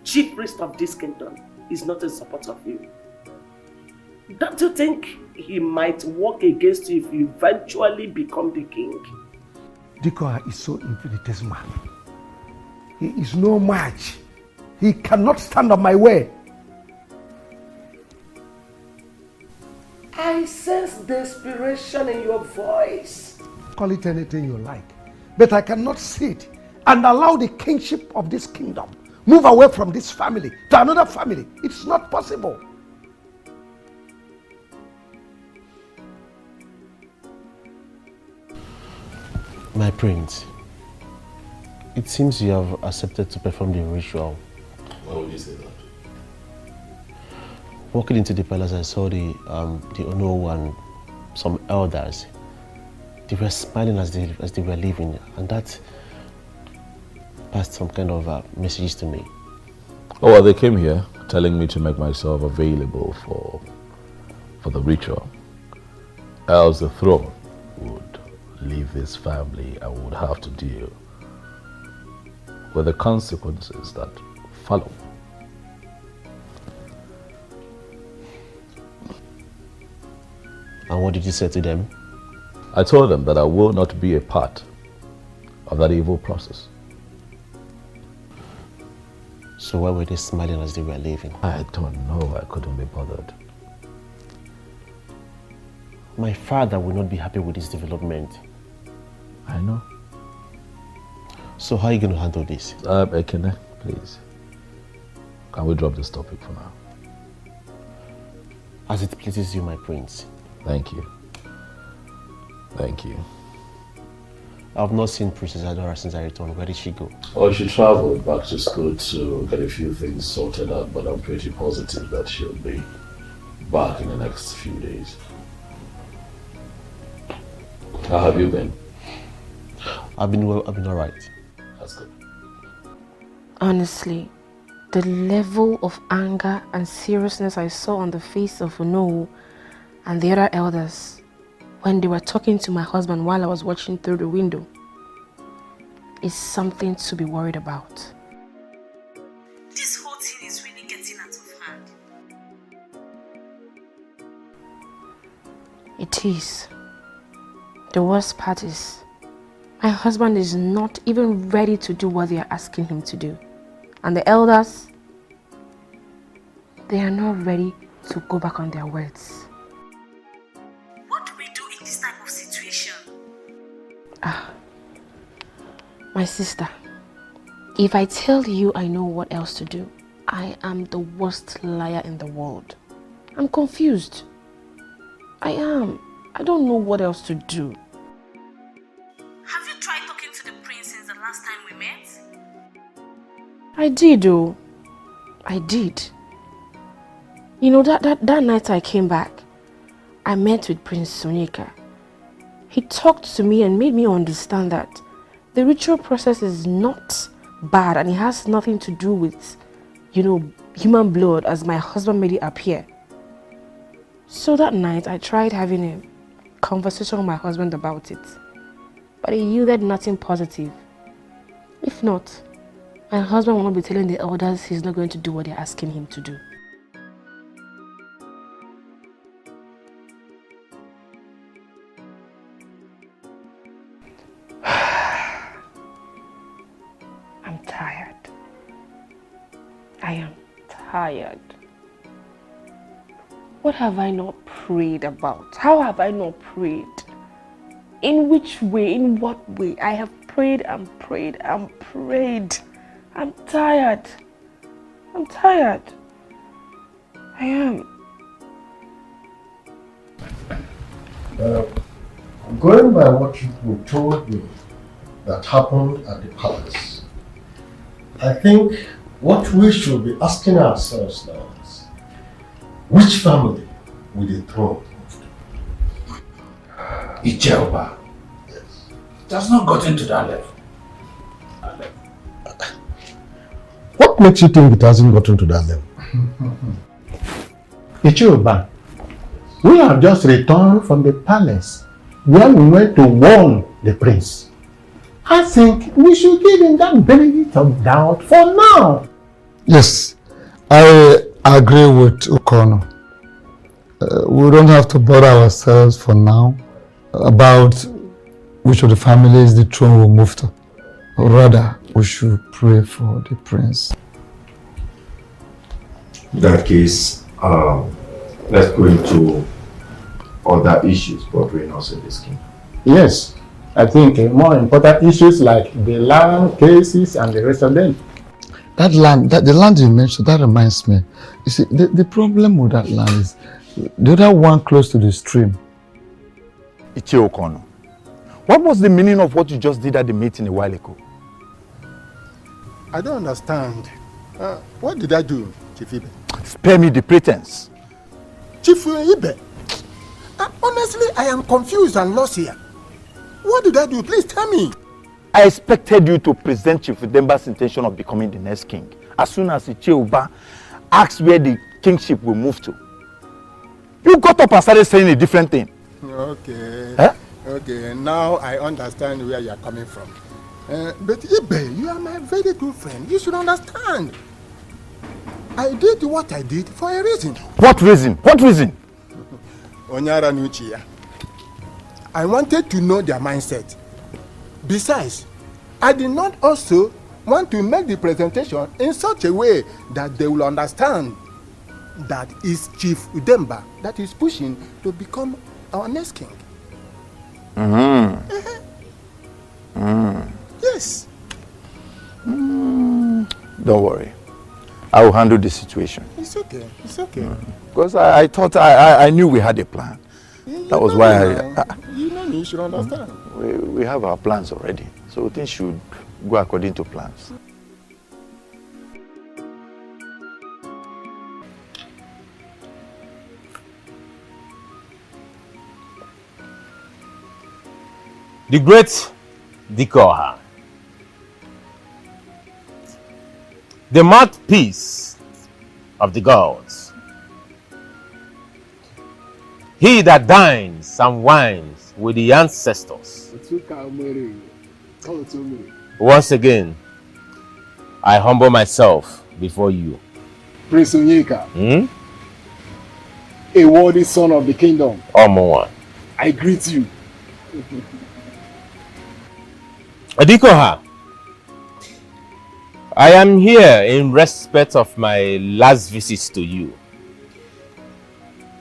chief priest of this kingdom, is not in support of you. Don't you think he might work against you if you eventually become the king? Dikoha is so infinitesimal. He is no match. He cannot stand on my way. I sense desperation in your voice. Call it anything you like. But I cannot sit and allow the kingship of this kingdom move away from this family to another family. It's not possible. My prince, it seems you have accepted to perform the ritual. Why would you say that? Walking into the palace, I saw the Ono and some elders. They were smiling as they were leaving, and that passed some kind of messages to me. Oh, well, they came here telling me to make myself available for the ritual. Else the throne would leave this family and would have to deal with the consequences that follow. And what did you say to them? I told them that I will not be a part of that evil process. So why were they smiling as they were leaving? I don't know. I couldn't be bothered. My father will not be happy with this development. I know. So how are you going to handle this? Ekene, please. Can we drop this topic for now? As it pleases you, my prince. Thank you. Thank you. I've not seen Princess Adora since I returned. Where did she go? Oh, she traveled back to school to get a few things sorted out, but I'm pretty positive that she'll be back in the next few days. How have you been? I've been well, I've been alright. That's good. Honestly, the level of anger and seriousness I saw on the face of Ono and the other elders when they were talking to my husband while I was watching through the window is something to be worried about. This whole thing is really getting out of hand. It is. The worst part is, my husband is not even ready to do what they are asking him to do. And the elders, they are not ready to go back on their words. What do we do in this type of situation? My sister, if I tell you I know what else to do, I am the worst liar in the world. I'm confused. I am. I don't know what else to do. Have you tried talking to the prince since the last time we met? I did, though. I did. You know, that night I came back, I met with Prince Sonia. He talked to me and made me understand that the ritual process is not bad and it has nothing to do with, you know, human blood as my husband made it appear. So that night I tried having a conversation with my husband about it, but he yielded nothing positive. If not, my husband will not be telling the elders he's not going to do what they're asking him to do. I'm tired. I am tired. What have I not prayed about? How have I not prayed? In which way? In what way? I have prayed and prayed and prayed. I'm tired. I'm tired. I am. Going by what you told me that happened at the palace, I think what we should be asking ourselves now is, which family will the throne move to? Ijelba. Yes. It has not gotten to that level. What makes you think it hasn't gotten to that level? Ichioba, we have just returned from the palace where we went to warn the prince. I think we should give him that benefit of doubt for now. Yes, I agree with Okono. We don't have to bother ourselves for now about which of the families the throne will move to. Rather, we should pray for the prince. In that case, let's go into other issues bordering us in this kingdom. Yes, I think more important issues like the land cases and the rest of them. That land, the land you mentioned, that reminds me. You see, the problem with that land is the other one close to the stream. Ichie Okono, what was the meaning of what you just did at the meeting a while ago? I don't understand. What did I do, Chief Ibe? Spare me the pretense. Chief Ibe, honestly, I am confused and lost here. What did I do? Please tell me. I expected you to present Chief Demba's intention of becoming the next king as soon as Ichie Uba asked where the kingship will move to. You got up and started saying a different thing. Okay. Huh? Okay, now I understand where you are coming from. But Ibe, you are my very good friend. You should understand. I did what I did for a reason. What reason? What reason? Onyara Nuchia. I wanted to know their mindset. Besides, I did not also want to make the presentation in such a way that they will understand that it's Chief Udemba that is pushing to become our next king. Yes. Don't worry. I will handle the situation. It's okay. It's okay. Because I thought I knew we had a plan. That was why You know me You should understand. We have our plans already, so things should go according to plans. The great Dikoha, the mouthpiece of the gods, he that dines and wines with the ancestors. Once again, I humble myself before you. Prince Onyeka, a worthy son of the kingdom, I greet you. Adikoha, I am here in respect of my last visit to you.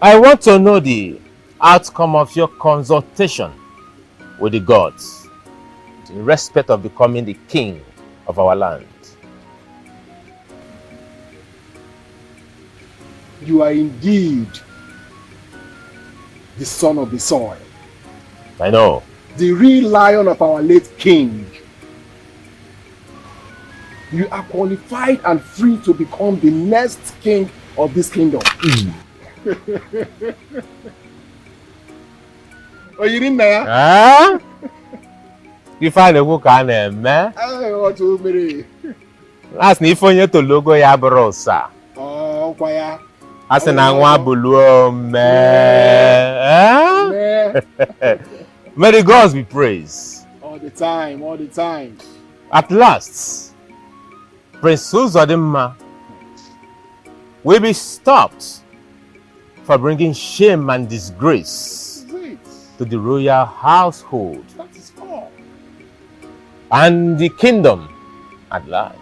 I want to know the outcome of your consultation with the gods in respect of becoming the king of our land. You are indeed the son of the soil. I know. The real lion of our late king. You are qualified and free to become the next king of this kingdom. Oh, you didn't know? Huh? You find a book on him, man? I want to marry. That's not even to logo ya brosa. Oh, kwaya. As an angwa bulu, man. May the gods be praised. All the time, all the time. At last, Prince Uzodimma will be stopped for bringing shame and disgrace to the royal household and the kingdom at large.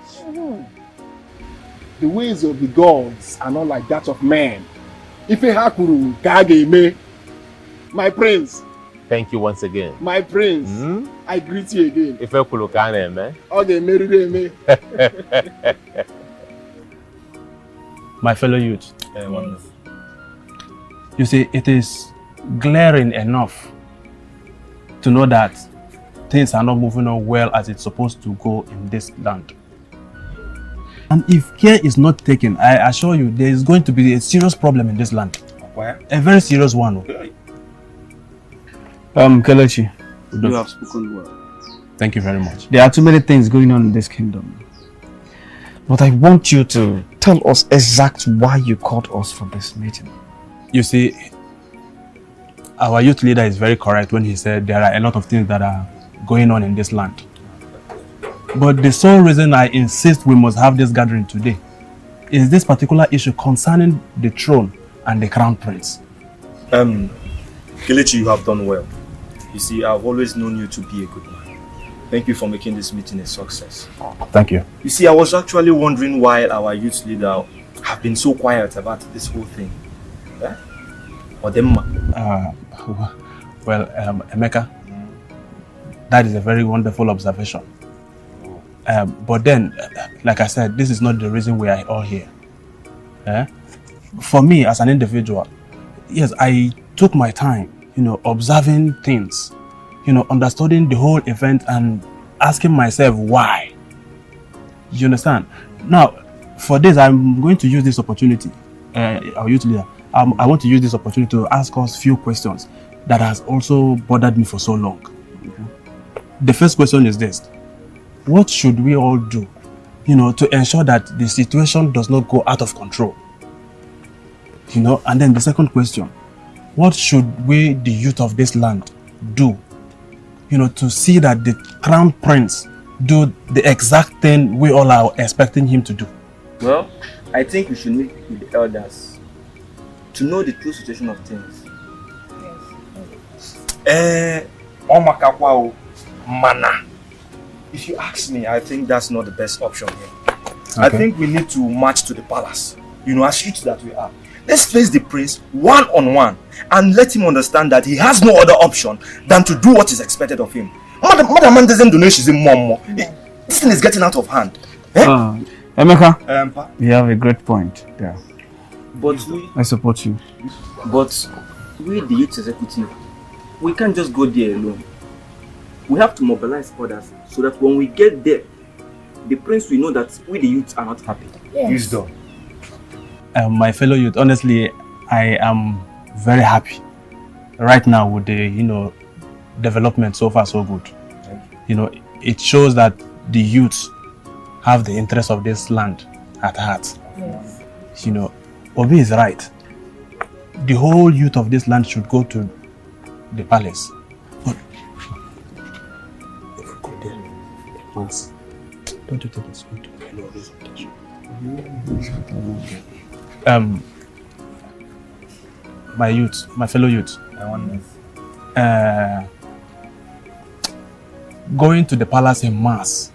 The ways of the gods are not like that of man. Ife hakuru kage me, my prince. Thank you once again. My prince, I greet you again. Ife kulukane me. Okay, marry me. My fellow youth, you see, it is glaring enough to know that things are not moving on well as it's supposed to go in this land. And if care is not taken, I assure you, there is going to be a serious problem in this land. Where? A very serious one. Kelechi, You have spoken well. thank you very much. There are too many things going on in this kingdom. But I want you to tell us exactly why you called us for this meeting. You see, our youth leader is very correct when he said there are a lot of things that are going on in this land. But the sole reason I insist we must have this gathering today is this particular issue concerning the throne and the crown prince. Kelechi, you have done well. You see, I've always known you to be a good man. Thank you for making this meeting a success. Thank you. You see, I was actually wondering why our youth leader have been so quiet about this whole thing. Eh? Well, Emeka, that is a very wonderful observation. But then, like I said, this is not the reason we are all here. For me, as an individual, yes, I took my time, observing things, understanding the whole event and asking myself why. You understand? Now, for this, I'm going to use this opportunity, our youth leader, I want to use this opportunity to ask us a few questions that has also bothered me for so long. The first question is this: what should we all do, to ensure that the situation does not go out of control? And then the second question: what should we, the youth of this land, do, to see that the crown prince do the exact thing we all are expecting him to do? Well, I think we should meet with the elders to know the true situation of things. Mana. If you ask me, I think that's not the best option here. Okay. I think we need to march to the palace. As youth that we are. Let's face the prince one-on-one and let him understand that he has no other option than to do what is expected of him. Madam doesn't do she's in more. This thing is getting out of hand. Emeka, you have a great point there. But I support you. But we, the youth executive, we can't just go there alone. We have to mobilize others so that when we get there, the prince will know that we the youths are not happy. Yes. Wisdom. My fellow youth, honestly, I am very happy right now with the development so far so good. It shows that the youths have the interest of this land at heart. Yes. Obi is right. The whole youth of this land should go to the palace. But if we go there once, don't you think it's good to know this attention? My youth, my fellow youth. Going to the palace in mass,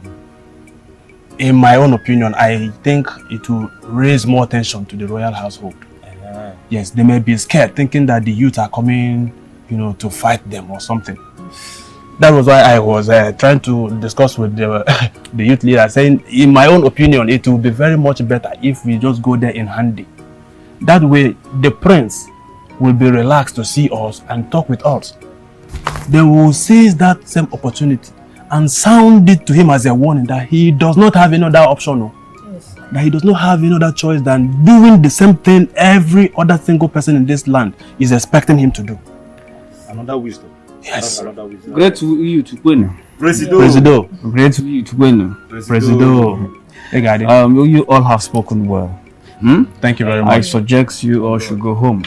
in my own opinion, I think it will raise more attention to the royal household. Yes, they may be scared, thinking that the youth are coming, to fight them or something. That was why I was trying to discuss with the youth leader, saying, in my own opinion, it will be very much better if we just go there in handy. That way, the prince will be relaxed to see us and talk with us. They will seize that same opportunity and sound it to him as a warning that he does not have any other option. Yes. That he does not have any other choice than doing the same thing every other single person in this land is expecting him to do. Another wisdom. Yes. Another wisdom. Great to you to win. Presido. Great to you to win. Presido. Hey, Daddy. You all have spoken well. Thank you very much. I suggest you all should go home.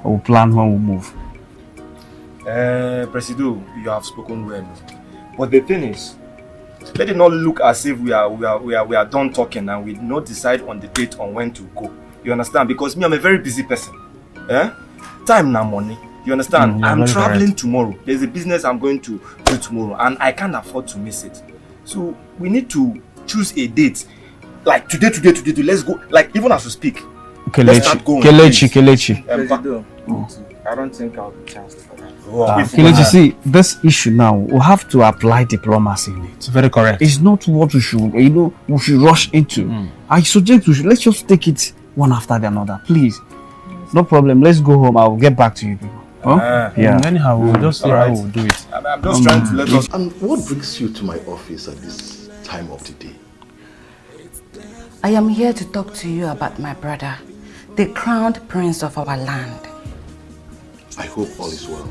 I will plan when we move. Presido, you have spoken well. But the thing is, let it not look as if we are done talking and we not decide on the date on when to go. You understand? Because me, I'm a very busy person. Time now money. You understand? I'm traveling tomorrow. There's a business I'm going to do tomorrow and I can't afford to miss it. So we need to choose a date. Like today, let's go. Like even as we speak. Kelechi. I don't think I'll be chanced for that. Kelechi, see, this issue now, we have to apply diplomacy in it. Very correct. It's not what we should, we should rush into. I suggest let's just take it one after the other, please. No problem. Let's go home. I will get back to you people. Yeah. Anyhow, we'll just see how we'll do it. I'm just trying to let us. And what brings you to my office at this time of the day? I am here to talk to you about my brother, the crowned prince of our land. I hope all is well.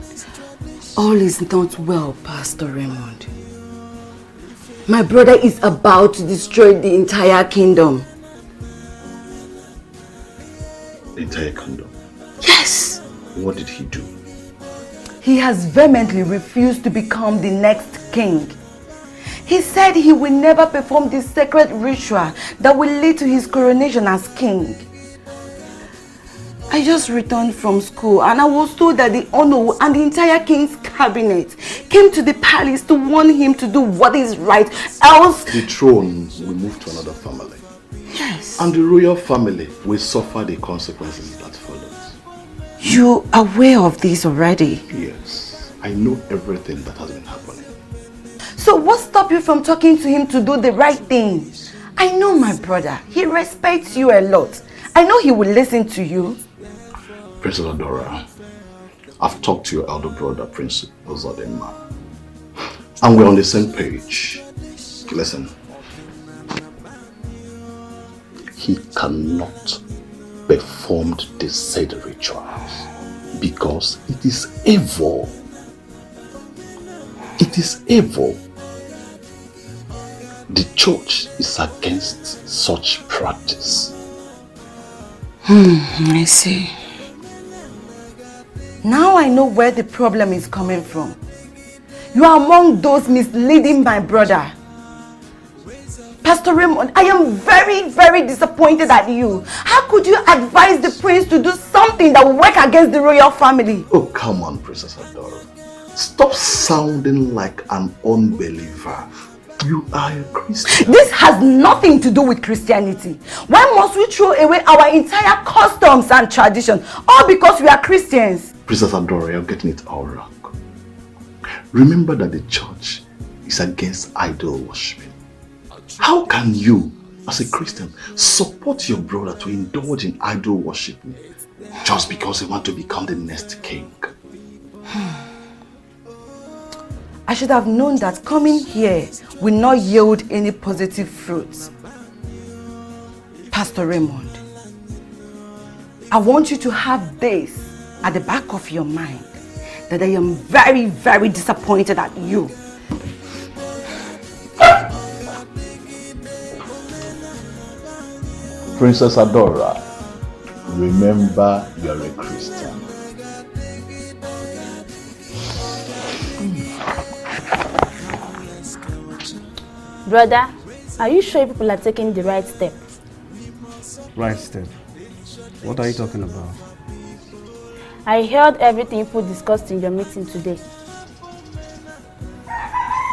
All is not well, Pastor Raymond. My brother is about to destroy the entire kingdom. The entire kingdom? Yes! What did he do? He has vehemently refused to become the next king. He said he will never perform the sacred ritual that will lead to his coronation as king. I just returned from school and I was told that the Ono and the entire king's cabinet came to the palace to warn him to do what is right, else... The throne will move to another family. Yes. And the royal family will suffer the consequences that follows. You are aware of this already? Yes. I know everything that has been happening. So what stopped you from talking to him to do the right thing? I know my brother. He respects you a lot. I know he will listen to you. Princess Adora, I've talked to your elder brother, Prince Ozodema, and we're on the same page. Listen, he cannot perform the said rituals because it is evil. It is evil. The church is against such practice. I see. Now I know where the problem is coming from. You are among those misleading my brother. Pastor Raymond, I am very, very disappointed at you. How could you advise the prince to do something that will work against the royal family? Oh, come on, Princess Adora. Stop sounding like an unbeliever. You are a Christian. This has nothing to do with Christianity. Why must we throw away our entire customs and tradition, all because we are Christians? Princess Adora, you're getting it all wrong. Remember that the church is against idol worshiping. How can you, as a Christian, support your brother to indulge in idol worshiping just because he wants to become the next king? I should have known that coming here will not yield any positive fruits. Pastor Raymond, I want you to have this at the back of your mind, that I am very, very disappointed at you. Princess Adora, remember you're a Christian. Brother, are you sure people are taking the right step? Right step? What are you talking about? I heard everything you discussed in your meeting today.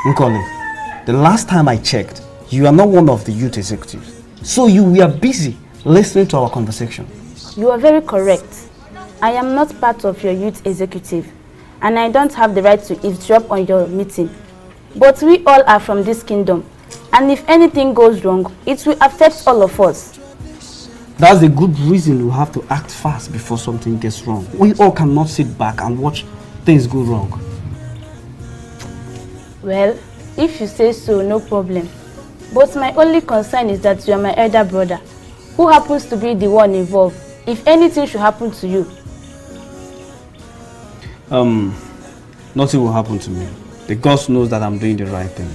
Okoli, the last time I checked, you are not one of the youth executives. So you were busy listening to our conversation. You are very correct. I am not part of your youth executive, and I don't have the right to eavesdrop on your meeting. But we all are from this kingdom, and if anything goes wrong, it will affect all of us. That's a good reason we have to act fast before something gets wrong. We all cannot sit back and watch things go wrong. Well, if you say so, no problem. But my only concern is that you are my elder brother, who happens to be the one involved, if anything should happen to you. Nothing will happen to me. The God knows that I'm doing the right thing.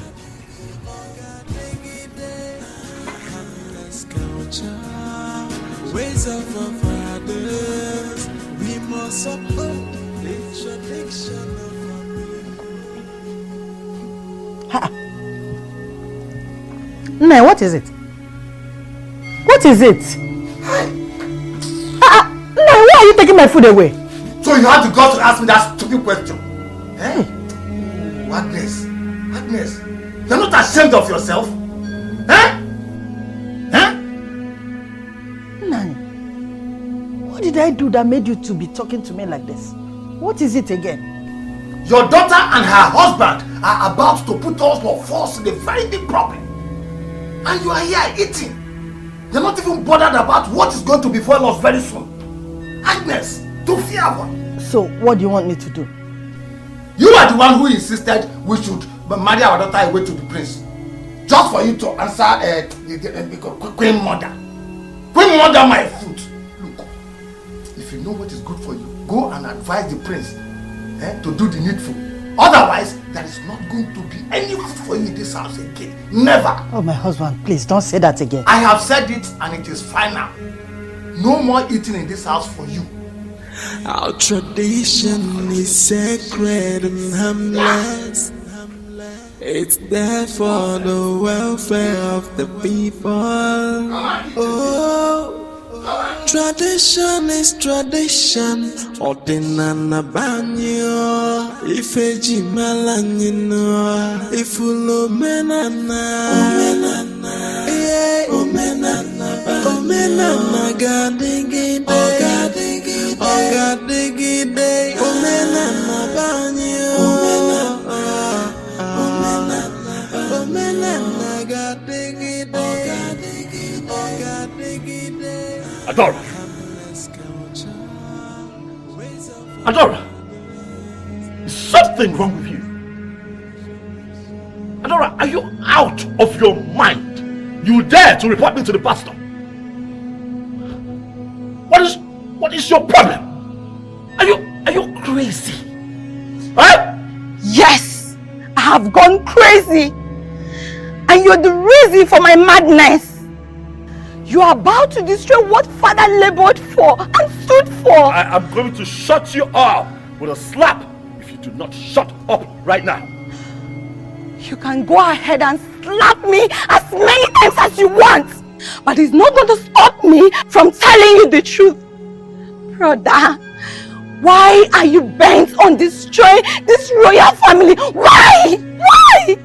Ways of our fathers, we must uphold the tradition of Ha! Nah, what is it? What is it? Nah, why are you taking my food away? So you had to go to ask me that stupid question? Hey, Agnes, Agnes, you're not ashamed of yourself? Huh? What did I do that made you to be talking to me like this? What is it again? Your daughter and her husband are about to put us for force in a very big problem. And you are here eating. You're not even bothered about what is going to befall us very soon. Agnes, to fear what? So, what do you want me to do? You are the one who insisted we should marry our daughter away to the prince. Just for you to answer the Queen Mother. Queen Mother, my foot. Look, if you know what is good for you, go and advise the prince to do the needful. Otherwise, there is not going to be any food for you in this house again. Never. Oh, my husband, please don't say that again. I have said it and it is final. No more eating in this house for you. Our tradition is sacred and harmless. It's there for the welfare of the people. Oh, tradition is tradition. Ordinana banyo. Ifeji malanyino. Ifulo menana. Omenana. Yeah. Omenana. Omenana gadigide. Ogadigide. Ogadigide. Omenana banyo. Adora! Adora! Is something wrong with you? Adora, are you out of your mind? You dare to report me to the pastor? What is your problem? Are you crazy? Huh? Yes, I have gone crazy. And you're the reason for my madness. You are about to destroy what Father labored for and stood for. I am going to shut you up with a slap if you do not shut up right now. You can go ahead and slap me as many times as you want, but it's not going to stop me from telling you the truth. Brother, why are you bent on destroying this royal family? Why? Why?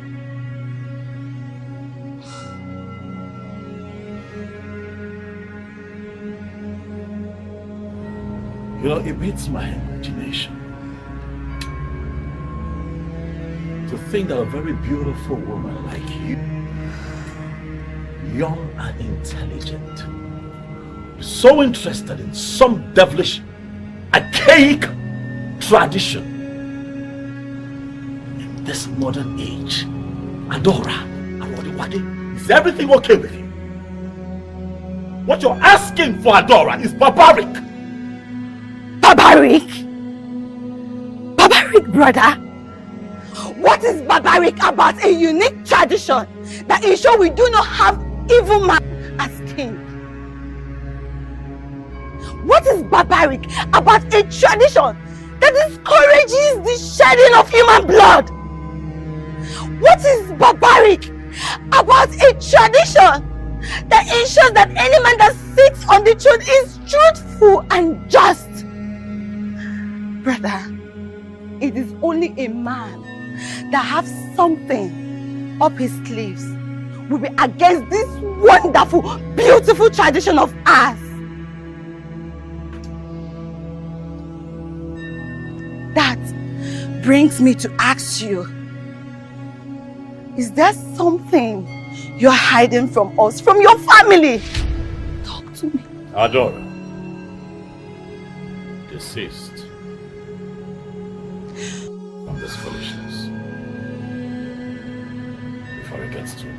You know, it beats my imagination to think that a very beautiful woman like you, young and intelligent, is so interested in some devilish, archaic tradition. In this modern age, Adora, is everything okay with you? What you're asking for, Adora, is barbaric. Barbaric? Barbaric, brother? What is barbaric about a unique tradition that ensures we do not have evil man as king? What is barbaric about a tradition that discourages the shedding of human blood? What is barbaric about a tradition that ensures that any man that sits on the throne is truthful and just? Brother, it is only a man that has something up his sleeves will be against this wonderful, beautiful tradition of ours. That brings me to ask you, is there something you're hiding from us, from your family? Talk to me. Adora, desist from this foolishness before it gets too late.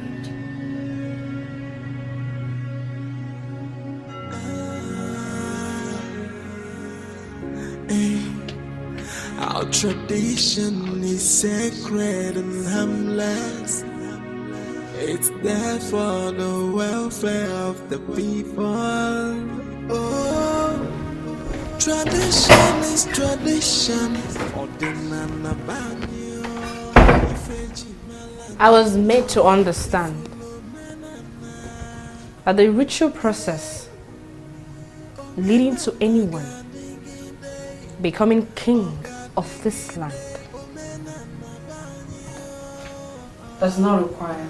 Our tradition is sacred and harmless. It's there for the welfare of the people. Oh, tradition is tradition. I was made to understand that the ritual process leading to anyone becoming king of this land does not require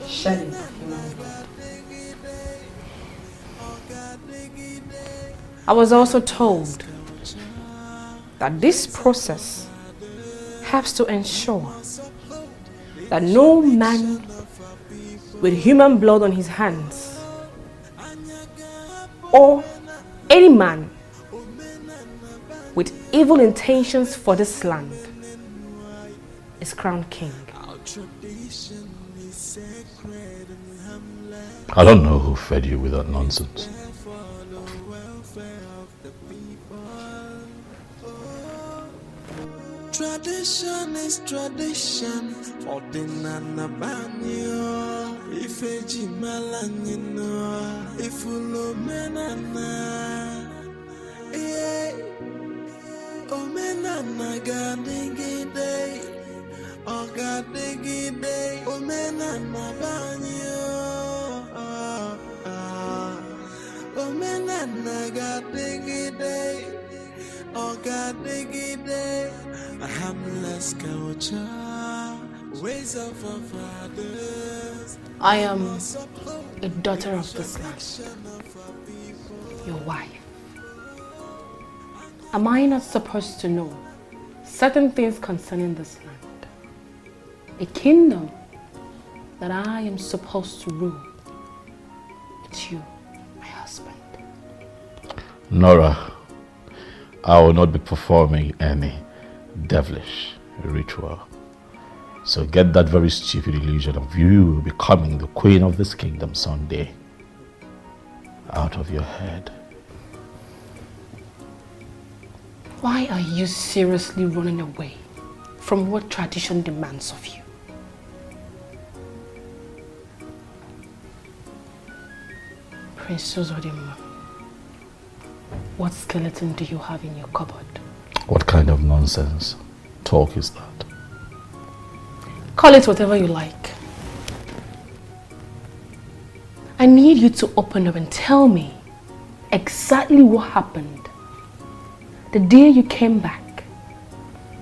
shedding of human blood. I was also told that this process helps to ensure that no man with human blood on his hands or any man with evil intentions for this land is crowned king. I don't know who fed you with that nonsense. Tradition is tradition. Ordinana banyo. Ifeji malanyino. Ifulo menana. Omenana gadigide. Ogadigide. Omenana banyo. Omenana gadigide. Ogadigide. A harmless culture, ways of our fathers. I am a daughter of this land, your wife. Am I not supposed to know certain things concerning this land? A kingdom that I am supposed to rule. It's you, my husband. Nora, I will not be performing any devilish ritual. So get that very stupid illusion of you becoming the queen of this kingdom someday out of your head. Why are you seriously running away from what tradition demands of you? Prince Uzodimma, what skeleton do you have in your cupboard? What kind of nonsense talk is that? Call it whatever you like. I need you to open up and tell me exactly what happened the day you came back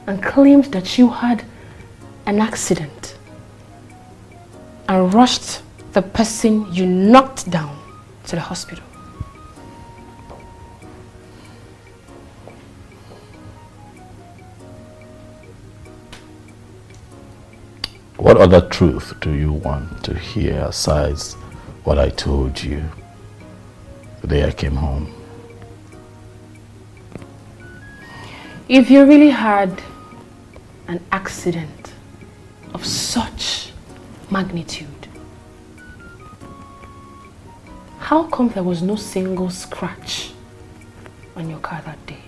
and claimed that you had an accident and rushed the person you knocked down to the hospital. What other truth do you want to hear aside what I told you the day I came home? If you really had an accident of such magnitude? How come there was no single scratch on your car that day?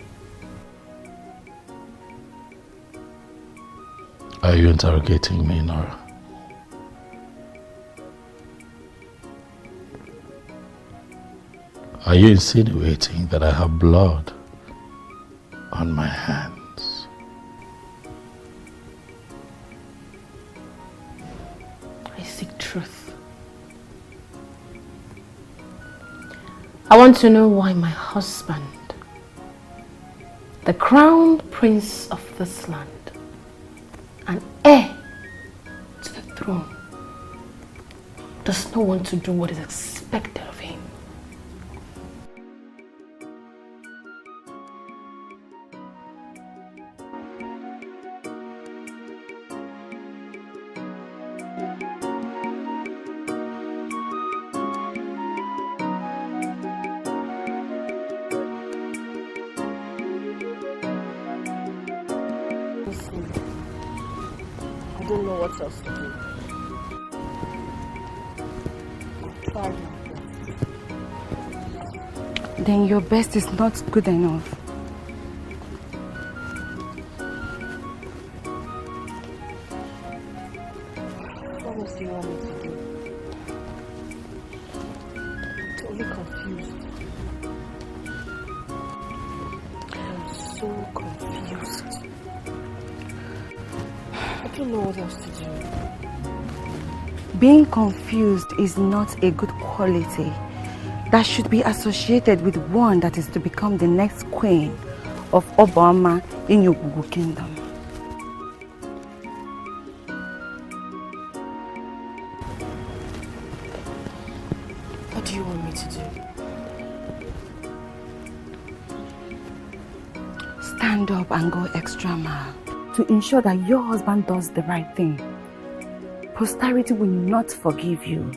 Are you interrogating me, Nora? Are you insinuating that I have blood on my hands? I seek truth. I want to know why my husband, the crown prince of this land, and heir to the throne, does not want to do what is expected of him. I don't know what else to do. Then your best is not good enough. What else do you want me to do? I'm totally confused. I'm so confused. I don't know what else to do. Being confused is not a good quality that should be associated with one that is to become the next queen of Obama in your Google kingdom. What do you want me to do? Stand up and go extra mile to ensure that your husband does the right thing. Posterity will not forgive you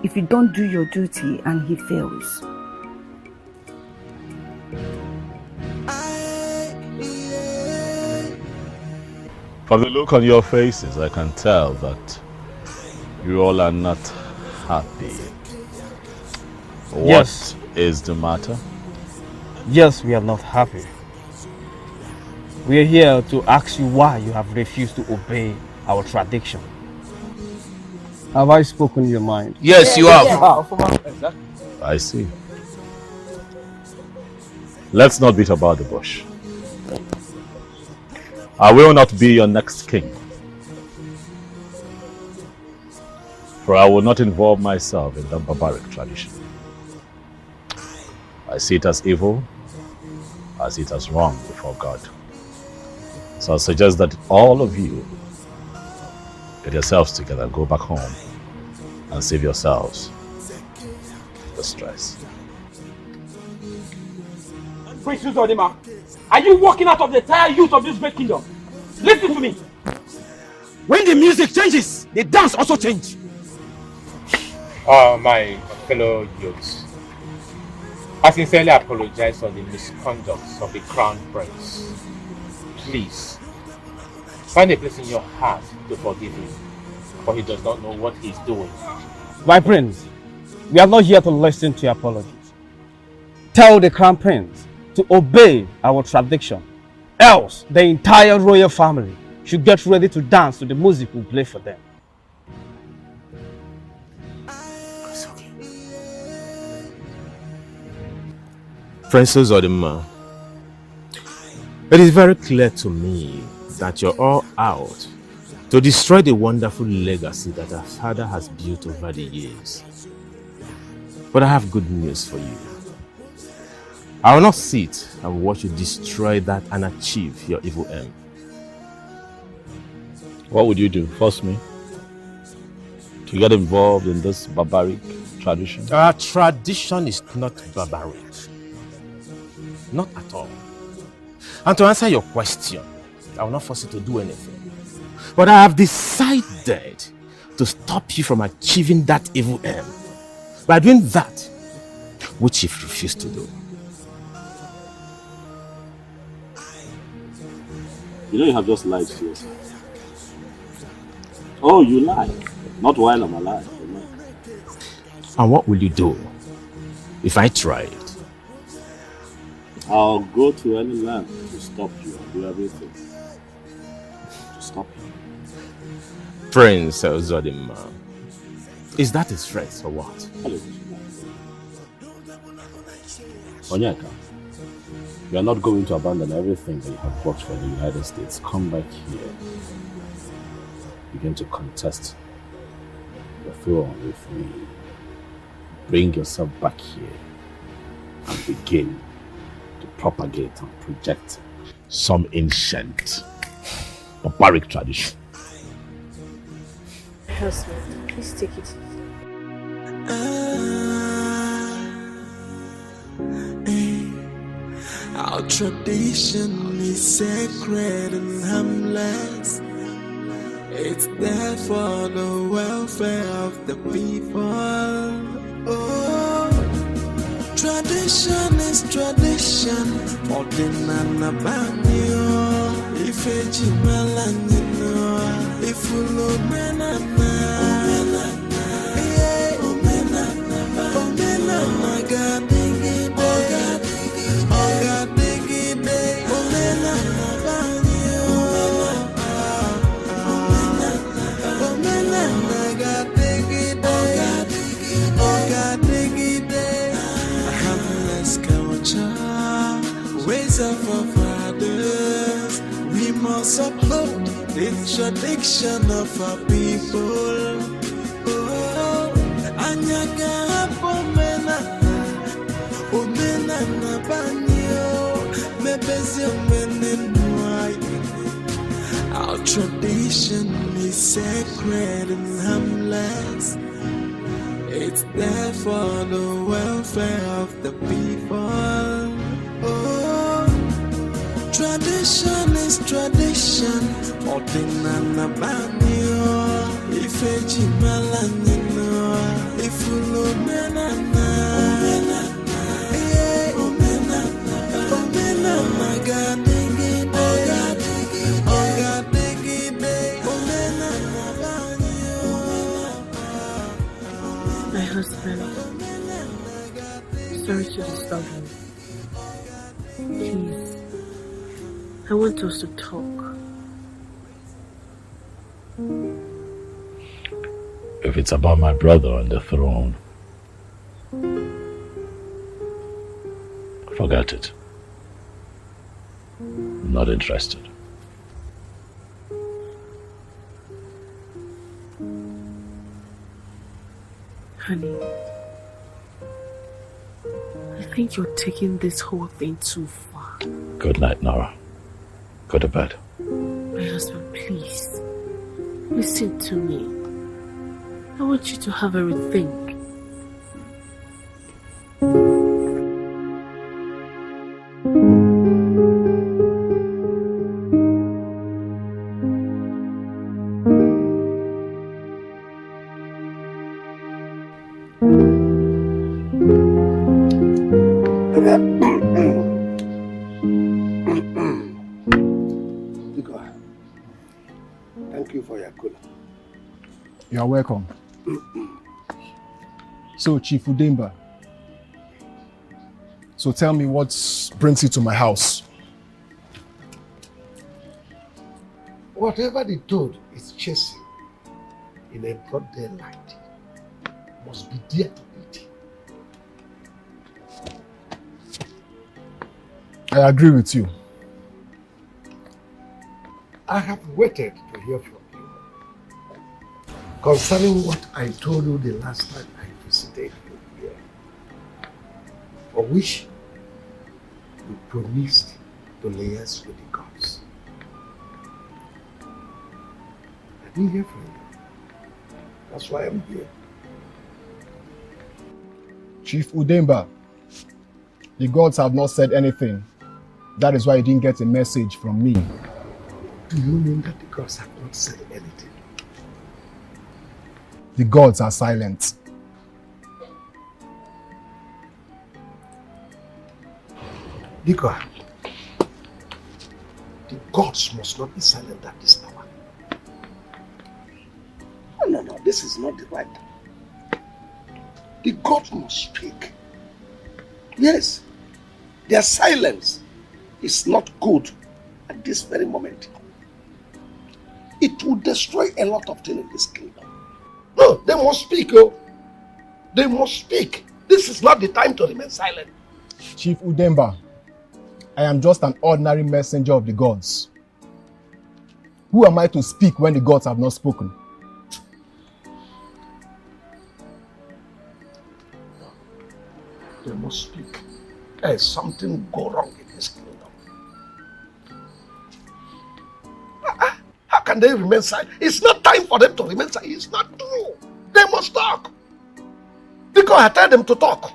if you don't do your duty and he fails. From the look on your faces, I can tell that you all are not happy. Yes. What is the matter? Yes, we are not happy. We are here to ask you why you have refused to obey our tradition. Have I spoken your mind? Yes, you have. I see. Let's not beat about the bush. I will not be your next king. For I will not involve myself in the barbaric tradition. I see it as evil, I see it as wrong before God. So I suggest that all of you get yourselves together, go back home and save yourselves the stress. Prince Uzodima, are you walking out of the entire youth of this great kingdom? Listen to me. When the music changes, the dance also changes. My fellow youths, I sincerely apologize for the misconduct of the crown prince. Please, find a place in your heart to forgive him, for he does not know what he is doing. My prince, we are not here to listen to your apologies. Tell the crown prince to obey our tradition, else the entire royal family should get ready to dance to the music we play for them. Princess Odima, it is very clear to me that you're all out to destroy the wonderful legacy that our father has built over the years. But I have good news for you. I will not sit and watch you destroy that and achieve your evil aim. What would you do? Force me to get involved in this barbaric tradition? Our tradition is not barbaric. Not at all. And to answer your question, I will not force you to do anything. But I have decided to stop you from achieving that evil aim by doing that which you've refused to do. You know you have just lied to yourself. Oh, you lied. Not while I'm alive. You know? And what will you do if I try it? I'll go to any land to stop you and do everything to stop you. Prince Zodima, is that a threat or what? Hello. Onyeka, you are not going to abandon everything that you have worked for in the United States. Come back here. Begin to contest the throne with me. Bring yourself back here and begin to propagate and project some ancient barbaric tradition. Husband, please take it easy. Our tradition is sacred and harmless. It's there for the welfare of the people. Oh, tradition is tradition. Ordinana banyo. If eji melanino. If ulo menana. Omenana gadingi day. Omenana banyo. Omenana gadingi day. Harmless culture, ways of our fathers. We must uphold the tradition of our people. Oh, anyaga omenana banyo, mebezi omenenwai. Our tradition is sacred and harmless. It's there for the welfare of the people. Oh, tradition is tradition. Ordinana banyo. If eji melanino. If ulo menana. Omenana gadingi day. Omenana banyo. My husband, sorry to disturb you. Please, I want us to talk. If it's about my brother on the throne, forget it. I'm not interested. Honey, I think you're taking this whole thing too far. Good night, Nora. Go to bed. My husband, please, listen to me. I want you to have a rethink. Thank you for your cooler. You are welcome. So, Chief Udemba, so tell me what brings you to my house? Whatever they told is chasing in a broad daylight must be there to eat. I agree with you. I have waited to hear from you concerning what I told you the last time I visited you here, for which you promised to liaise with the gods. I didn't hear from you. That's why I'm here. Chief Udemba, the gods have not said anything. That is why you didn't get a message from me. Do you mean that the gods have not said anything? The gods are silent. Dika, The gods must not be silent at this hour. No, this is not the right time. The gods must speak. Yes, their silence is not good at this very moment. It will destroy a lot of things in this kingdom. No, they must speak, oh. They must speak. This is not the time to remain silent. Chief Udemba, I am just an ordinary messenger of the gods. Who am I to speak when the gods have not spoken? They must speak. There is something go wrong in this kingdom. How can they remain silent? It's not time for them to remain silent. It's not true. They must talk. Because I tell them to talk.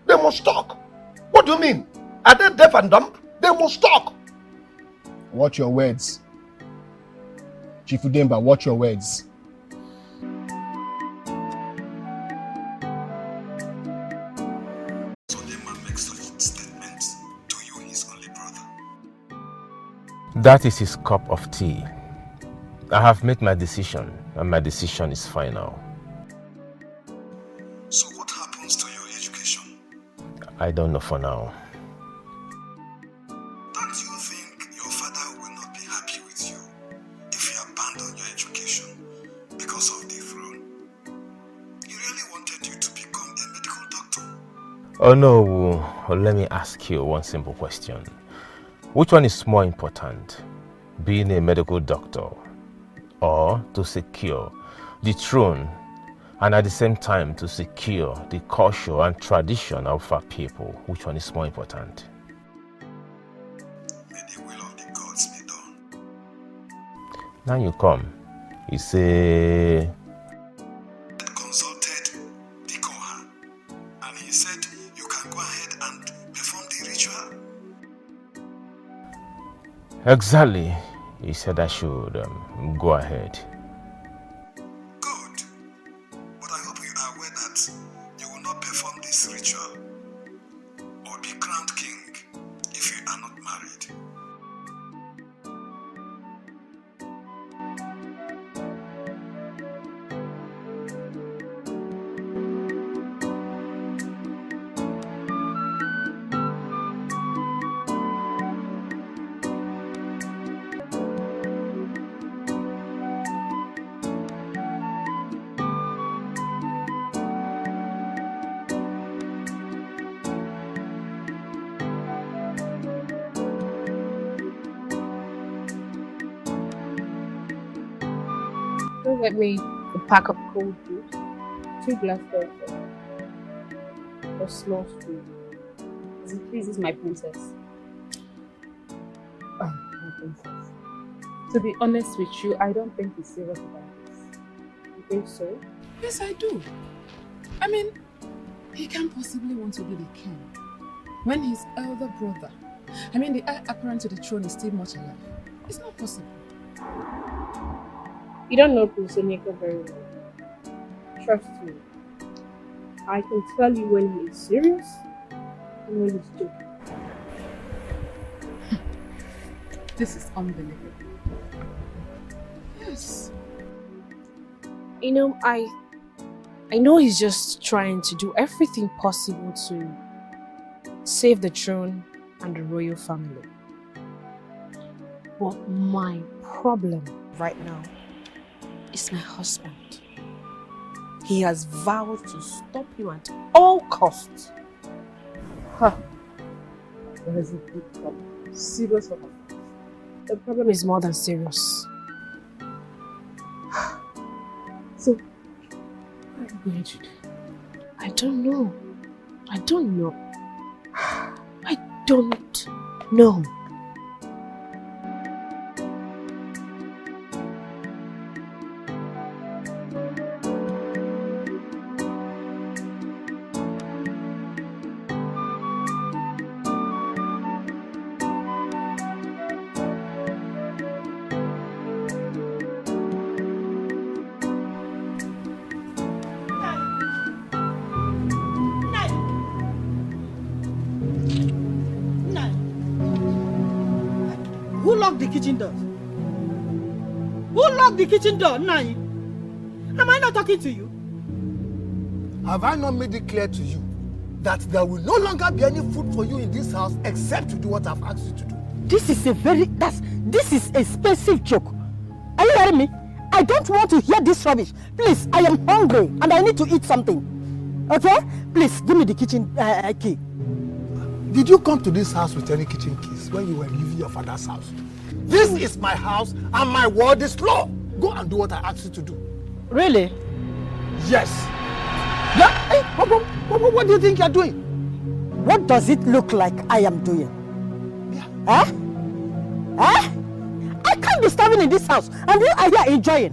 They must talk. What do you mean? Are they deaf and dumb? They must talk. Watch your words. Chief Udemba, watch your words. That is his cup of tea. I have made my decision, and my decision is final. So what happens to your education? I don't know for now. Don't you think your father will not be happy with you if you abandon your education because of the throne? He really wanted you to become a medical doctor. Oh no, let me ask you one simple question. Which one is more important, being a medical doctor or to secure the throne and at the same time to secure the culture and tradition of our people? Which one is more important? May the will of the gods be done. Now you come, you say... Consulted the Koha and he said you can go ahead and perform the ritual. Exactly. He said I should go ahead. Good. But I hope you are aware that you will not perform this ritual or be crowned king if you are not married. Get me a pack of cold juice, 2 glasses of a small spoon. This is my princess. Oh, my princess. To be honest with you, I don't think he's serious about this. You think so? Yes, I do. I mean, he can't possibly want to be the king when his elder brother, the heir apparent to the throne, is still much alive. It's not possible. You don't know Sonia very well. Trust me. I can tell you when he is serious and when he's joking. This is unbelievable. Yes. You know, I know he's just trying to do everything possible to save the throne and the royal family. But my problem right now is my husband. He has vowed to stop him at all costs. Huh. There is a big problem. Serious problem. The problem is more than serious. So, what are you going to do? I don't know. I don't know. I don't know. locked the kitchen door? Who locked the kitchen door, Nai? Am I not talking to you? Have I not made it clear to you that there will no longer be any food for you in this house except to do what I've asked you to do? This is a expensive joke. Are you hearing me? I don't want to hear this rubbish. Please, I am hungry and I need to eat something. Okay? Please, give me the kitchen key. Did you come to this house with any kitchen keys when you were leaving your father's house? This is my house and my word is law. Go and do what I asked you to do. Really? Yes. Yeah? Hey, what do you think you're doing? What does it look like I am doing? Yeah. Eh? I can't be starving in this house and you are here enjoying.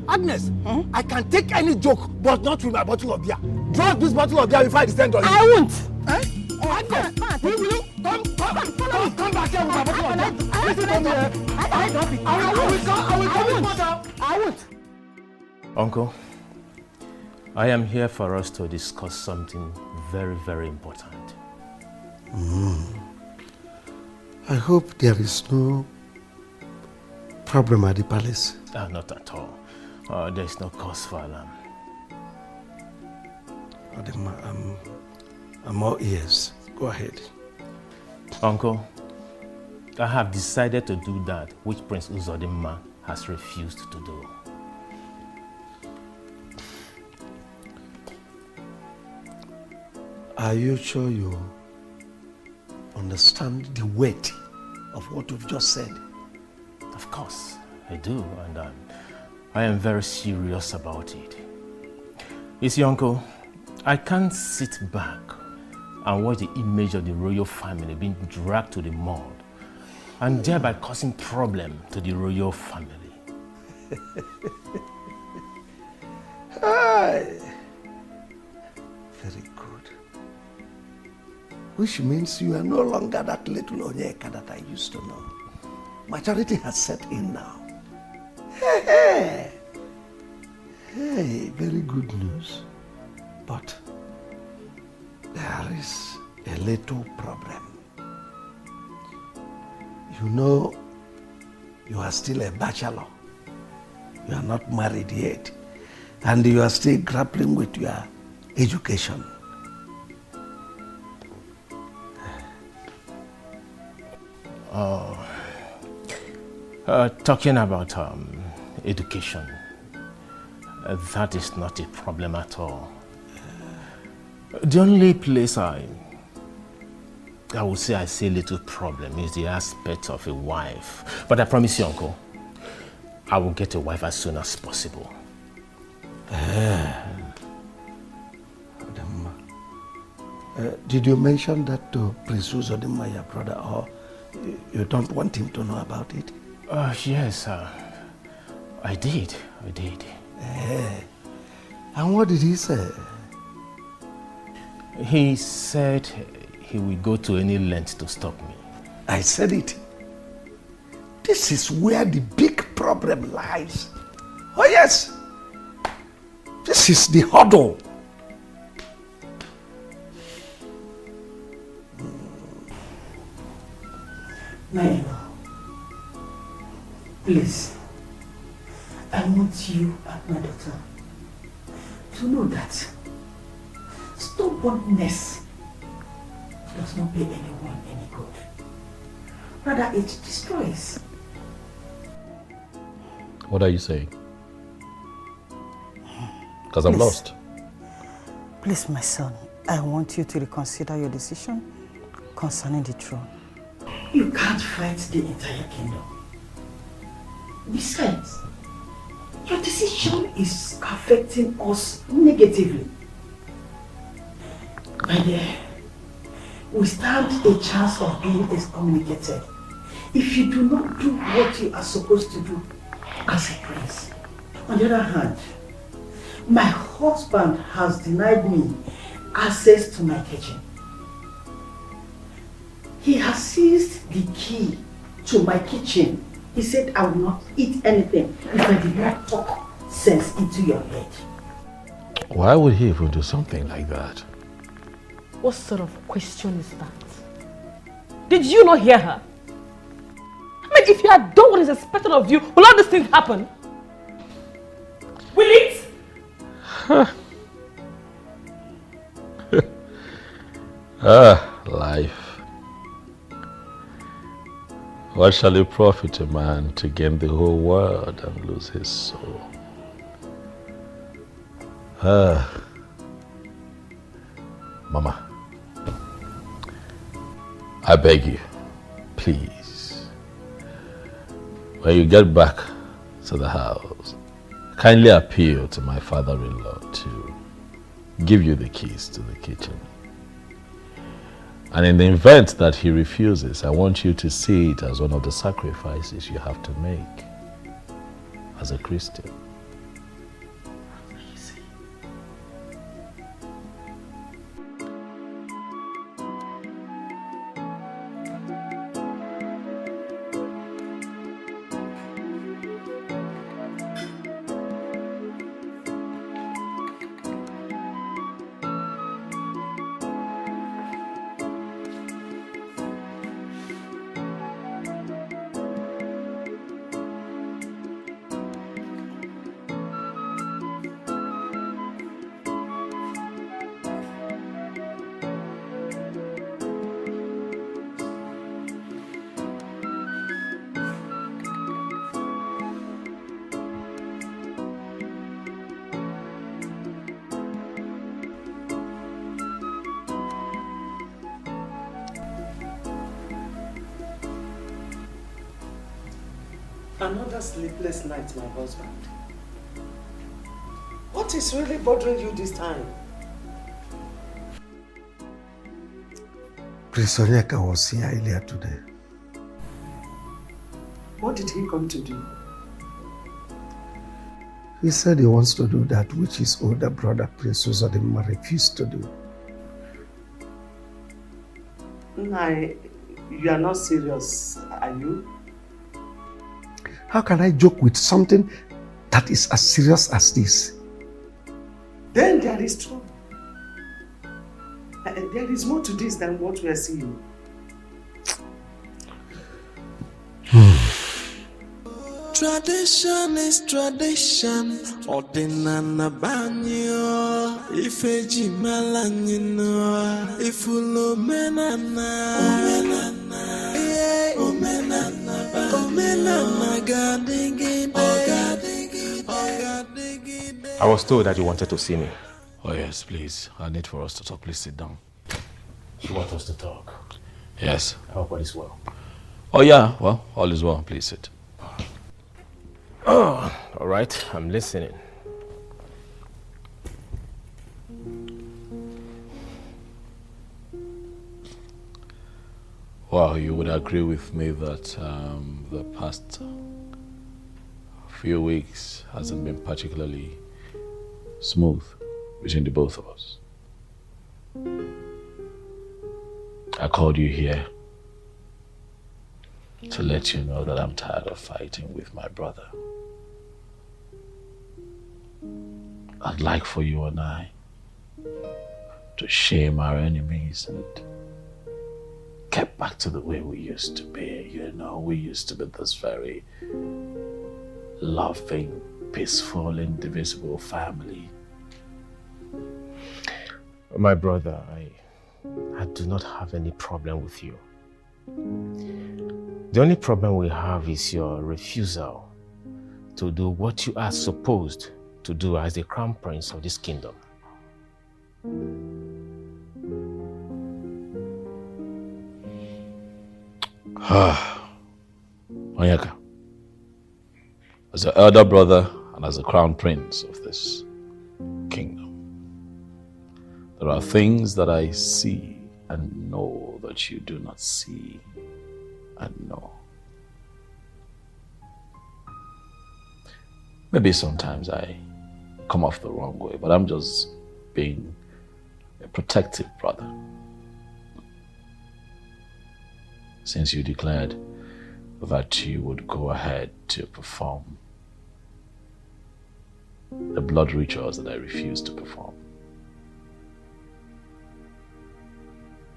Agnes, I can take any joke but not with my bottle of beer. Drop this bottle of beer before I descend on you. I won't. Eh? Agnes, will you come back here with my bottle of beer? Listen to me. I won't. Uncle, I am here for us to discuss something very, very important. I hope there is no problem at the palace. Not at all. There is no cause for alarm. I'm all ears. Go ahead. Uncle, I have decided to do that which Prince Uzodimma has refused to do. Are you sure you understand the weight of what you've just said? Of course, I do, and I am very serious about it. You see, Uncle, I can't sit back and watch the image of the royal family being dragged to the mud and thereby causing problem to the royal family. Very good. Which means you are no longer that little Onyeka that I used to know. Maturity has set in now. Hey, very good news. But there is a little problem. You know, you are still a bachelor. You are not married yet. And you are still grappling with your education. Talking about education, that is not a problem at all. The only place I would say I see a little problem is the aspect of a wife. But I promise you, Uncle, I will get a wife as soon as possible. Did you mention that to Prince Uzodimma, your brother, or you don't want him to know about it? Yes, I did. And what did he say? He said he will go to any length to stop me. I said it. This is where the big problem lies. Oh yes, this is the hurdle. Naima, please, I want you and my daughter to know that stubbornness does not pay anyone any good. Rather, it destroys. What are you saying? Because I'm lost. Please, my son, I want you to reconsider your decision concerning the throne. You can't fight the entire kingdom. Besides, your decision is affecting us negatively. My dear, we stand a chance of being excommunicated if you do not do what you are supposed to do as a prince. On the other hand, my husband has denied me access to my kitchen. He has seized the key to my kitchen. He said I will not eat anything if I did not talk sense into your head. Why would he even do something like that? What sort of question is that? Did you not hear her? if you had done what is expected of you, will all these things happen? Will it? Life. What shall it profit a man to gain the whole world and lose his soul? Mama, I beg you, please, when you get back to the house, kindly appeal to my father-in-law to give you the keys to the kitchen. And in the event that he refuses, I want you to see it as one of the sacrifices you have to make as a Christian. Another sleepless night, my husband. What is really bothering you this time? Prince Onyeka was here earlier today. What did he come to do? He said he wants to do that which his older brother, Prince Uzodimma, refused to do. You are not serious, are you? How can I joke with something that is as serious as this? Then there is trouble. There is more to this than what we are seeing. Tradition is tradition. Ordinana banyo. Ifeji malanyino. Ifulo menana. Omenana. Omenana gadigide. I was told that you wanted to see me. Oh yes, please. I need for us to talk. Please sit down. You want us to talk? Yes. I hope all is well. Oh yeah, well, all is well. Please sit. Oh, all right. I'm listening. Well, you would agree with me that the past few weeks hasn't been particularly smooth between the both of us. I called you here to let you know that I'm tired of fighting with my brother. I'd like for you and I to shame our enemies and get back to the way we used to be. You know, we used to be this very loving, peaceful, indivisible family. My brother, I do not have any problem with you. The only problem we have is your refusal to do what you are supposed to do as the crown prince of this kingdom. Onyeka, as an elder brother and as a crown prince of this kingdom, there are things that I see and know that you do not see and know. Maybe sometimes I come off the wrong way, but I'm just being a protective brother. Since you declared that you would go ahead to perform the blood rituals that I refused to perform,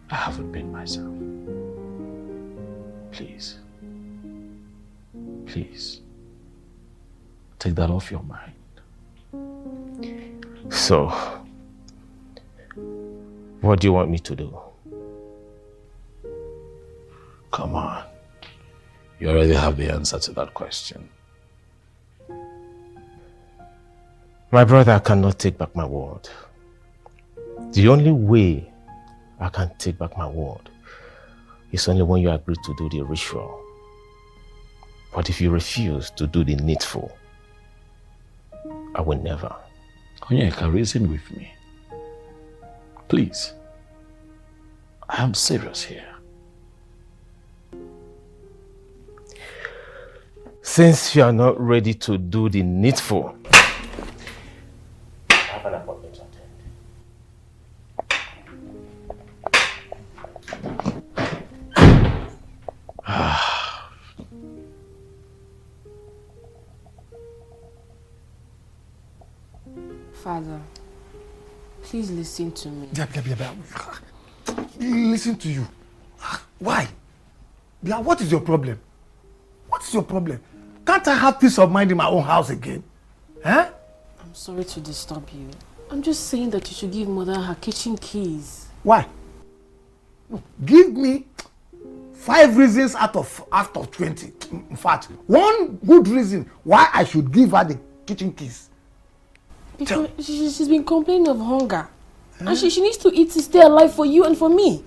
I haven't been myself. Please, Please, take that off your mind. So, what do you want me to do? Come on. You already have the answer to that question. My brother cannot take back my word. The only way I can take back my word is only when you agree to do the ritual. But if you refuse to do the needful, I will never. Onyeka, reason with me. Please. I am serious here. Since you are not ready to do the needful, I have an appointment to attend. Father, please listen to me. Listen to you. Why? What is your problem? What is your problem? Can't I have peace of mind in my own house again? Huh? I'm sorry to disturb you. I'm just saying that you should give Mother her kitchen keys. Why? Give me 5 reasons out of 20. In fact, one good reason why I should give her the kitchen keys. Because she's been complaining of hunger. And she needs to eat to stay alive for you and for me.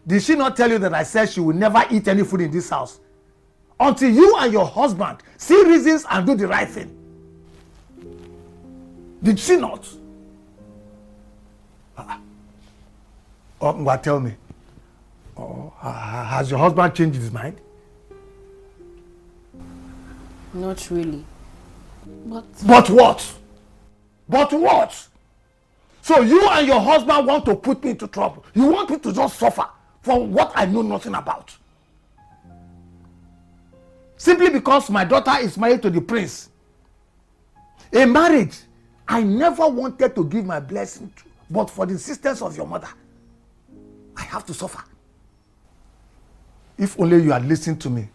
Did she not tell you that I said she will never eat any food in this house? Until you and your husband see reasons and do the right thing. Did she not? Tell me. Has your husband changed his mind? Not really. But what? But what? So you and your husband want to put me into trouble. You want me to just suffer for what I know nothing about. Simply because my daughter is married to the prince. A marriage I never wanted to give my blessing to, but for the insistence of your mother, I have to suffer. If only you had listened to me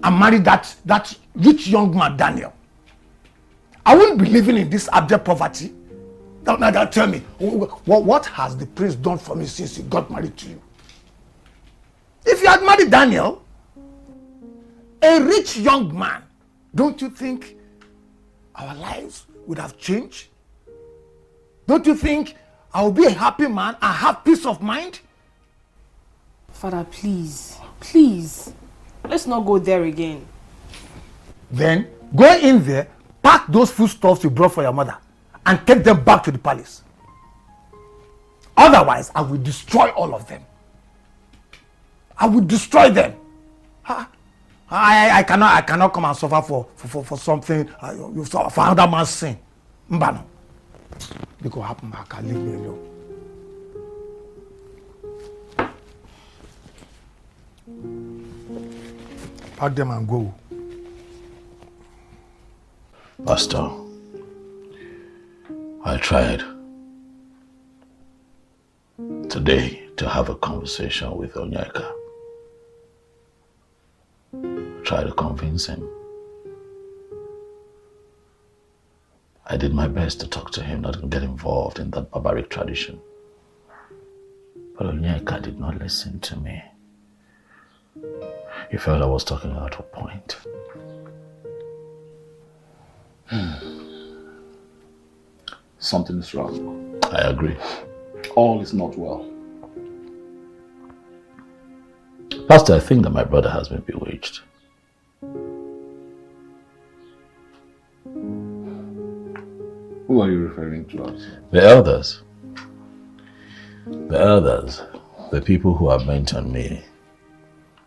and married that rich young man, Daniel, I wouldn't be living in this abject poverty. Now tell me, what has the prince done for me since he got married to you? If you had married Daniel, a rich young man, don't you think our lives would have changed? Don't you think I will be a happy man and have peace of mind? Father, please, please, let's not go there again. Then go in there, pack those foodstuffs you brought for your mother and take them back to the palace. Otherwise, I will destroy all of them. I will destroy them. I cannot come and suffer for something, for another man's sin. Mbano. It will happen, I can leave me alone. Pack them and go. Pastor, I tried today to have a conversation with Onyeka. Try to convince him. I did my best to talk to him, not to get involved in that barbaric tradition. But Onyeka did not listen to me. He felt I was talking out of point. Something is wrong. I agree. All is not well. Pastor, I think that my brother has been bewitched. Who are you referring to as? The elders. The elders. The people who are bent on me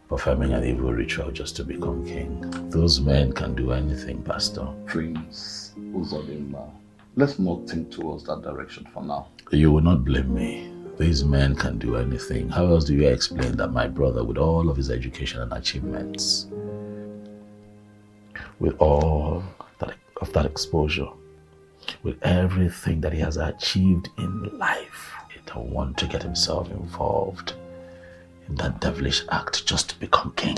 performing an evil ritual just to become king. Those men can do anything, Pastor. Prince Uzodimba. Let's not think towards that direction for now. You will not blame me. These men can do anything. How else do you explain that my brother, with all of his education and achievements, with all of that exposure, with everything that he has achieved in life, he don't want to get himself involved in that devilish act just to become king?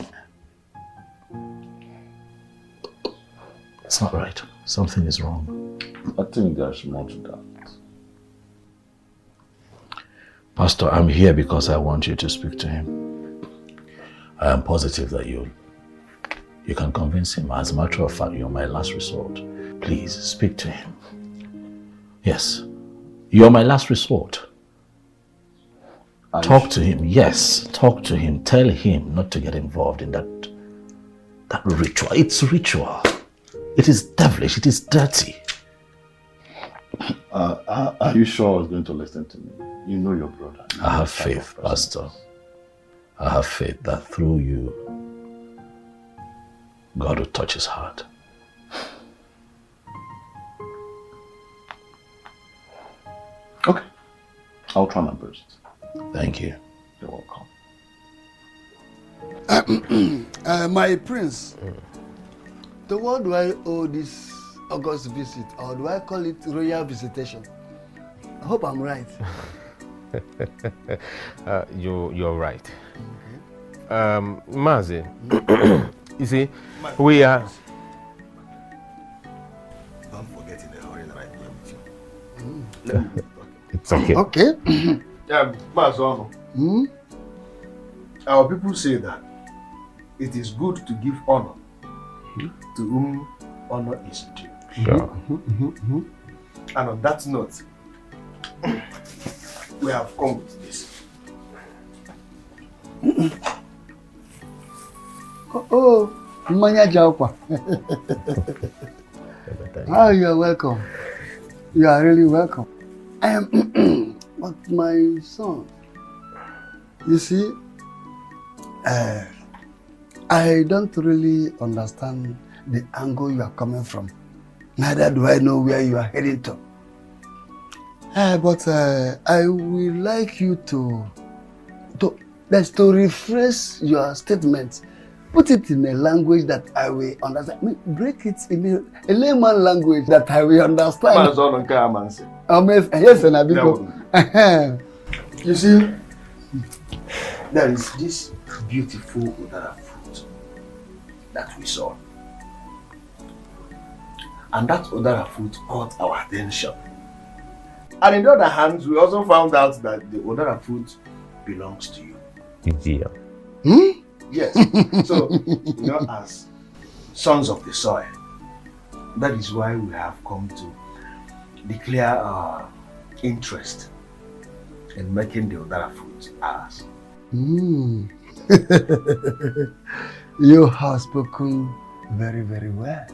It's not right. Something is wrong. I think there's more to that. Pastor, I'm here because I want you to speak to him. I am positive that you can convince him. As a matter of fact, you're my last resort. Please, speak to him. Yes, you're my last resort. Talk to him. Yes, talk to him. Tell him not to get involved in that ritual. It's ritual. It is devilish. It is dirty. Are you sure he's going to listen to me? You know your brother. I have faith, Pastor. I have faith that through you, God will touch his heart. Okay. I'll try my best. Thank you. You're welcome. My prince, to what do I owe this August visit, or do I call it royal visitation? I hope I'm right. You're right. Mazi, you see, we are... Don't forget in the hurry that I play with you. It's okay. Okay. Mazono, our people say that it is good to give honor to whom honor is due. Sure. And on that note, we have come with this. Mmanya Jaupa. Oh, you're welcome. You are really welcome. But my son, you see, I don't really understand the angle you are coming from. Neither do I know where you are heading to. But I would like you to rephrase your statement. Put it in a language that I will understand. Break it in a layman language that I will understand. Yes, and I will. You see, there is this beautiful udara fruit that we saw. And that udara fruit caught our attention. And on the other hand, we also found out that the udara fruit belongs to you. Yeah. Yes. So, as sons of the soil, that is why we have come to declare our interest in making the udara fruit ours. You have spoken very, very well.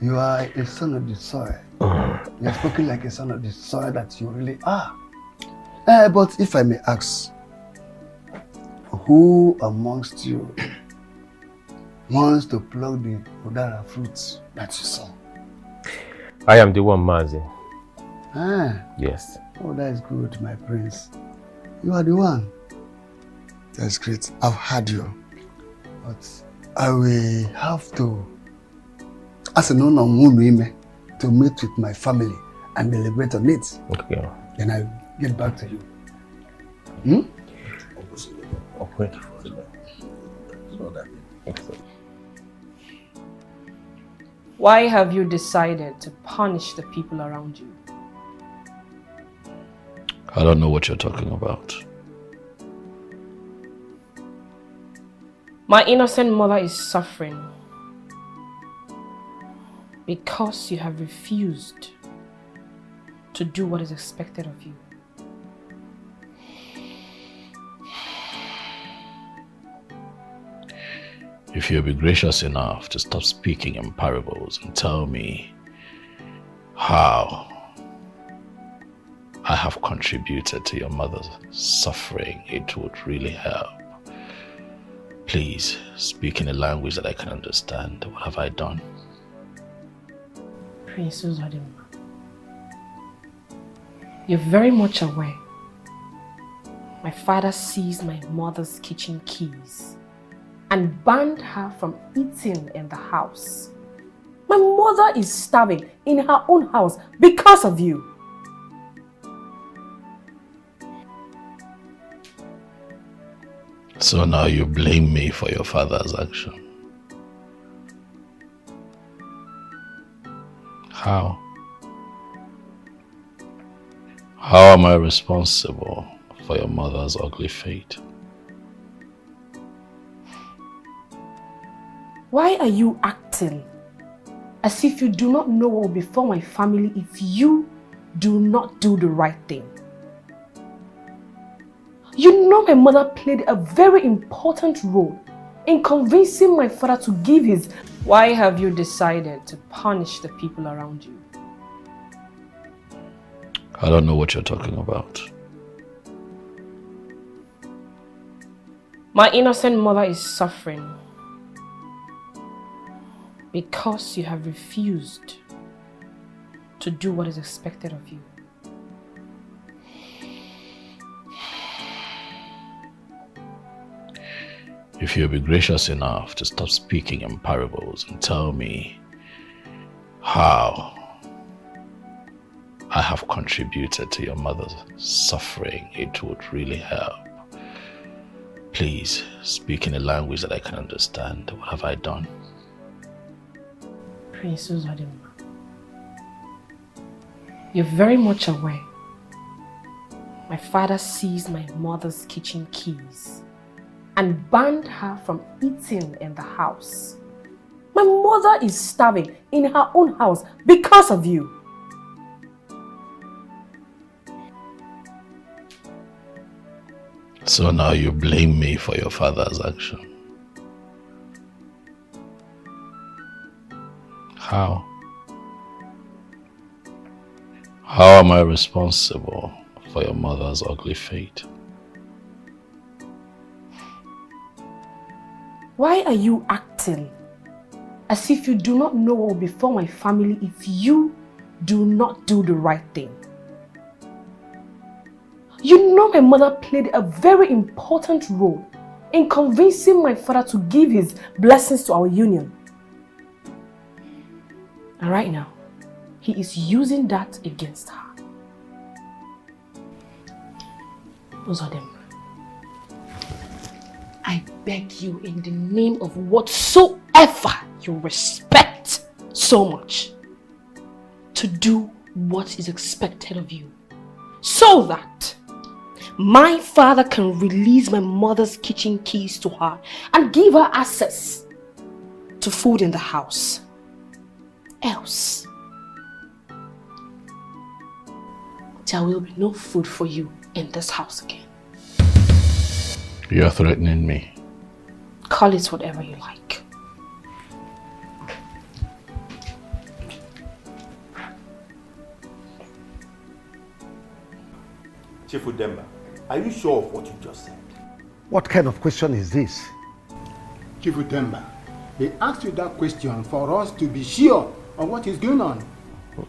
You are a son of the soil. You are spoken like a son of the soil that you really are. But if I may ask, who amongst you wants to pluck the udara fruits that you saw? I am the one, Mazi. Yes. Oh, that is good, my prince. You are the one. That's great. I've heard you. But I will have to, as a non-woman, to meet with my family and deliberate on it. Okay. Then I'll get back to you. Okay. Why have you decided to punish the people around you? I don't know what you're talking about. My innocent mother is suffering because you have refused to do what is expected of you. If you'll be gracious enough to stop speaking in parables and tell me how I have contributed to your mother's suffering, it would really help. Please, speak in a language that I can understand. What have I done? Prince Uzodimma, you're very much aware. My father seized my mother's kitchen keys and banned her from eating in the house. My mother is starving in her own house because of you. So now you blame me for your father's action. How? How am I responsible for your mother's ugly fate? Why are you acting as if you do not know what will befall my family if you do not do the right thing? You know my mother played a very important role in convincing my father to give his... Why have you decided to punish the people around you? I don't know what you're talking about. My innocent mother is suffering because you have refused to do what is expected of you. If you'll be gracious enough to stop speaking in parables and tell me how I have contributed to your mother's suffering, it would really help. Please, speak in a language that I can understand. What have I done? Prince Uzodimma, you're very much aware. My father seized my mother's kitchen keys and banned her from eating in the house. My mother is starving in her own house because of you. So now you blame me for your father's action. How? How am I responsible for your mother's ugly fate? Why are you acting as if you do not know what will befall my family if you do not do the right thing? You know my mother played a very important role in convincing my father to give his blessings to our union. And right now, he is using that against her. Uzodimma, I beg you in the name of whatsoever you respect so much to do what is expected of you, so that my father can release my mother's kitchen keys to her and give her access to food in the house. Else, there will be no food for you in this house again. You're threatening me. Call it whatever you like. Chief Udemba, are you sure of what you just said? What kind of question is this? Chief Udemba, they asked you that question for us to be sure of what is going on,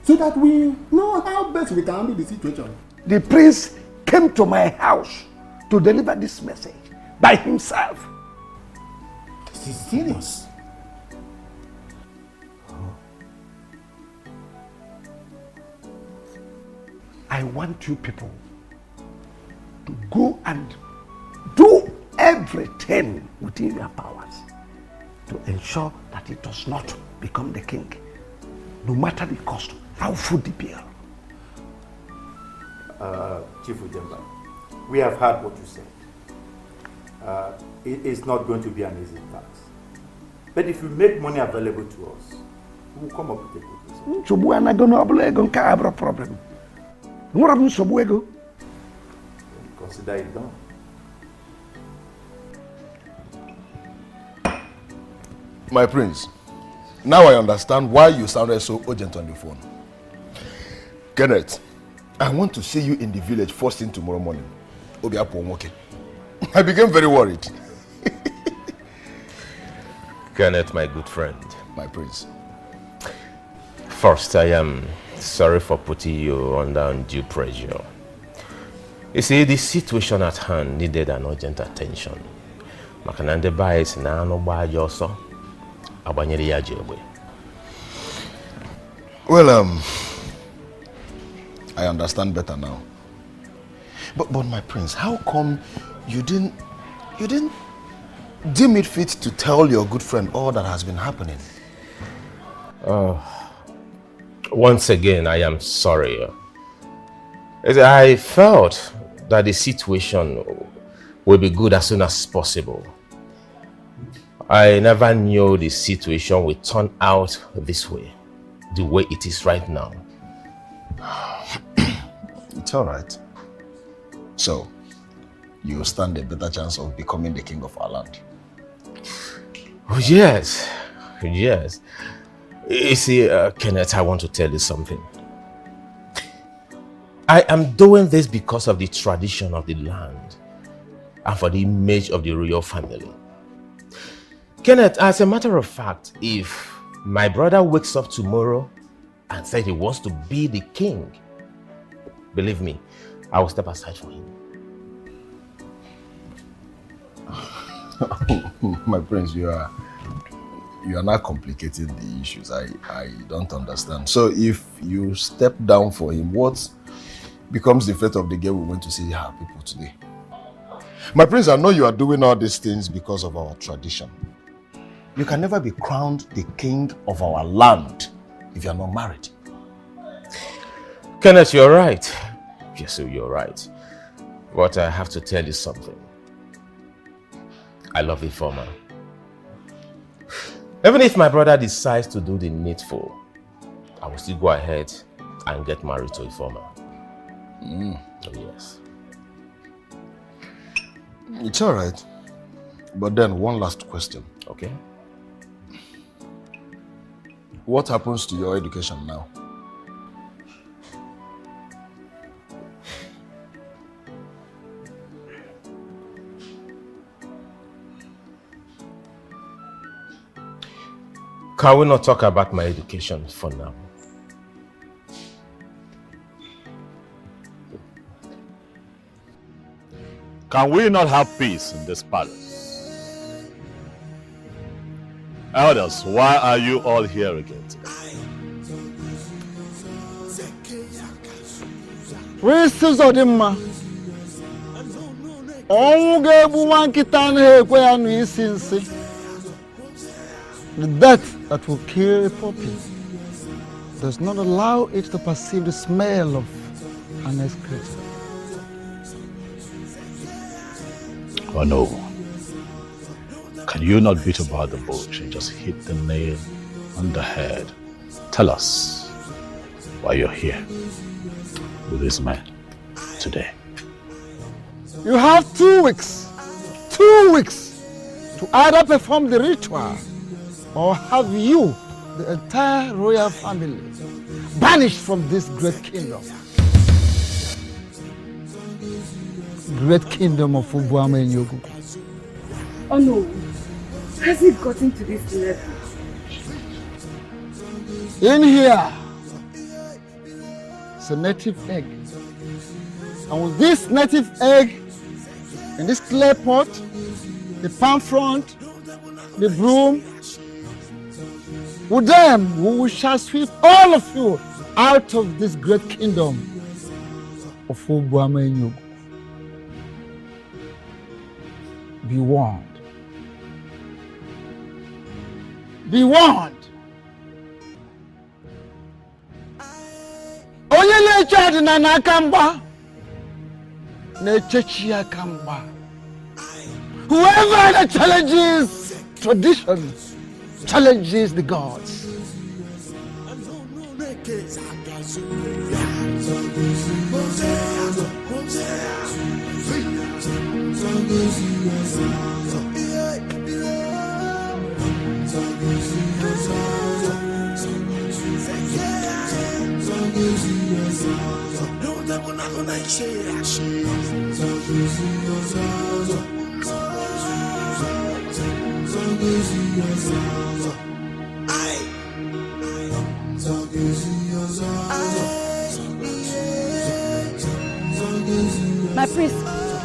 so that we know how best we can handle the situation. The prince came to my house to deliver this message by himself. This is serious. I want you people to go and do everything within your powers to ensure that it does not become the king, no matter the cost. I'll foot the bill. Chief Udemba, we have heard what you said. It is not going to be an easy task. But if you make money available to us, we will come up with a good result. Consider it done. My prince, now I understand why you sounded so urgent on the phone. Kenneth, I want to see you in the village first thing tomorrow morning. I became very worried. Kenneth, my good friend. My prince. First, I am sorry for putting you under undue pressure. You see, the situation at hand needed an urgent attention. Makanande bias na no ba yoso. Abanyere ya jebe. Well, I understand better now. But my prince, how come you didn't deem it fit to tell your good friend all that has been happening? Once again, I am sorry. I felt that the situation will be good as soon as possible. I never knew the situation would turn out this way, the way it is right now. It's all right. So, you stand a better chance of becoming the king of our land. Oh, yes. Yes. You see, Kenneth, I want to tell you something. I am doing this because of the tradition of the land and for the image of the royal family. Kenneth, as a matter of fact, if my brother wakes up tomorrow and says he wants to be the king, believe me, I will step aside for him. My prince, you are not complicating the issues. I don't understand. So if you step down for him, what becomes the fate of the girl we went to see her people today? My prince, I know you are doing all these things because of our tradition. You can never be crowned the king of our land if you are not married. Kenneth, you're right. Yes, you're right. But I have to tell you something. I love Ifeoma. Even if my brother decides to do the needful, I will still go ahead and get married to Ifeoma. Oh, yes. It's all right. But then one last question. Okay. What happens to your education now? Can we not talk about my education for now? Can we not have peace in this palace? Elders, why are you all here again today? Princes of the man. The death that will kill a puppy does not allow it to perceive the smell of an excreta. Oh no. Can you not beat about the bush and just hit the nail on the head? Tell us why you're here with this man today. You have 2 weeks. 2 weeks to either perform the ritual or have you, the entire royal family, banished from this great kingdom. Great kingdom of Ubuama and Yogu. Oh no, has it gotten to this level? In here, it's a native egg. And with this native egg, in this clay pot, the palm front, the broom, with them we shall sweep all of you out of this great kingdom of Ubuama and Yogu. Be warned. Be warned. Onye na-eche na nakamba, na-echechi akamba. Whoever that challenges tradition challenges the gods. My priest,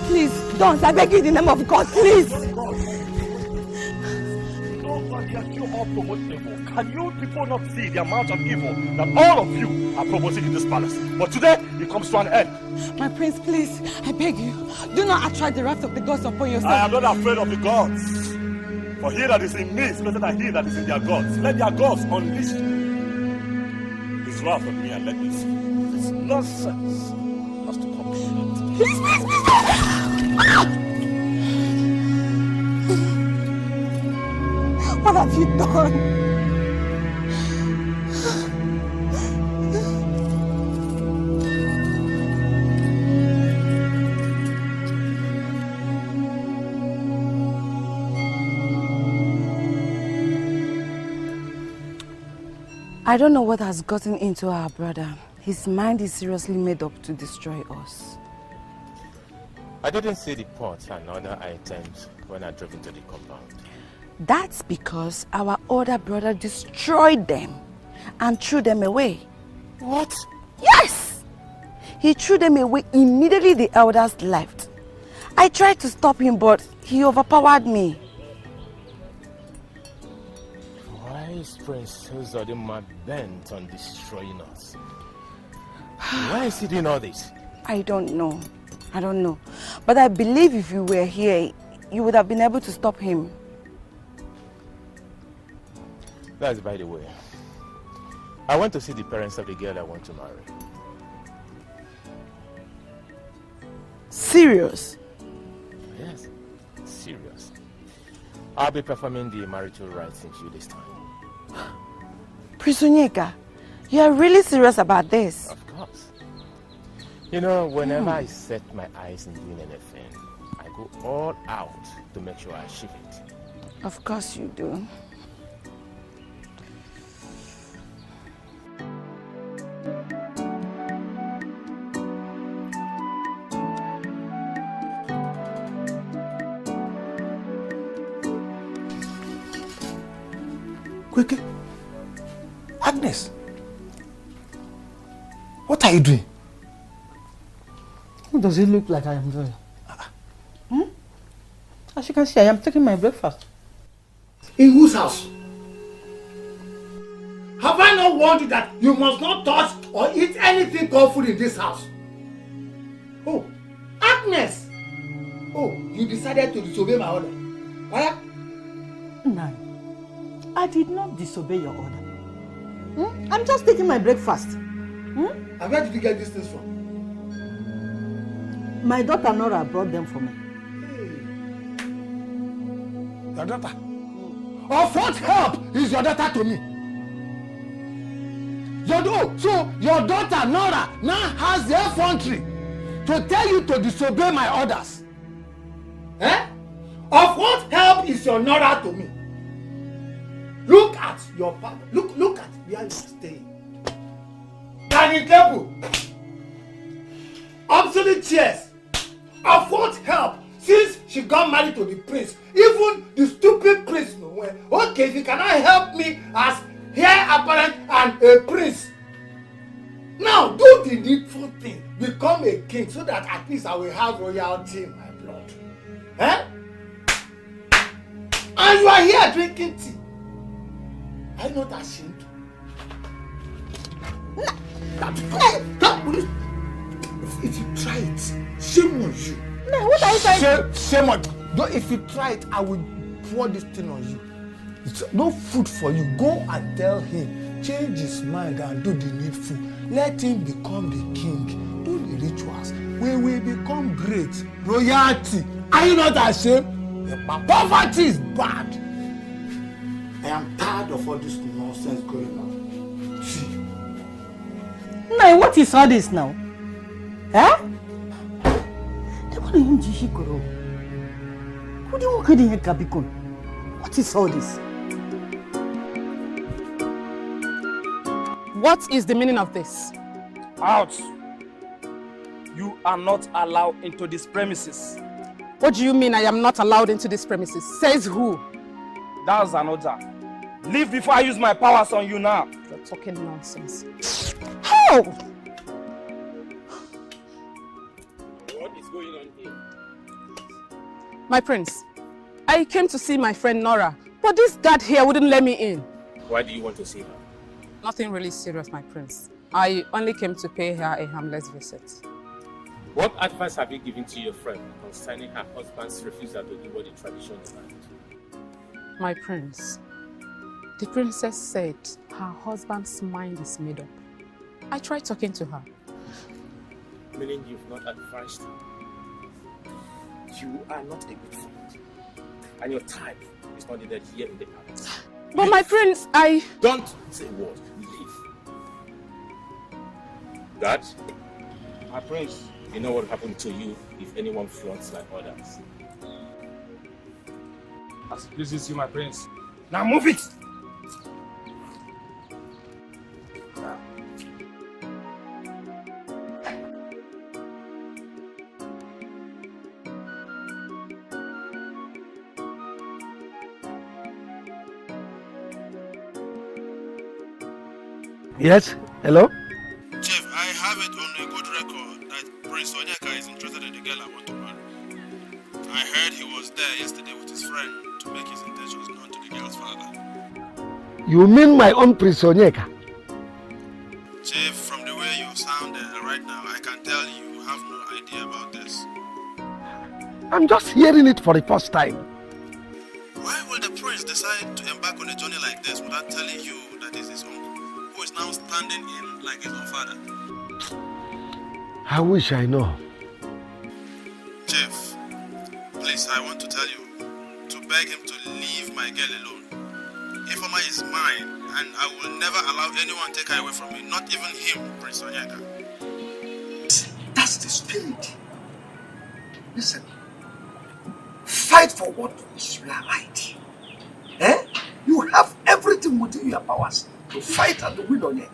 please, don't. I beg you in the name of God, please. Can you people not see the amount of evil that all of you are promoting in this palace? But today, it comes to an end. My prince, please, I beg you, do not attract the wrath of the gods upon yourself. I am not afraid of the gods. For he that is in me is better than he that is in their gods. Let their gods unleash his Just laugh at me and let me see. This nonsense has to come short. What have you done? I don't know what has gotten into our brother. His mind is seriously made up to destroy us. I didn't see the pots and other items when I drove into the compound. That's because our older brother destroyed them and threw them away. What? Yes! He threw them away immediately the elders left. I tried to stop him, but he overpowered me. Why is Prince Uzodinma bent on destroying us? Why is he doing all this? I don't know. I don't know. But I believe if you were here, you would have been able to stop him. That's by the way. I went to see the parents of the girl I want to marry. Serious? Yes, serious. I'll be performing the marital rites in 2 days' time. Prisonyeka, you are really serious about this? Of course. You know, whenever I set my eyes on doing anything, I go all out to make sure I achieve it. Of course you do. Quickly. Agnes, what are you doing? What does it look like I am doing? As you can see, I am taking my breakfast. In whose house? Have I not warned you that you must not touch or eat anything called food in this house? Oh, Agnes! Oh, you decided to disobey my order. Why? No, I did not disobey your order. I'm just taking my breakfast. And where did you get these things from? My daughter Nora brought them for me. Your daughter? Of what help is your daughter to me? So your daughter Nora now has the effrontery to tell you to disobey my orders. Eh? Of what help is your Nora to me? Look at your father. Look at where you are staying. Dining table. Obsolete chairs. Of what help? Since she got married to the prince, even the stupid prince no way. Okay, if you cannot help me as heir apparent and a prince, now do the needful thing. Become a king so that at least I will have royalty in my blood. Eh? And you are here drinking tea. Are you not ashamed? If you try it, shame on you. No, what are you trying? Shame on you. If you try it, I will pour this thing on you. It's no food for you. Go and tell him, change his mind and do the needful. Let him become the king. Do the rituals. We will become great. Royalty. Are you not ashamed? Poverty is bad. I am tired of all this nonsense going on. See. No, what is all this now? Huh? What is all this? What is the meaning of this? Out! You are not allowed into this premises. What do you mean I am not allowed into this premises? Says who? That's an order. Leave before I use my powers on you now. You're talking nonsense. How? What is going on here? My prince, I came to see my friend Nora, but this guard here wouldn't let me in. Why do you want to see her? Nothing really serious, my prince. I only came to pay her a harmless visit. What advice have you given to your friend concerning her husband's refusal to do what the tradition demands? My prince, the princess said her husband's mind is made up. I tried talking to her. Meaning you've not advised her. You are not a good friend. And your time is not needed here in the house. But my friends, Don't say a word. Leave. Dad, my prince, you know what happened to you if anyone fronts like others. As it pleases you, my prince. Now move it! Yes, hello? Chief, I have it on a good record that Prince Sonia is interested in the girl I want to marry. I heard he was there yesterday with his friend to make his intentions known to the girl's father. You mean my own Prince Onyeka? Chief, from the way you sound right now, I can tell you have no idea about this. I'm just hearing it for the first time. Why will the prince decide to embark on a journey like this without telling you that it's his uncle, who is now standing in like his own father? I wish I know. Chief, please, I want to tell you to beg him to leave my girl alone. Ifeoma is mine, and I will never allow anyone take her away from me, not even him, Prince Onyeka. That's the spirit. Listen, fight for what is your right. You have everything within your powers to fight and to win Onyeka.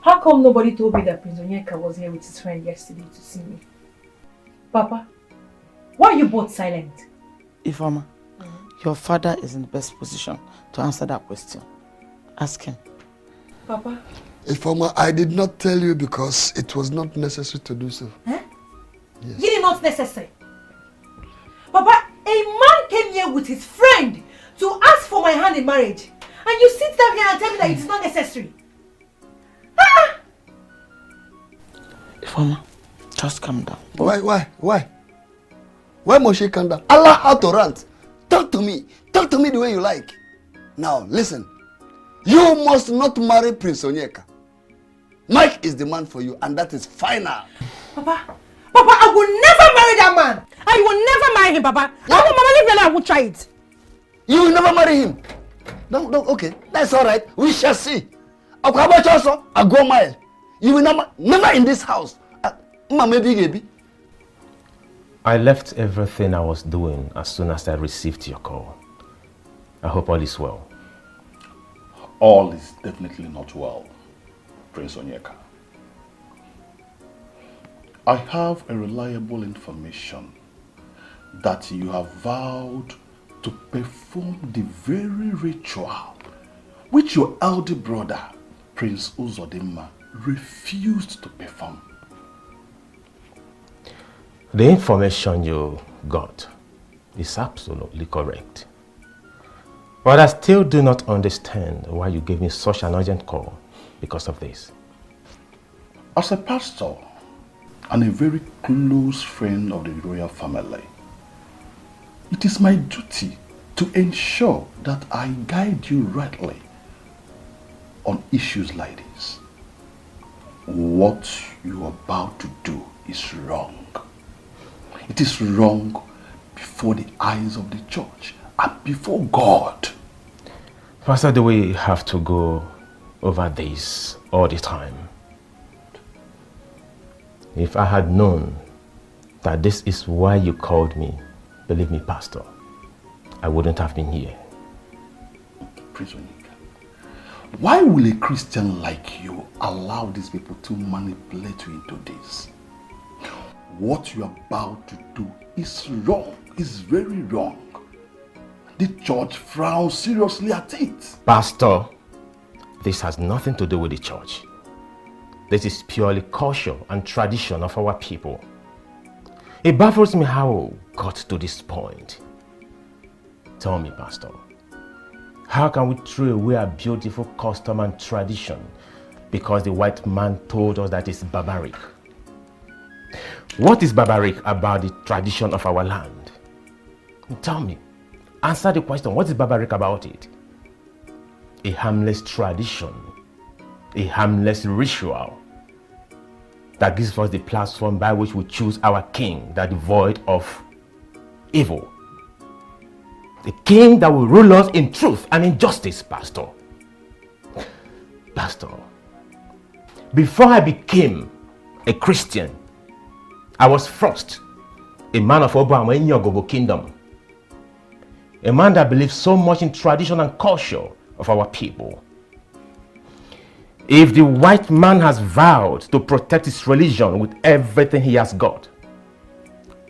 How come nobody told me that Prince Onyeka was here with his friend yesterday to see me? Papa, why are you both silent? Ifeoma, your father is in the best position to answer that question. Ask him. Papa? Ifeoma, I did not tell you because it was not necessary to do so. Huh? Yes. You did not necessary. Papa, a man came here with his friend to ask for my hand in marriage. And you sit down here and tell me that it is not necessary. Ah! Ifeoma, just calm down. Why? Why must she calm down? Allah how to rant. Talk to me the way you like. Now, listen. You must not marry Prince Onyeka. Mike is the man for you, and that is final. Papa, I will never marry that man. I will never marry him, Papa. I will leave me alone. I will try it. You will never marry him. No, okay. That's all right. We shall see. I go mile. You will never in this house. I left everything I was doing as soon as I received your call. I hope all is well. All is definitely not well, Prince Onyeka. I have a reliable information that you have vowed to perform the very ritual which your elder brother, Prince Uzodimma, refused to perform. The information you got is absolutely correct. But I still do not understand why you gave me such an urgent call because of this. As a pastor and a very close friend of the royal family, it is my duty to ensure that I guide you rightly on issues like this. What you are about to do is wrong. It is wrong before the eyes of the church and before God. Pastor, do we have to go over this all the time? If I had known that this is why you called me, believe me, Pastor, I wouldn't have been here. Prince Onyeka, why will a Christian like you allow these people to manipulate you into this? What you are about to do is wrong, is very wrong. The church frowns seriously at it. Pastor, this has nothing to do with the church. This is purely culture and tradition of our people. It baffles me how we got to this point. Tell me, Pastor, how can we throw away a beautiful custom and tradition because the white man told us that it's barbaric? What is barbaric about the tradition of our land? Tell me, answer the question, what is barbaric about it? A harmless tradition, a harmless ritual, that gives us the platform by which we choose our king that is devoid of evil. The king that will rule us in truth and in justice, Pastor. Pastor, before I became a Christian, I was first a man of Obama in Yogobo kingdom. A man that believes so much in tradition and culture of our people. If the white man has vowed to protect his religion with everything he has got,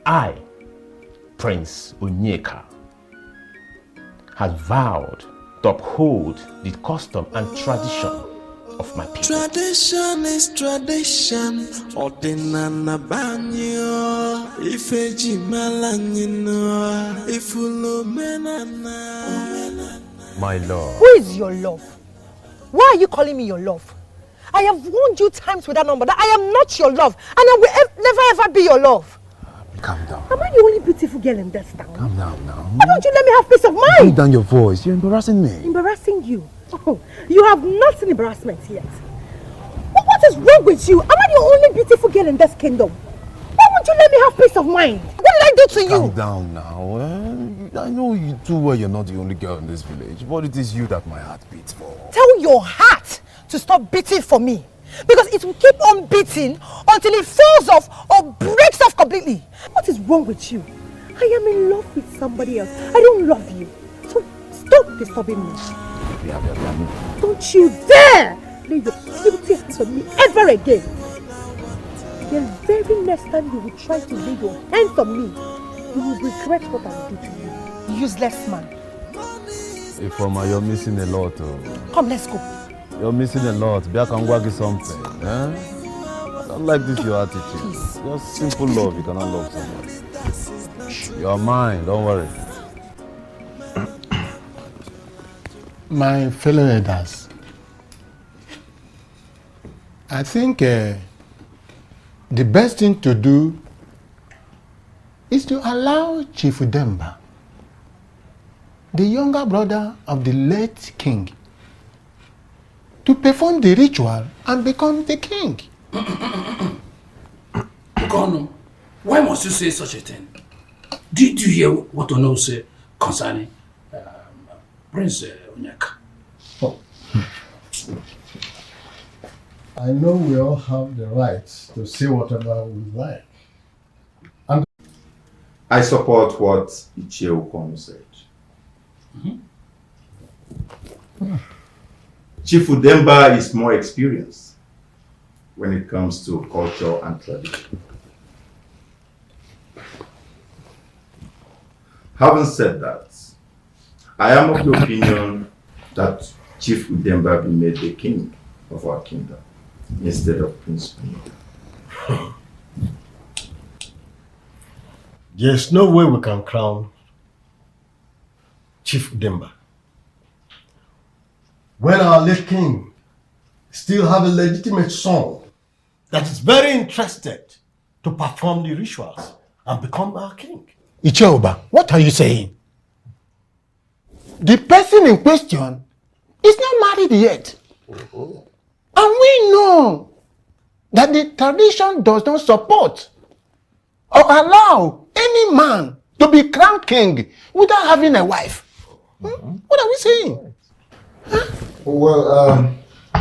I, Prince Onyeka, has vowed to uphold the custom and tradition of my people. Tradition is tradition. Ordinana banyo. Ifeji malanyino. Ifulomenana. My love. Who is your love? Why are you calling me your love? I have warned you times with that number that I am not your love, and I will never ever be your love. Calm down. Am I the only beautiful girl in this town? Calm down now. Why don't you let me have peace of mind? Calm down your voice. You're embarrassing me. Embarrassing you? Oh, you have not seen embarrassment yet. What is wrong with you? Am I the only beautiful girl in this kingdom? Why won't you let me have peace of mind? What did I do to you? Calm down now. I know you too well you're not the only girl in this village, but it is you that my heart beats for. Tell your heart to stop beating for me, because it will keep on beating until it falls off or breaks off completely. What is wrong with you? I am in love with somebody else. I don't love you. So stop disturbing me. Don't you dare lay your guilty hands on me ever again. The very next time you will try to lay your hands on me, you will regret what I did to you. Useless man. Ifoma, you're missing a lot. Come, let's go. You're missing a lot. Be I can work something. I don't like this your attitude. Please. Just simple love. You cannot love somebody. You're mine. Don't worry. My fellow elders, I think the best thing to do is to allow Chief Udemba, the younger brother of the late king, to perform the ritual and become the king. Okono, why must you say such a thing? Did you hear what Ono said concerning Prince Onyeka? Oh. I know we all have the right to say whatever we like. And I support what Ichie Okono said. Chief Udemba is more experienced when it comes to culture and tradition. Having said that, I am of the opinion that Chief Udemba be made the king of our kingdom instead of Prince Onyeka. there's no way we can crown Chief Udemba when our late king still have a legitimate son that is very interested to perform the rituals and become our king. Icheoba, what are you saying? The person in question is not married yet. And we know that the tradition does not support or allow any man to be crowned king without having a wife. What are we saying? Well,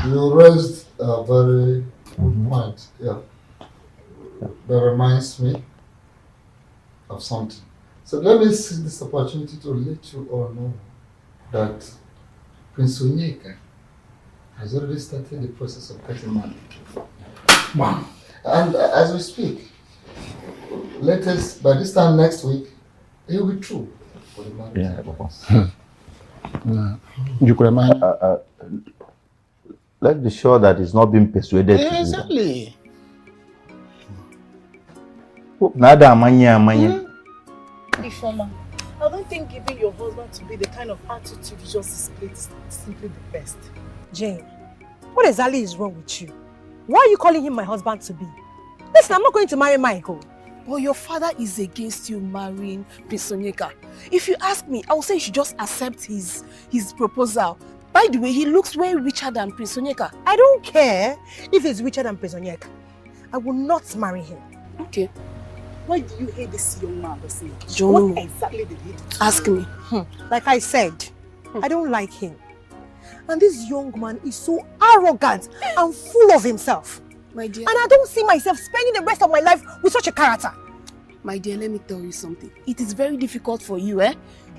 you raised a very good point. Yeah. That reminds me of something. So let me seize this opportunity to let you all know that Prince Onyeka has already started the process of getting married. Wow. And as we speak, latest by this time next week, he'll be through for the marriage. Let's be sure that he's not being persuaded to do that. Exactly. Nada amanya. Ifoma, I don't think giving your husband to be the kind of attitude you just displayed is simply the best. Jane, what exactly is wrong with you? Why are you calling him my husband to be? Listen, I'm not going to marry Michael. But your father is against you marrying Prince Onyeka. If you ask me, I would say you should just accept his proposal. By the way, he looks way richer than Prince Onyeka. I don't care if he's richer than Prince Onyeka. I will not marry him. Okay. Why do you hate this young man, Sonia? John, what exactly did he do? Ask me. Like I said, I don't like him. And this young man is so arrogant and full of himself. My dear. And I don't see myself spending the rest of my life with such a character. My dear, let me tell you something. It is very difficult for you,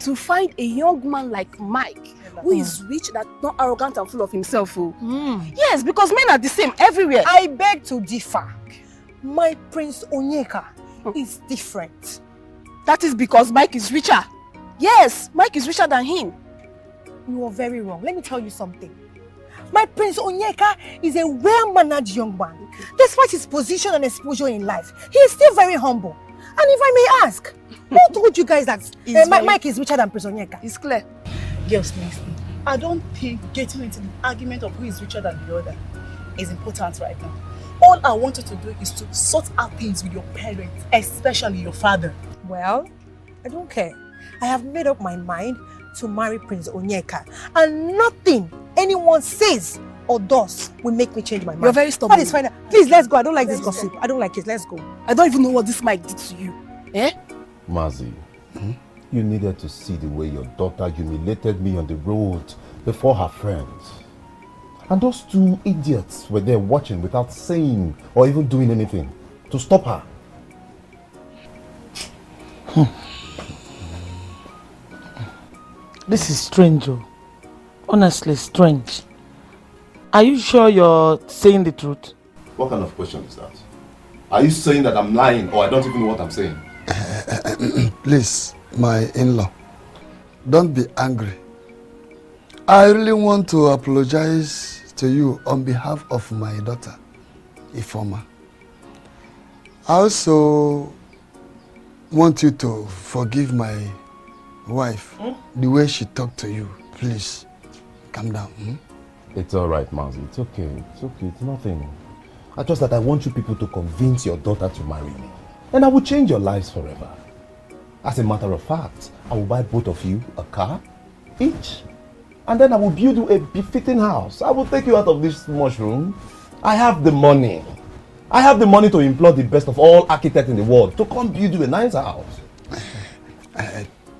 to find a young man like Mike who is rich, that's not arrogant and full of himself. Yes, because men are the same everywhere. I beg to differ. My Prince Onyeka is different. That is because Mike is richer. Yes, Mike is richer than him. You are very wrong. Let me tell you something. My Prince Onyeka is a well-mannered young man. Despite his position and exposure in life, he is still very humble. And if I may ask, who told you guys that Mike is richer than Prince Onyeka? It's clear. Girls, listen. I don't think getting into the argument of who is richer than the other is important right now. All I want you to do is to sort out things with your parents, especially your father. Well, I don't care. I have made up my mind to marry Prince Onyeka, and nothing anyone says or does will make me change my mind. You're very stubborn. That is fine. Please, let's go. I don't like this gossip. I don't like it. Let's go. I don't even know what this Mike did to you. Mazi, you needed to see the way your daughter humiliated me on the road before her friends. And those two idiots were there watching without saying or even doing anything to stop her. This is strange, honestly strange. Are you sure you're saying the truth? What kind of question is that? Are you saying that I'm lying or I don't even know what I'm saying? Please, my in-law, don't be angry. I really want to apologize to you on behalf of my daughter, Ifoma. I also want you to forgive my wife, the way she talked to you. Please, calm down. It's all right, Mazi. It's okay. It's okay. It's nothing. I just that I want you people to convince your daughter to marry me. And I will change your lives forever. As a matter of fact, I will buy both of you a car, each. And then I will build you a befitting house. I will take you out of this mushroom. I have the money. I have the money to employ the best of all architects in the world to come build you a nice house.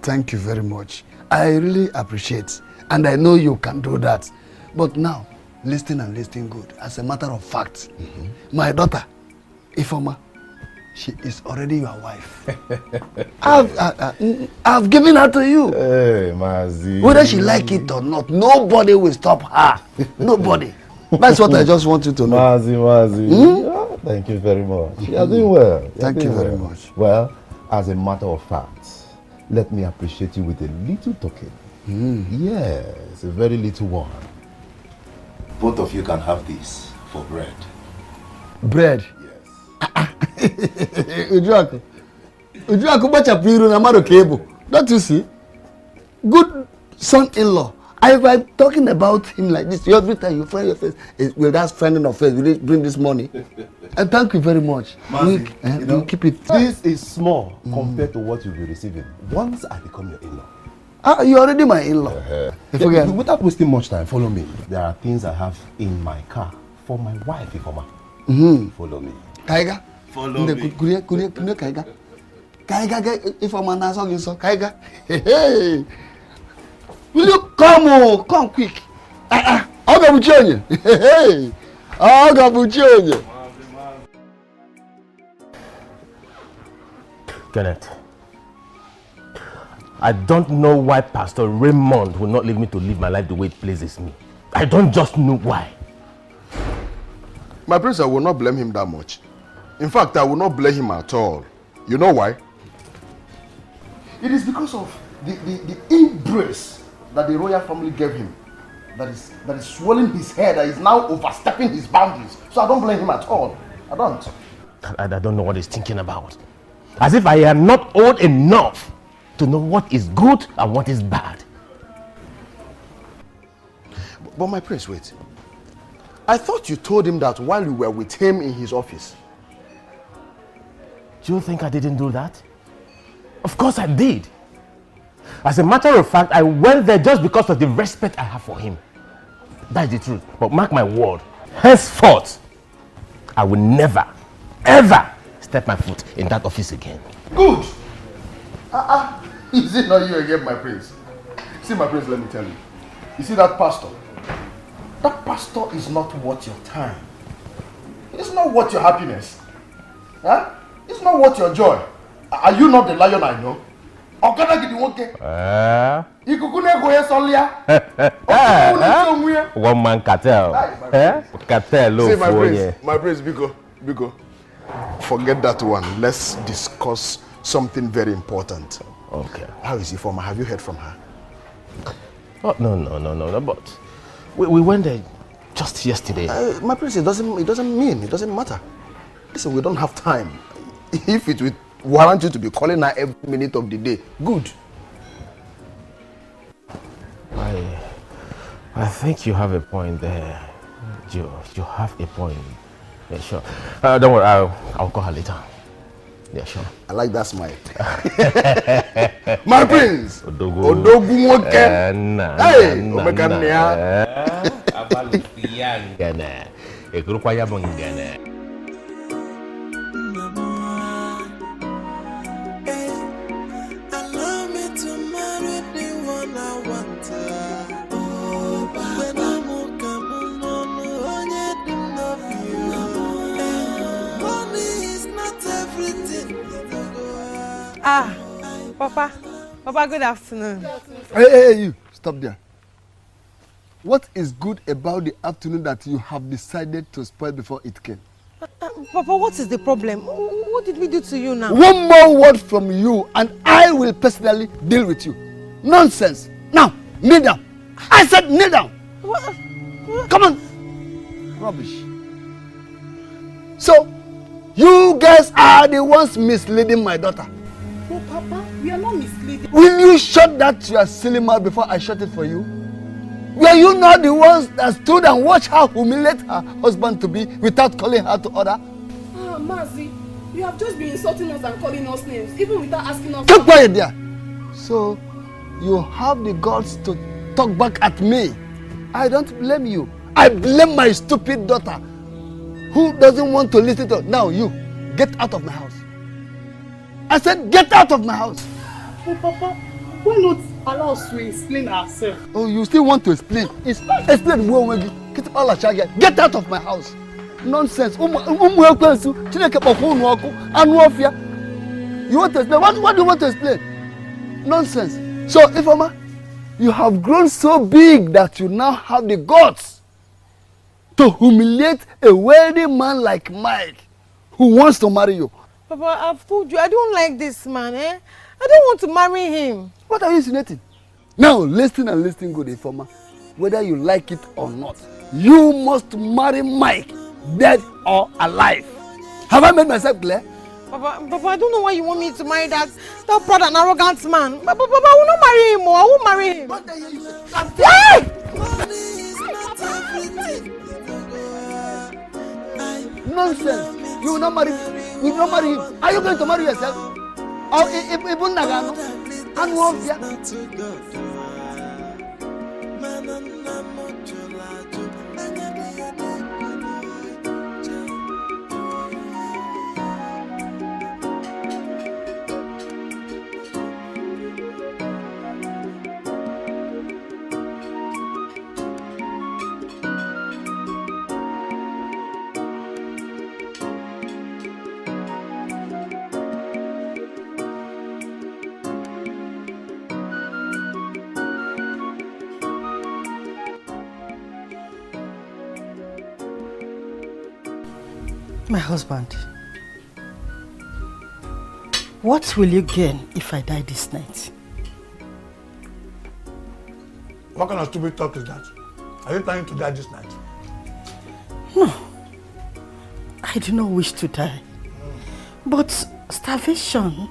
Thank you very much. I really appreciate, and I know you can do that. But now, listen and listen good. As a matter of fact, my daughter, Ifoma, she is already your wife. I've given her to you. Hey, Mazi. Whether she like it or not, nobody will stop her. Nobody. That's what I just want you to know. Mazi. Oh, thank you very much. You're doing well. Thank you very much. Well, as a matter of fact, let me appreciate you with a little token. Yes, a very little one. Both of you can have this for bread. Bread? Ujuaku. Ujuaku bacha piru na maro kebo. Don't you see? Good son-in-law. I'm talking about him like this. Every time you find your face, will that friend of face, will it bring this money? And thank you very much. We'll keep it. This is small compared to what you'll be receiving once I become your in-law. You're already my in-law. Without wasting much time, follow me. There are things I have in my car for my wife, Ifoma. Follow me. Kaiga? Follow me. Kunie Kaiga. Kaiga, Ifoma na so so. Kaiga. Hey. Will you come? Come quick. Oga Buchonye. Hey. Oga Buchonye. Kenneth, I don't know why Pastor Raymond will not leave me to live my life the way it pleases me. I don't just know why. My prince, I will not blame him that much. In fact, I will not blame him at all. You know why? It is because of the embrace that the royal family gave him that is swelling his head, that is now overstepping his boundaries. So I don't blame him at all. I don't. I don't know what he's thinking about. As if I am not old enough to know what is good and what is bad. But my prince, wait. I thought you told him that while you were with him in his office. Do you think I didn't do that? Of course I did. As a matter of fact, I went there just because of the respect I have for him. That's the truth. But mark my word, henceforth, I will never ever step my foot in that office again. Good. Is it not you again, my prince? See, my prince, let me tell you. You see that pastor? That pastor is not worth your time. It's not worth your happiness. Huh? It's not worth your joy. Are you not the lion I know? One man cartel. Cartel. See, my prince, Biko. Forget that one. Let's discuss something very important. Okay. How is Ifeoma? Have you heard from her? Oh, no. But we went there just yesterday. My prince, it doesn't matter. Listen, we don't have time. If it would warrant you to be calling her every minute of the day, good. I think you have a point there, Joe. You have a point. Yeah, sure. Don't worry, I'll call her later. Yeah, sure. I like that smile. My prince! Odogu woke. Hey! Allow me to marry the one I want. Money is not everything. Papa, good afternoon. Hey, you, stop there. What is good about the afternoon that you have decided to spoil before it came? Papa, what is the problem? What did we do to you now? One more word from you and I will personally deal with you. Nonsense. Now, kneel down. I said kneel down. What? Come on. Rubbish. So, you guys are the ones misleading my daughter. No, Papa, we are not misleading. Will you shut that your silly mouth before I shut it for you? Were you not the ones that stood and watched her humiliate her husband to be without calling her to order? Mazi, you have just been insulting us and calling us names, even without asking us. Keep quiet there. So, you have the guts to talk back at me. I don't blame you. I blame my stupid daughter who doesn't want to listen to. Now you, get out of my house. I said get out of my house. Oh, Papa, why not allow us to explain ourselves? Oh, you still want to explain? Explain. Get out of my house. Nonsense. You want to explain? What do you want to explain? Nonsense. So, Ifeoma, you have grown so big that you now have the guts to humiliate a wealthy man like Mike who wants to marry you. Papa, I've told you, I don't like this man, I don't want to marry him. What are you insinuating? Now, listen and listen good, Ifeoma. Whether you like it or not, you must marry Mike, dead or alive. Have I made myself clear? Papa, I don't know why you want me to marry that proud and arrogant man. Papa, I will not marry him, I won't marry him. Nonsense. You will not marry him. You will not marry him. Are you going to marry yourself? Or even Nagano? And Wofia? My husband, what will you gain if I die this night? What kind of stupid talk is that? Are you planning to die this night? No, I do not wish to die. But starvation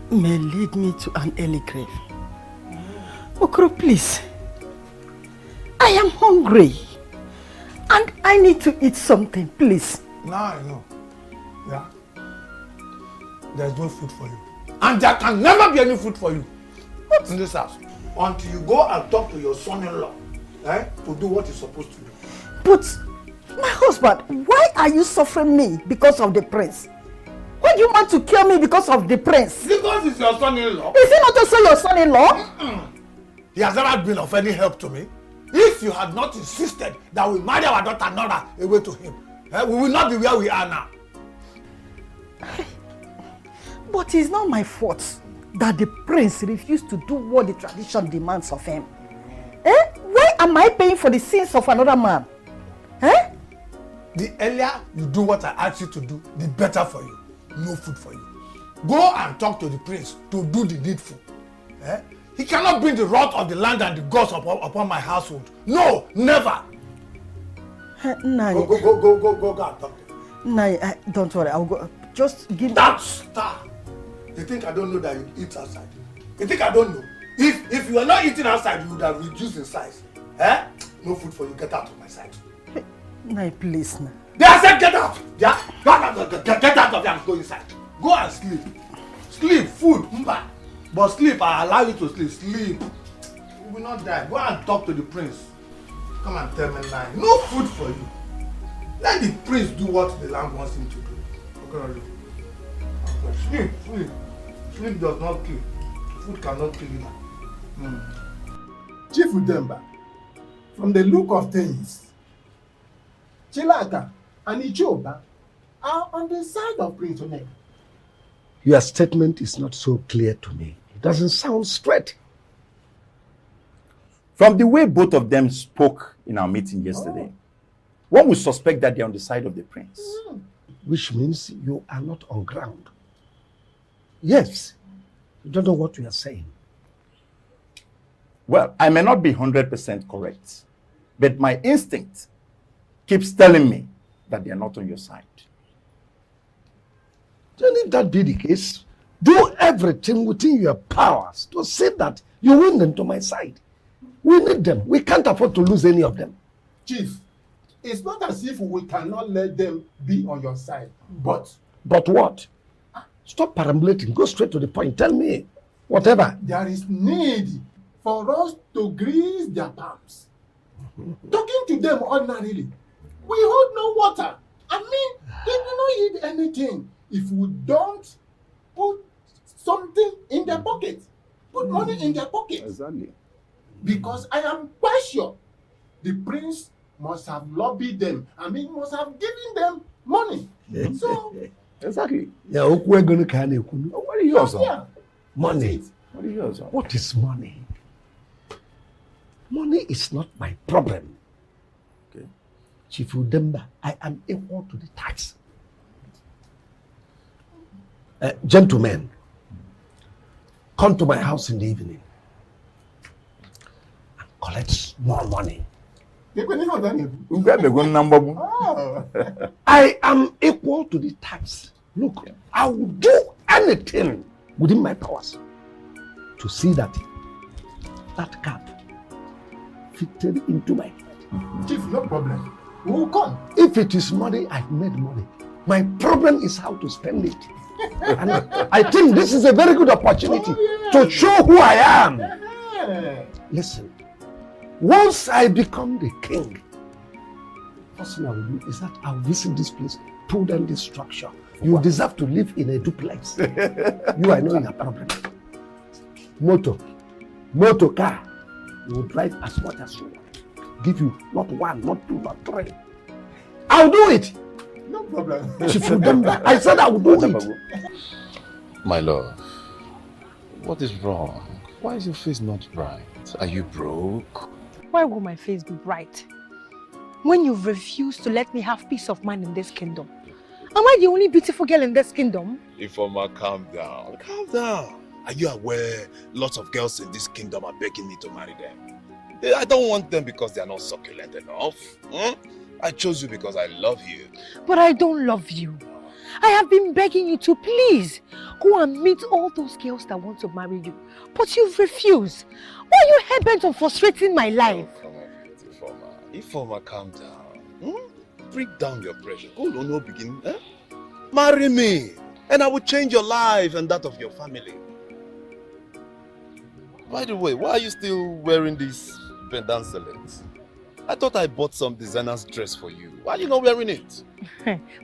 may lead me to an early grave. Okoro, please. I am hungry. And I need to eat something, please. Now I know. Yeah. There's no food for you. And there can never be any food for you. In this house. Until you go and talk to your son-in-law, to do what he's supposed to do. But My husband, why are you suffering me because of the prince? Why do you want to kill me because of the prince? Because he's your son-in-law. Is he not also your son-in-law? He has never been of any help to me. If you had not insisted that we marry our daughter Nora away to him, we will not be where we are now. But it's not my fault that the prince refused to do what the tradition demands of him. Why am I paying for the sins of another man? The earlier you do what I ask you to do, the better for you. No food for you. Go and talk to the prince to do the needful. He cannot bring the wrath of the land and the gods upon my household. No, never. Nai. Go and talk to him. Nai, don't worry. I'll go. Just give that star. You think I don't know that you eat outside? You think I don't know? If you are not eating outside, you would have reduced in size. No food for you. Get out of my sight. Nai, please. Nai. They said get out. Yeah? Get out of here and go inside. Go and sleep. Sleep, food, mba. But sleep, I allow you to sleep. Sleep. You will not die. Go and talk to the prince. Come and tell me now. No food for you. Let the prince do what the land wants him to do. Okay, sleep, sleep. Sleep does not kill. Food cannot kill you. Chief Udemba, from the look of things, Chilaka and Ichoba are on the side of Prince Onega. Your statement is not so clear to me. It doesn't sound straight. From the way both of them spoke in our meeting yesterday, one would suspect that they're on the side of the prince. Which means you are not on ground. Yes, you don't know what you are saying. Well, I may not be 100% correct, but my instinct keeps telling me that they are not on your side. Then if that be the case, do everything within your powers to see that you win them to my side. We need them. We can't afford to lose any of them. Chief, it's not as if we cannot let them be on your side, but... But what? Stop perambulating. Go straight to the point. Tell me. Whatever. There is need for us to grease their palms. Talking to them ordinarily, we hold no water. I mean, they do not eat anything if we don't put something in their pocket. Put money in their pocket. Exactly. Because I am quite sure the prince must have lobbied them. I mean, must have given them money. So, exactly. Yeah, we're going to what are yours on? Yeah. Money. What are yours on? What is money? Money is not my problem. Okay. Chief Udemba, I am equal to the tax. Gentlemen, come to my house in the evening and collect more money. I am equal to the tax. Look, I will do anything within my powers to see that that cap fitted into my head. Chief, no problem. We will come. If it is money, I've made money. My problem is how to spend it. And I think this is a very good opportunity to show who I am. Listen, once I become the king, first thing I will do is that I'll visit this place, pull down this structure. You deserve to live in a duplex. You, I know, is a problem. Motor car. You will drive as much as you want. Give you not one, not two, not three. I'll do it. No problem. I said I would do it. My love, what is wrong? Why is your face not bright? Are you broke? Why will my face be bright? When you refuse to let me have peace of mind in this kingdom. Am I the only beautiful girl in this kingdom? Ifeoma, calm down. Calm down. Are you aware lots of girls in this kingdom are begging me to marry them? I don't want them because they are not succulent enough. I chose you because I love you. But I don't love you. I have been begging you to please go and meet all those girls that want to marry you. But you've refused. Why are you hell-bent on frustrating my life? Oh, come on, Ifeoma, calm down. Bring down your pressure. Go on, no begin. Marry me, and I will change your life and that of your family. By the way, why are you still wearing these pendant select? I thought I bought some designer's dress for you. Why are you not wearing it?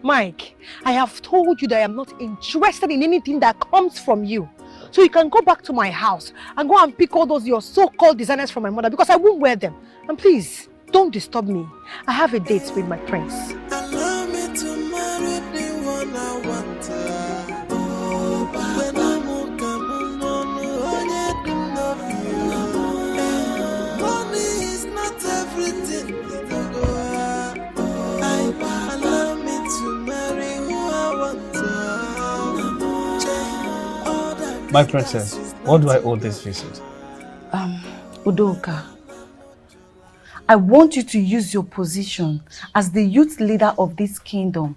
Mike, I have told you that I am not interested in anything that comes from you. So you can go back to my house and go and pick all those your so-called designers from my mother because I won't wear them. And please, don't disturb me. I have a date with my prince. Allow me to marry the one I want. Money is not everything. Allow me to marry who I want. My princess, what do I owe this visit? Udoka, I want you to use your position as the youth leader of this kingdom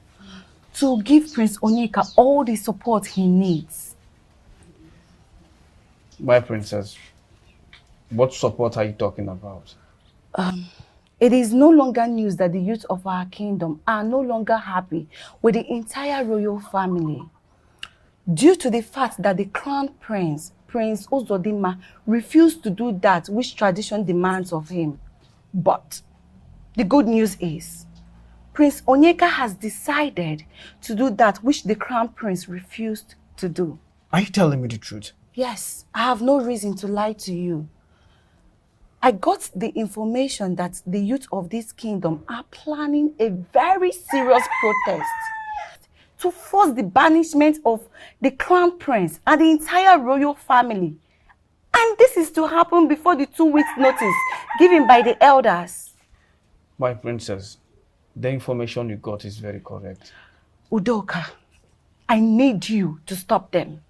to give Prince Onyeka all the support he needs. My princess, what support are you talking about? It is no longer news that the youth of our kingdom are no longer happy with the entire royal family due to the fact that the crown prince, Prince Ozodinma, refused to do that which tradition demands of him. But the good news is, Prince Onyeka has decided to do that which the crown prince refused to do. Are you telling me the truth? Yes, I have no reason to lie to you. I got the information that the youth of this kingdom are planning a very serious protest to force the banishment of the crown prince and the entire royal family. And this is to happen before the 2 weeks notice given by the elders. My princess, the information you got is very correct. Udoka, I need you to stop them.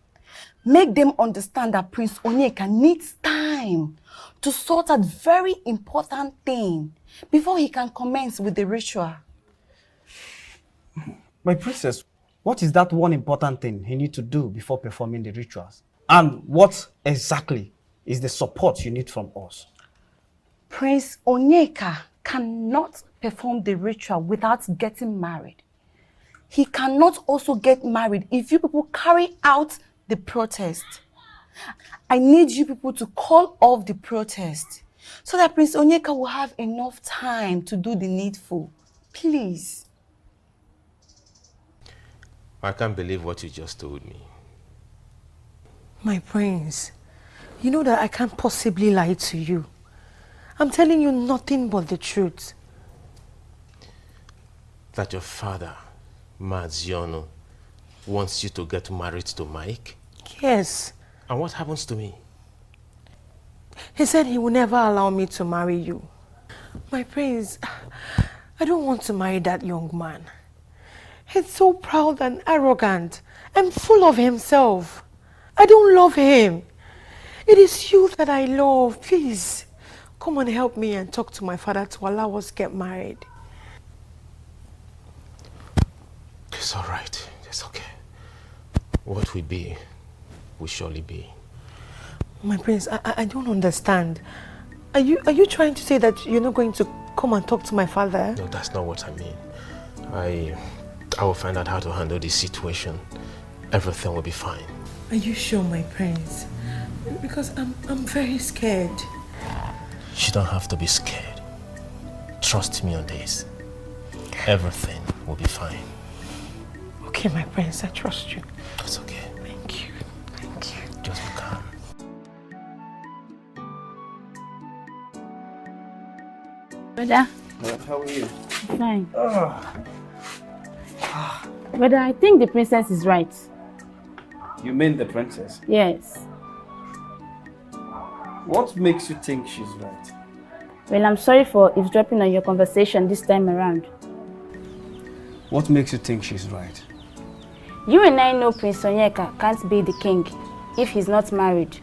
Make them understand that Prince Onyeka needs time to sort out very important thing before he can commence with the ritual. My princess, what is that one important thing he needs to do before performing the rituals? And what exactly is the support you need from us? Prince Onyeka cannot perform the ritual without getting married. He cannot also get married if you people carry out the protest. I need you people to call off the protest so that Prince Onyeka will have enough time to do the needful. Please. I can't believe what you just told me. My prince, you know that I can't possibly lie to you. I'm telling you nothing but the truth. That your father, Maziono, wants you to get married to Mike? Yes. And what happens to me? He said he will never allow me to marry you. My prince, I don't want to marry that young man. He's so proud and arrogant and full of himself. I don't love him. It is you that I love. Please, come and help me and talk to my father to allow us to get married. It's all right. It's okay. What will be, will surely be. My prince, I don't understand. Are you trying to say that you're not going to come and talk to my father? No, that's not what I mean. I will find out how to handle this situation. Everything will be fine. Are you sure, my prince? Because I'm very scared. You don't have to be scared. Trust me on this. Everything will be fine. Okay, my prince, I trust you. It's okay. Thank you. Thank you. Just be calm. Brother. How are you? Fine. Brother, I think the princess is right. You mean the princess? Yes. What makes you think she's right? Well, I'm sorry for eavesdropping on your conversation this time around. What makes you think she's right? You and I know Prince Onyeka can't be the king if he's not married.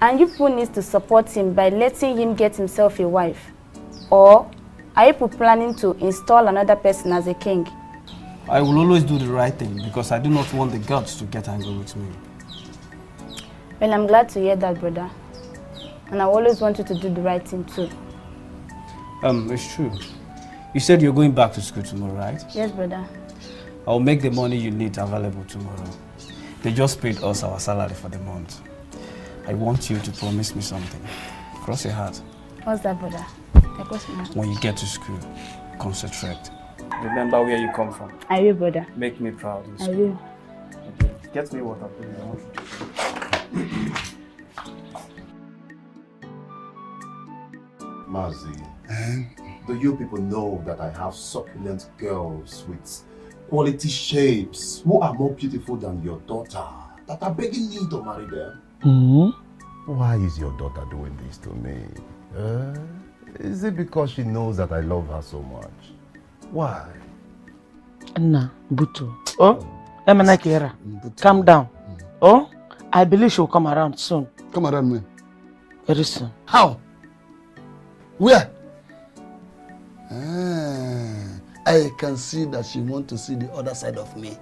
And you people need to support him by letting him get himself a wife. Or are you people planning to install another person as a king? I will always do the right thing because I do not want the gods to get angry with me. Well, I'm glad to hear that, brother. And I always want you to do the right thing too. It's true. You said you're going back to school tomorrow, right? Yes, brother. I'll make the money you need available tomorrow. They just paid us our salary for the month. I want you to promise me something. Cross your heart. What's that, brother? When you get to school, concentrate. Remember where you come from. I will, brother. Make me proud. I will. Okay. Get me water, please. I want you to. Mazi, do you people know that I have succulent girls with quality shapes who are more beautiful than your daughter that are begging me to marry them? Why is your daughter doing this to me? Is it because she knows that I love her so much? Why? Nah, Butu. Oh, Emena Kiera, calm down. Oh, I believe she'll come around soon. Come around when? Very soon. How? Where? I can see that she wants to see the other side of me.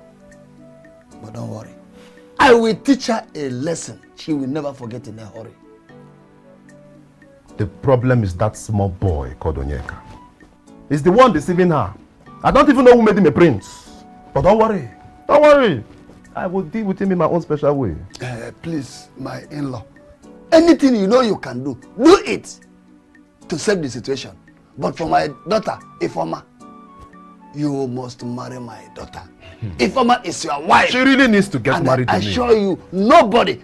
But don't worry. I will teach her a lesson she will never forget in a hurry. The problem is that small boy called Onyeka. He's the one deceiving her. I don't even know who made him a prince. But don't worry. Don't worry. I will deal with him in my own special way. Please, my in-law. Anything you know you can do, do it to save the situation. But for my daughter, Ifoma, you must marry my daughter. Ifoma is your wife. She really needs to get married to me. I assure you, nobody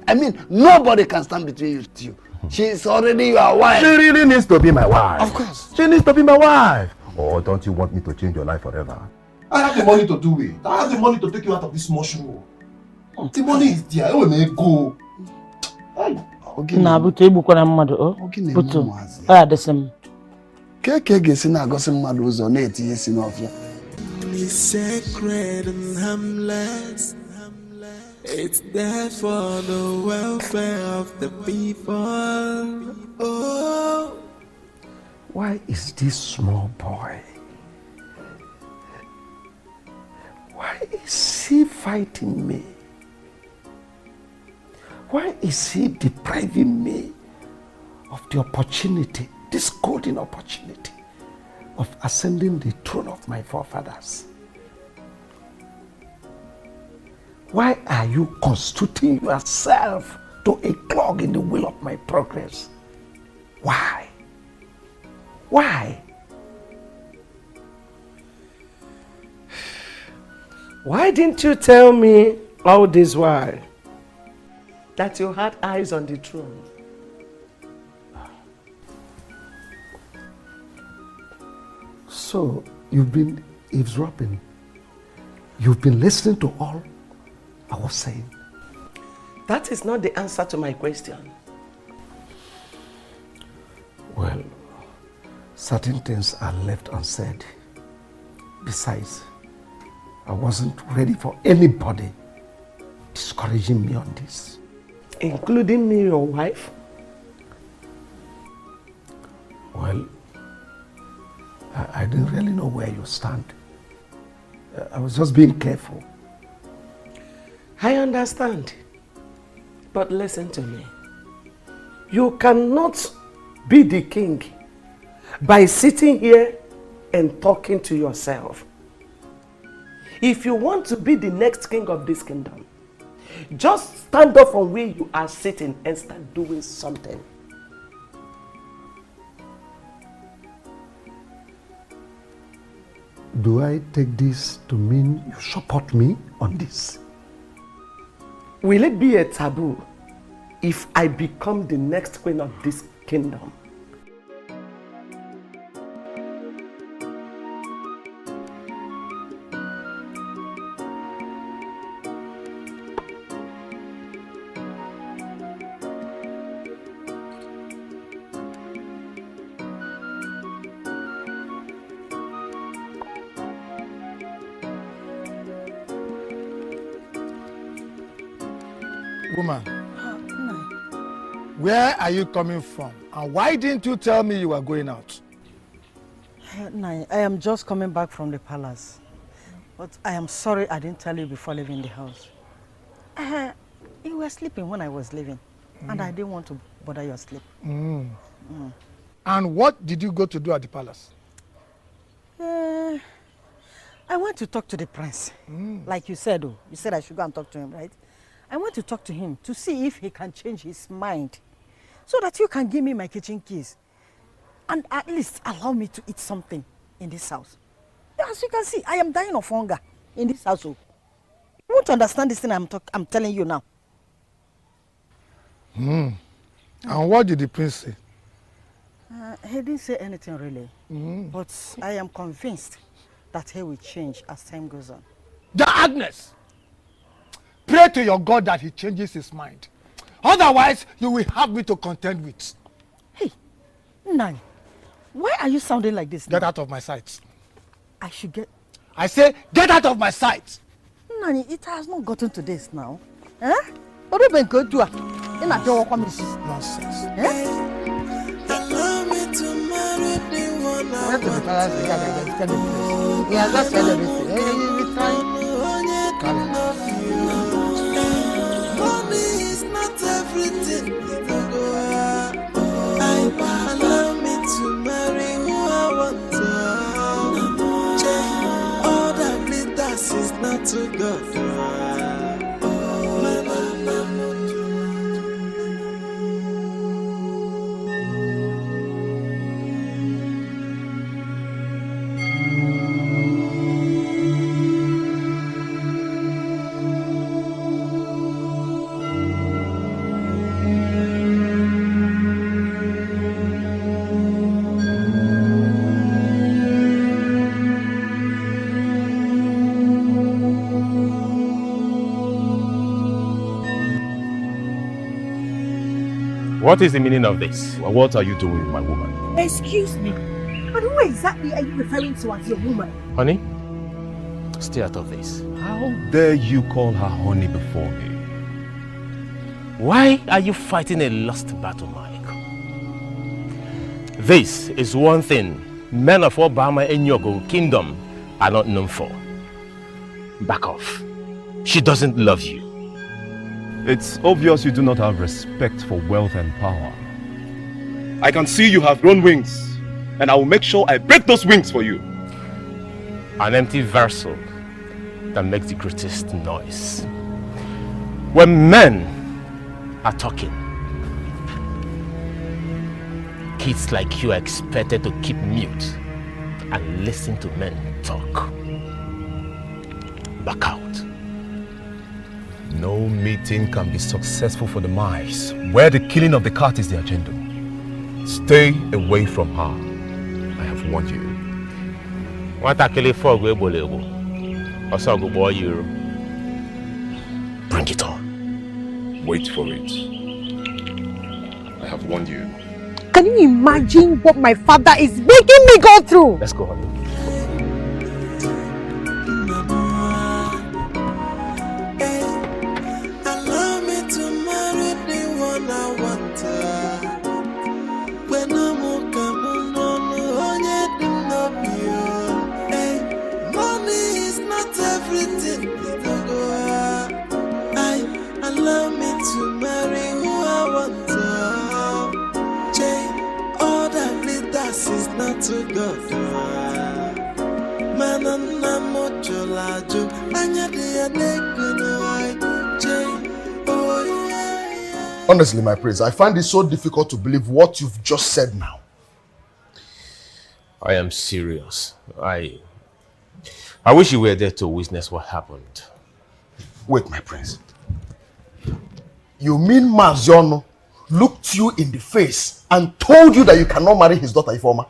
can stand between you two. She is already your wife. She really needs to be my wife. Of course. She needs to be my wife. Or don't you want me to change your life forever? I have the money to do it. I have the money to take you out of this mushroom. The money is there. I may go. Na Butu egbukwana mmadụ o. Butu. Ah, desem. Keke gesi na agosi mmadụ ụzọ na-etinye si n'ọfịa. It's sacred and harmless. It's there for the welfare of the people. Oh. Why is this small boy? Why is he fighting me? Why is he depriving me of the opportunity, this golden opportunity of ascending the throne of my forefathers? Why are you constituting yourself to a clog in the wheel of my progress? Why? Why? Why didn't you tell me all this while that you had eyes on the throne? So, you've been eavesdropping. You've been listening to all I was saying. That is not the answer to my question. Well, certain things are left unsaid. Besides, I wasn't ready for anybody discouraging me on this. Including me, your wife? Well, I didn't really know where you stand. I was just being careful. I understand. But listen to me. You cannot be the king by sitting here and talking to yourself. If you want to be the next king of this kingdom, just stand up from where you are sitting and start doing something. Do I take this to mean you support me on this? Will it be a taboo if I become the next queen of this kingdom? Woman, where are you coming from? And why didn't you tell me you were going out? I am just coming back from the palace. But I am sorry I didn't tell you before leaving the house. You were sleeping when I was leaving. And I didn't want to bother your sleep. And what did you go to do at the palace? I went to talk to the prince. Like you said, you said I should go and talk to him, right? I want to talk to him to see if he can change his mind so that you can give me my kitchen keys. And at least allow me to eat something in this house. As you can see, I am dying of hunger in this household. You won't understand this thing I'm telling you now. And what did the prince say? He didn't say anything really. But I am convinced that he will change as time goes on. Agnes! Pray to your God that he changes his mind. Otherwise, you will have me to contend with. Hey, Nani, why are you sounding like this now? Get out of my sight. I should get... I say, get out of my sight! Nani, it has not gotten to this now. Eh? What have been good to nonsense. Eh? Allow me to marry the one I want. Yeah, that's everything. Money is not everything. Allow me to marry who I want. All that glitters is not too good. What is the meaning of this? Well, what are you doing with my woman? Excuse me, but who exactly are you referring to as your woman? Honey, stay out of this. How dare you call her honey before me? Why are you fighting a lost battle, Mike? This is one thing men of Obama and Yogo Kingdom are not known for. Back off. She doesn't love you. It's obvious you do not have respect for wealth and power. I can see you have grown wings, and I will make sure I break those wings for you. An empty vessel that makes the greatest noise. When men are talking, kids like you are expected to keep mute and listen to men talk. Back out. No meeting can be successful for the mice where the killing of the cat is the agenda. Stay away from her. I have warned you. Bring it on. Wait for it. I have warned you. Can you imagine what my father is making me go through? Let's go, honey. Allow me to marry the one I want. When I'm money is not everything. Allow me to marry who I want. All that glitters is not too good. Honestly, my prince, I find it so difficult to believe what you've just said now. I am serious. I wish you were there to witness what happened. Wait, my prince. You mean Maziono looked you in the face and told you that you cannot marry his daughter Ifeoma?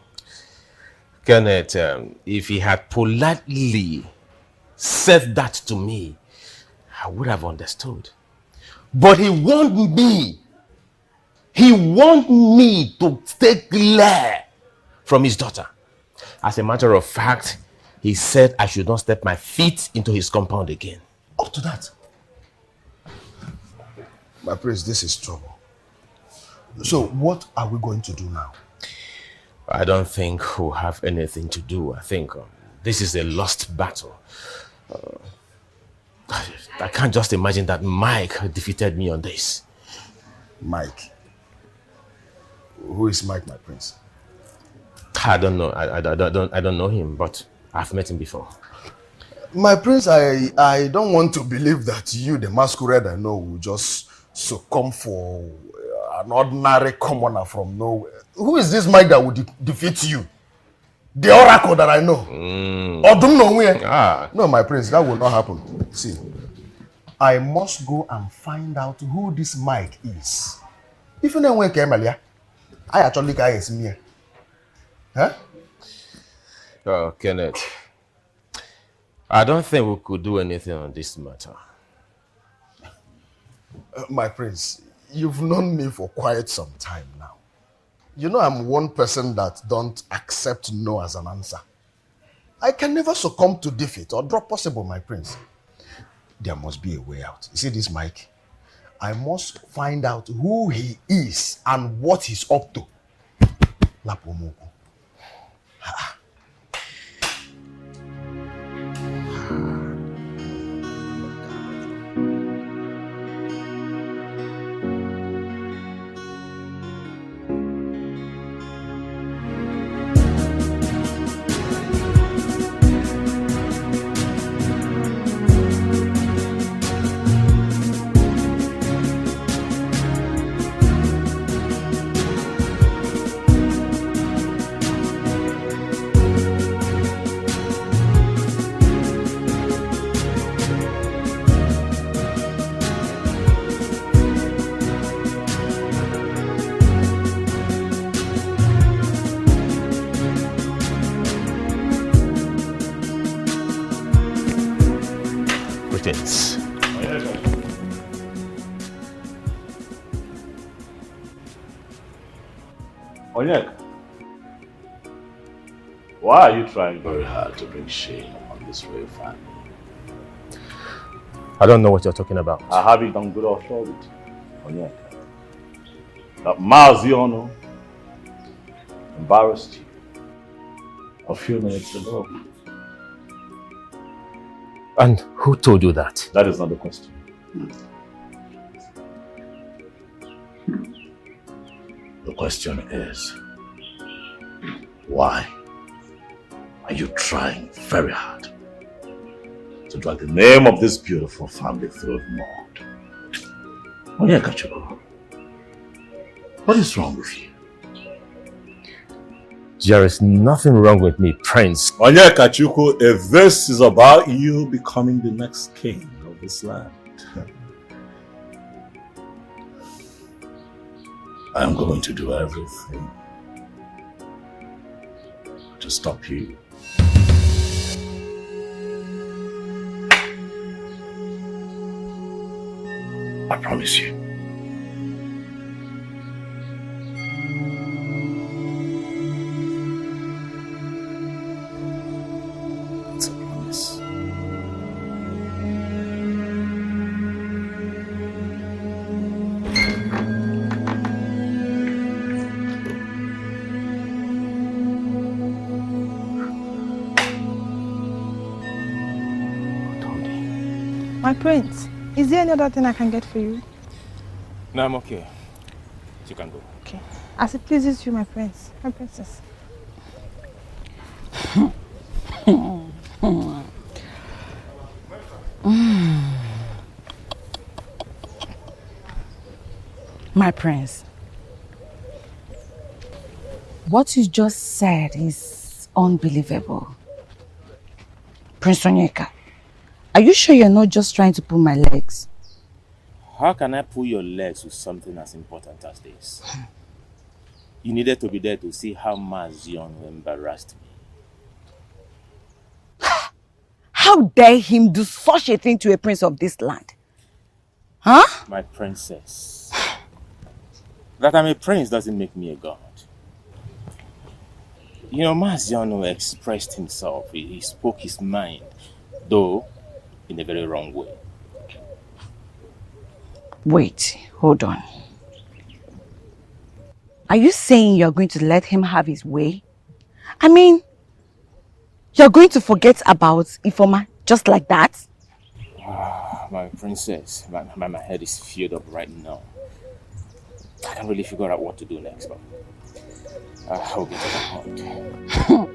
Kenneth, if he had politely said that to me, I would have understood. But he warned me. He warned me to stay clear from his daughter. As a matter of fact, he said I should not step my feet into his compound again. Up to that. My prince, this is trouble. So what are we going to do now? I don't think we'll have anything to do. I think this is a lost battle. I can't just imagine that Mike defeated me on this. Mike? Who is Mike, my prince? I don't know. I don't know him, but I've met him before. My prince, I don't want to believe that you, the masquerade I know, will just succumb for an ordinary commoner from nowhere. Who is this Mike that would defeat you? The oracle that I know. No, my prince, that will not happen. See, I must go and find out who this Mike is. If you know where Kemalia, I actually guys me. Huh? Oh, Kenneth. I don't think we could do anything on this matter. My prince, you've known me for quite some time now. You know I'm one person that don't accept no as an answer. I can never succumb to defeat or drop possible, my prince. There must be a way out. You see this Mike? I must find out who he is and what he's up to. Lapomuku. Why are you trying very hard to bring shame on this royal family? I don't know what you're talking about. I have it on good authority, Onyeka, that Maziono embarrassed you a few minutes ago. And who told you that? That is not the question. The question is, why are you trying very hard to drag the name of this beautiful family through the mud? Onyeka Chukwu, what is wrong with you? There is nothing wrong with me, Prince. Onyeka Chukwu, if this is about you becoming the next king of this land, I am going to do everything to stop you. I promise you. It's a promise. My prince, is there any other thing I can get for you? No, I'm okay. You can go. Okay. As it pleases you, my prince, my princess. My prince, what you just said is unbelievable. Prince Onyeka, are you sure you're not just trying to pull my legs? How can I pull your legs with something as important as this? You needed to be there to see how Mazion embarrassed me. How dare him do such a thing to a prince of this land? Huh? My princess. That I'm a prince doesn't make me a god. You know, Maziano expressed himself. He spoke his mind, though in a very wrong way. Wait, hold on. Are you saying you're going to let him have his way? I mean, you're going to forget about Ifoma just like that? My princess, my head is filled up right now. I can't really figure out what to do next, but I'll get to the point.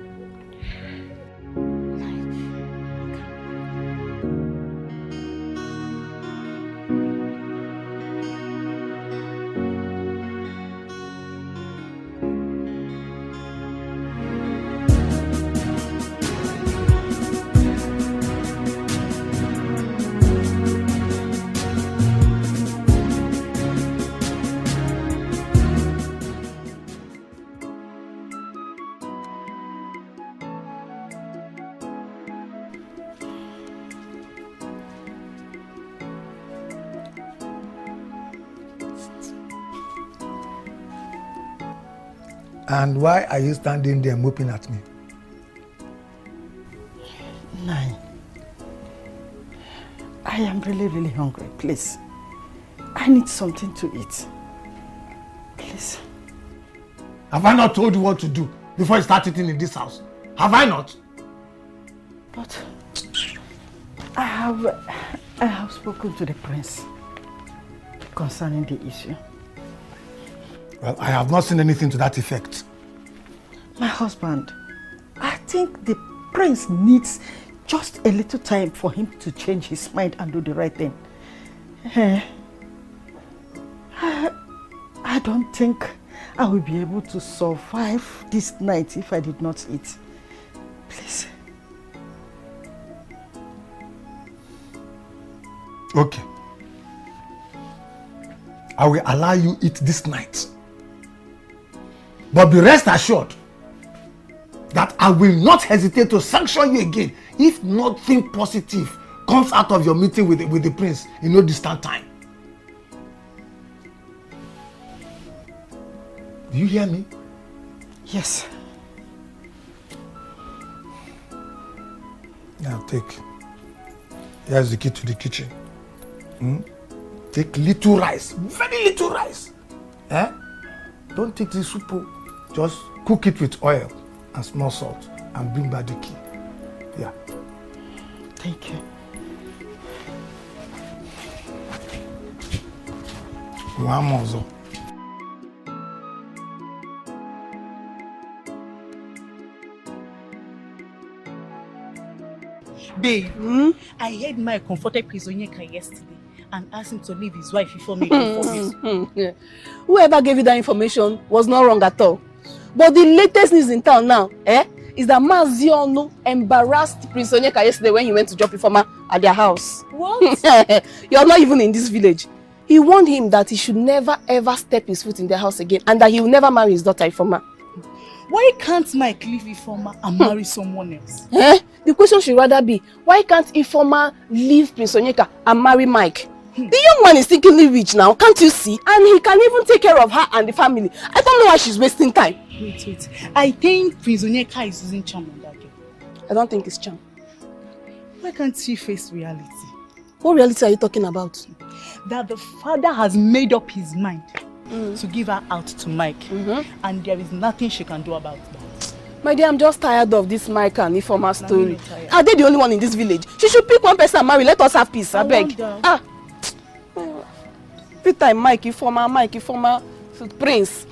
And why are you standing there moping at me? Nine. I am really, really hungry. Please. I need something to eat. Please. Have I not told you what to do before you start eating in this house? Have I not? But I have spoken to the prince concerning the issue. Well, I have not seen anything to that effect. My husband, I think the prince needs just a little time for him to change his mind and do the right thing. I don't think I will be able to survive this night if I did not eat. Please. Okay. I will allow you eat this night. But be rest assured that I will not hesitate to sanction you again if nothing positive comes out of your meeting with the prince in no distant time. Do you hear me? Yes. Now take. Here's the key to the kitchen. Take little rice, very little rice. Don't take the soup. Just cook it with oil and small salt and bring back the key. Yeah. Thank you. One more. Babe, I heard my comforted Prince Onyeka yesterday and asked him to leave his wife before making information. Whoever gave you that information was not wrong at all. But the latest news in town now, is that Maziono embarrassed Prince Onyeka yesterday when he went to drop Ifeoma at their house. What? You're not even in this village. He warned him that he should never ever step his foot in their house again and that he will never marry his daughter Ifeoma. Why can't Mike leave Ifeoma and marry someone else? The question should rather be, why can't Ifeoma leave Prince Onyeka and marry Mike? The young man is thinkingly rich now, can't you see? And he can even take care of her and the family. I don't know why she's wasting time. Wait. I think Prince Onyeka is using charm on that girl. I don't think it's charm. Why can't she face reality? What reality are you talking about? That the father has made up his mind to give her out to Mike. And there is nothing she can do about that. My dear, I'm just tired of this Mike and Ifeoma story. Are they the only one in this village? She should pick one person and marry. Let us have peace, I beg. Every time Mike, Ifeoma, Prince.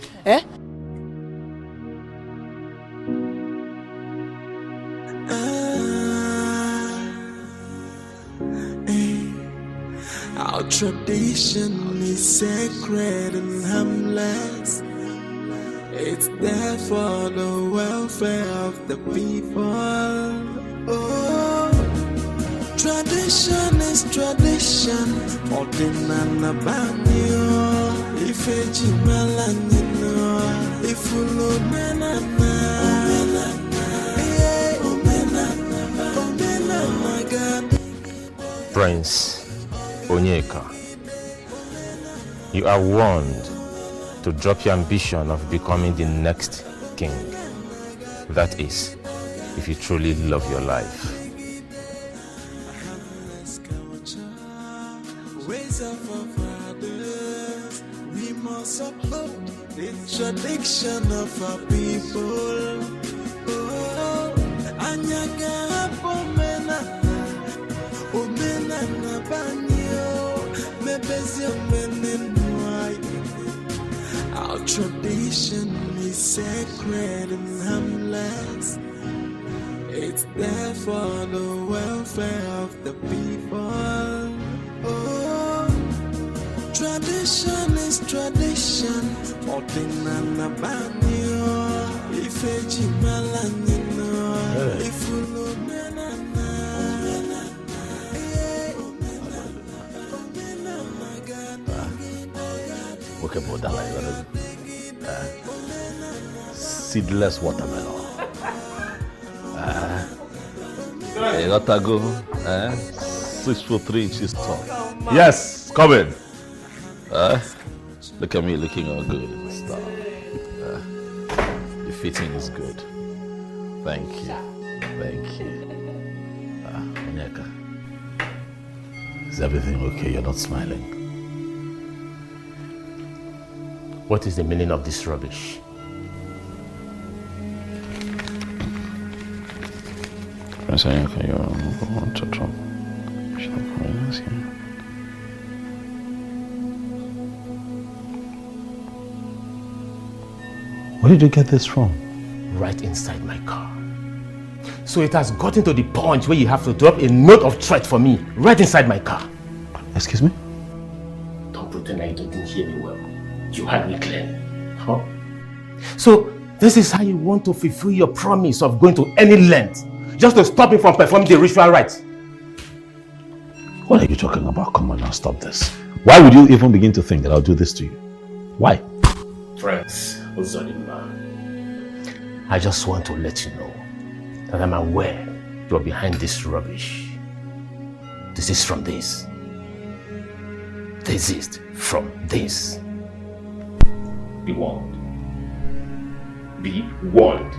Our tradition is sacred and harmless. It's there for the welfare of the people. Oh, tradition is tradition. Ordinana banyo, ifeji melanino, ifulo menana, omenana, God. Prince Onyeka, you are warned to drop your ambition of becoming the next king. That is, if you truly love your life. We must support the tradition of our people. Oh, Anyaga Omena Banyo, Mebezi Our tradition is sacred and harmless. It's there for the welfare of the people. Oh, tradition is tradition. Ordinana banyo, ifeji malanino, ifulo menana. Okay, Bodala, seedless watermelon. You got to go. 6 foot 3 inches tall. Yes, come in. Look at me looking all good and stuff. fitting is good. Thank you. Thank you. Onyeka, is everything okay? You're not smiling. What is the meaning of this rubbish? Prince Onyeka, you're going to trouble. Where did you get this from? Right inside my car. So it has gotten to the point where you have to drop a note of threat for me right inside my car. Excuse me? Don't pretend like you didn't hear me well. You heard me clearly. Huh? So this is how you want to fulfill your promise of going to any length just to stop me from performing the ritual rites? What are you talking about? Come on now, stop this. Why would you even begin to think that I'll do this to you? Why? Friends, I just want to let you know that I'm aware you're behind this rubbish. This is from this. This is from this. Be warned. Be warned.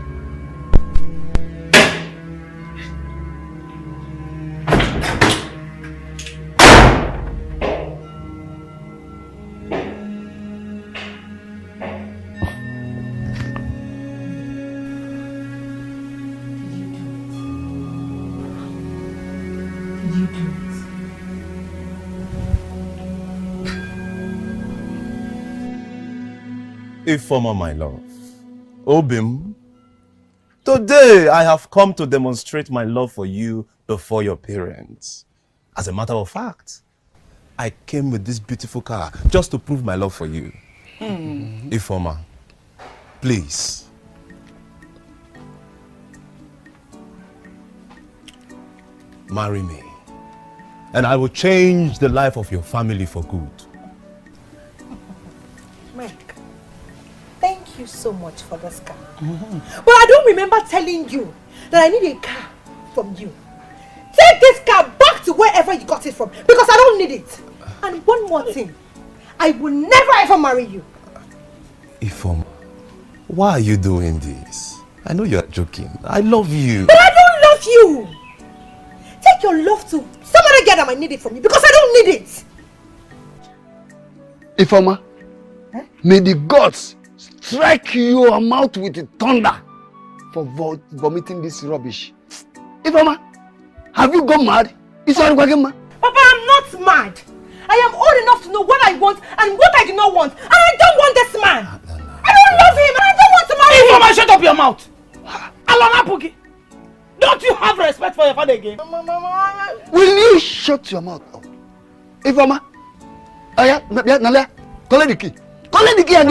Ifeoma, my love. Obim, today I have come to demonstrate my love for you before your parents. As a matter of fact, I came with this beautiful car just to prove my love for you. Ifeoma, please. Marry me, and I will change the life of your family for good. Mike, thank you so much for this car. But I don't remember telling you that I need a car from you. Take this car back to wherever you got it from because I don't need it. And one more thing, I will never ever marry you. Ifeoma, why are you doing this? I know you're joking. I love you. But I don't love you. Take your love to some other girl that might need it from you because I don't need it. Ifeoma, may the gods strike your mouth with thunder for vomiting this rubbish. Ifeoma, have you gone mad? Papa, I'm not mad. I am old enough to know what I want and what I do not want. And I don't want this man. I don't love him and I don't want to marry him. Ifeoma, shut up your mouth. Alana Puki, don't you have respect for your father again? Will you shut your mouth up? Ifeoma, Nalia, collect the key. Collect the key and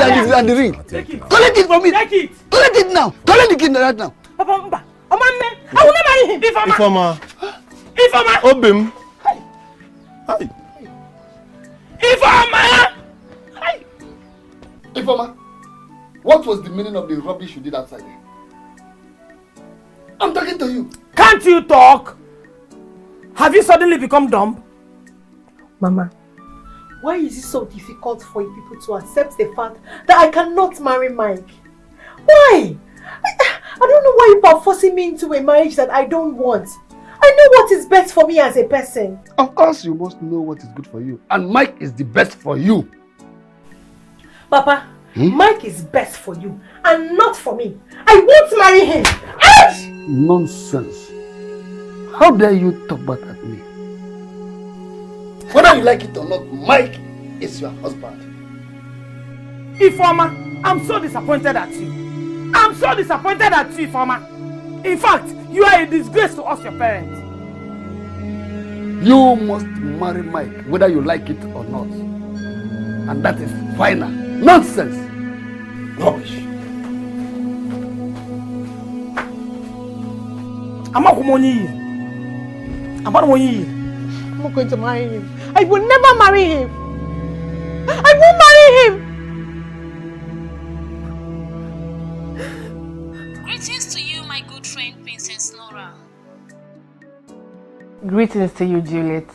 the ring. Collect it from me. Take it. Collect it now. Collect the key right now. Papa, I will not marry him. Ifeoma. Ifeoma. Obim. Hi. Ifeoma. Ifeoma, what was the meaning of the rubbish you did outside there? I'm talking to you. Can't you talk? Have you suddenly become dumb? Mama, why is it so difficult for you people to accept the fact that I cannot marry Mike? Why? I don't know why you are forcing me into a marriage that I don't want. I know what is best for me as a person. Of course you must know what is good for you. And Mike is the best for you. Papa, Mike is best for you and not for me. I won't marry him. Ouch! Nonsense. How dare you talk back at me? Whether you like it or not, Mike is your husband. Ifeoma, I'm so disappointed at you. I'm so disappointed at you, Ifeoma. In fact, you are a disgrace to us, your parents. You must marry Mike, whether you like it or not. And that is final. Nonsense. Rubbish. I'm not going to marry him. I will never marry him. I won't marry him. Greetings to you, my good friend, Princess Nora. Greetings to you, Juliet.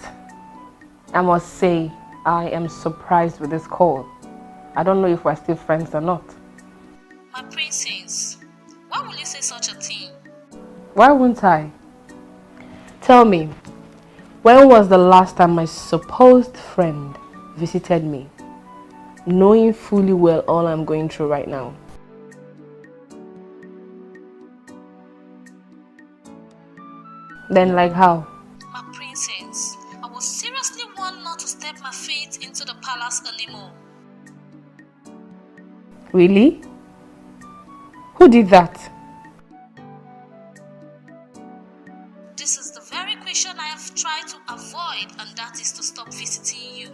I must say, I am surprised with this call. I don't know if we're still friends or not. My princess, Why wouldn't I? Tell me, when was the last time my supposed friend visited me, knowing fully well all I'm going through right now? Then like how? My princess, I was seriously warned not to step my feet into the palace anymore. Really? Who did that? This is the very question I have tried to avoid, and that is to stop visiting you.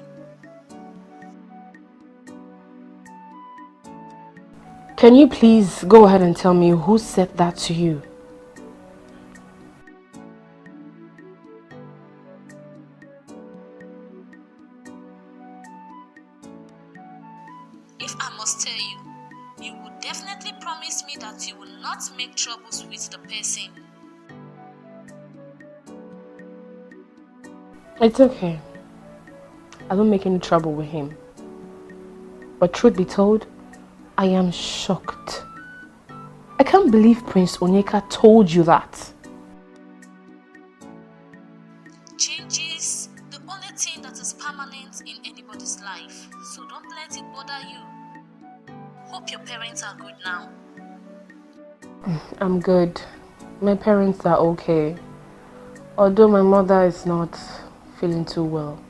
Can you please go ahead and tell me who said that to you? If I must tell you, you would definitely promise me that you will not make troubles with the person. It's okay. I don't make any trouble with him. But truth be told, I am shocked. I can't believe Prince Onyeka told you that. Change is the only thing that is permanent in anybody's life, so don't let it bother you. Hope your parents are good now. I'm good. My parents are okay. Although my mother is not feeling too well.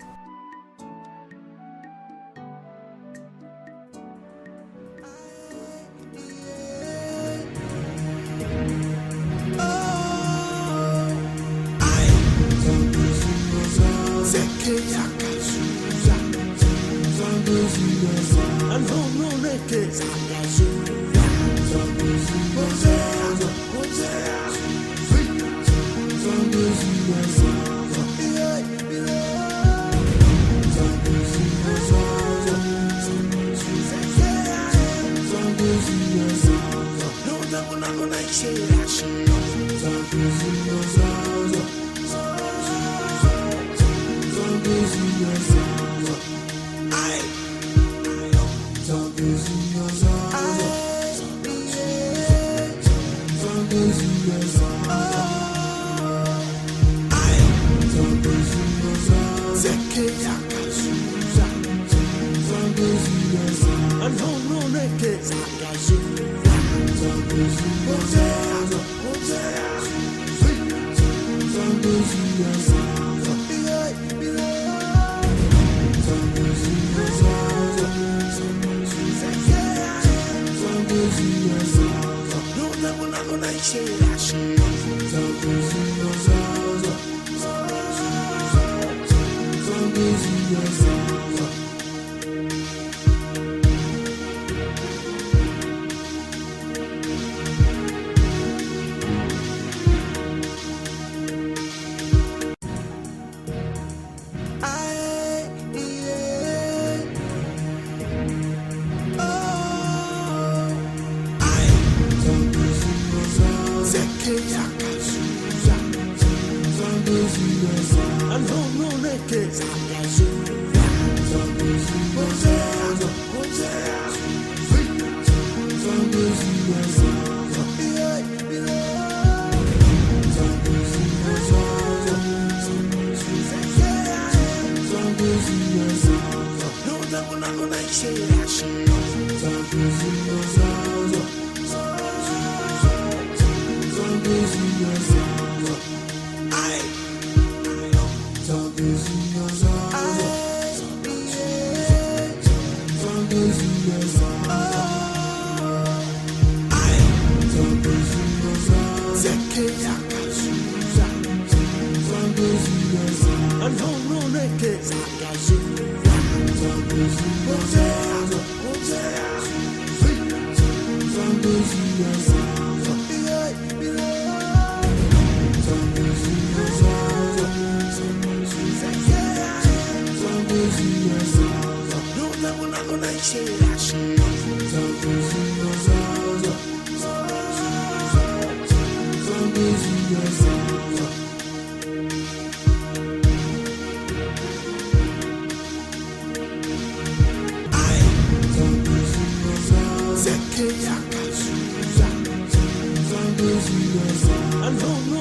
I don't